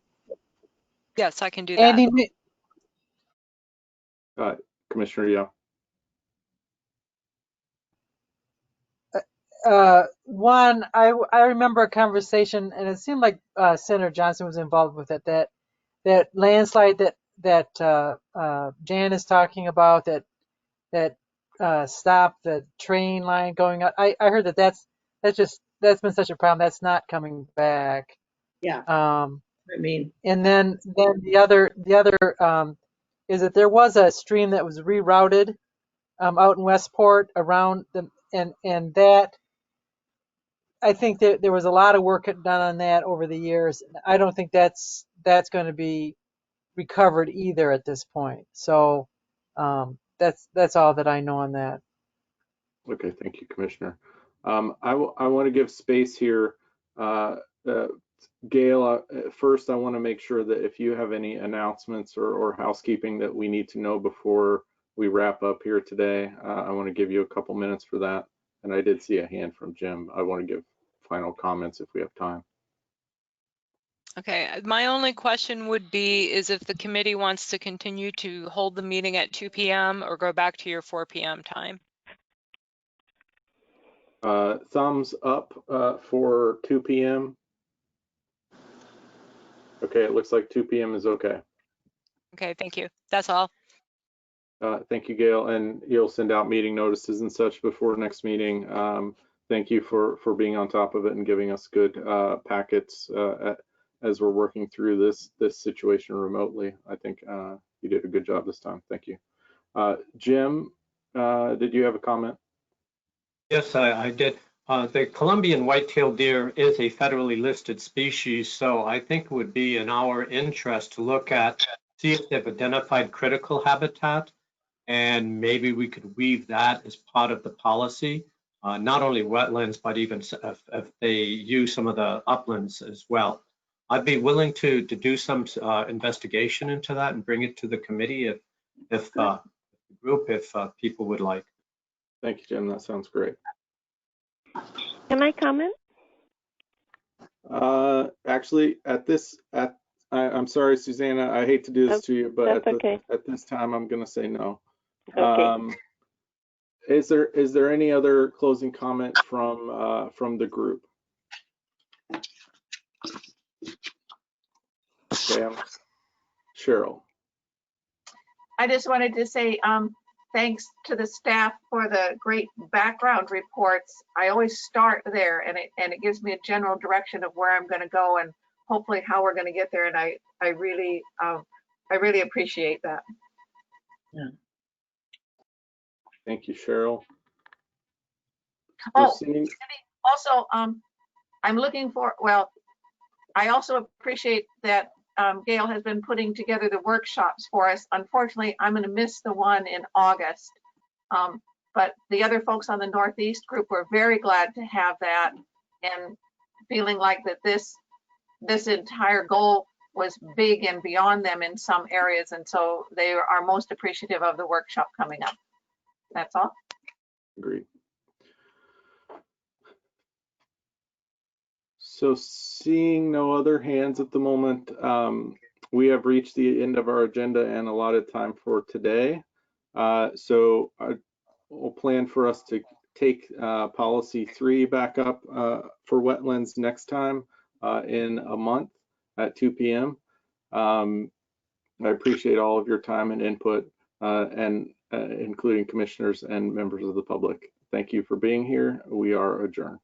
Yes, I can do that. Andy, Commissioner Young. one, I remember a conversation, and it seemed like Senator Johnson was involved with it. That landslide that Jan is talking about, that stopped the train line going up. I heard that's been such a problem. That's not coming back. Yeah. I mean, and then the other is that there was a stream that was rerouted out in Westport around the and that I think that there was a lot of work done on that over the years. I don't think that's going to be recovered either at this point. So that's all that I know on that. Okay, thank you, Commissioner. I want to give space here. Gail, first I want to make sure that if you have any announcements or housekeeping that we need to know before we wrap up here today, I want to give you a couple minutes for that. And I did see a hand from Jim. I want to give final comments if we have time. Okay, my only question would be is if the committee wants to continue to hold the meeting at 2 p.m. or go back to your 4 p.m. time. Thumbs up for 2 p.m. Okay, it looks like 2 p.m. is okay. Okay, thank you. That's all. Thank you, Gail, and you'll send out meeting notices and such before next meeting. Thank you for being on top of it and giving us good packets as we're working through this situation remotely. I think you did a good job this time. Thank you. Jim, did you have a comment? Yes, I did. The Columbian white-tailed deer is a federally listed species, so I think it would be in our interest to look at, see if they've identified critical habitat, and maybe we could weave that as part of the policy, not only wetlands, but even if they use some of the uplands as well. I'd be willing to do some investigation into that and bring it to the committee if the group, if people would like. Thank you, Jim. That sounds great. Can I comment? Actually, I'm sorry, Susanna, I hate to do this to you, but at this time, I'm going to say no. Okay. Is there any other closing comment from the group? Okay, Cheryl. I just wanted to say thanks to the staff for the great background reports. I always start there, and it gives me a general direction of where I'm going to go and hopefully how we're going to get there. And I really appreciate that. Yeah. Thank you, Cheryl. Oh, also, I'm looking for, well, I also appreciate that Gail has been putting together the workshops for us. Unfortunately, I'm going to miss the one in August. But the other folks on the Northeast group were very glad to have that, and feeling like that this entire goal was big and beyond them in some areas. And so they are most appreciative of the workshop coming up. That's all. Agreed. So seeing no other hands at the moment, we have reached the end of our agenda and allotted time for today. So we'll plan for us to take policy 3 back up for wetlands next time in a month at 2 p.m. I appreciate all of your time and input, and including commissioners and members of the public. Thank you for being here. We are adjourned.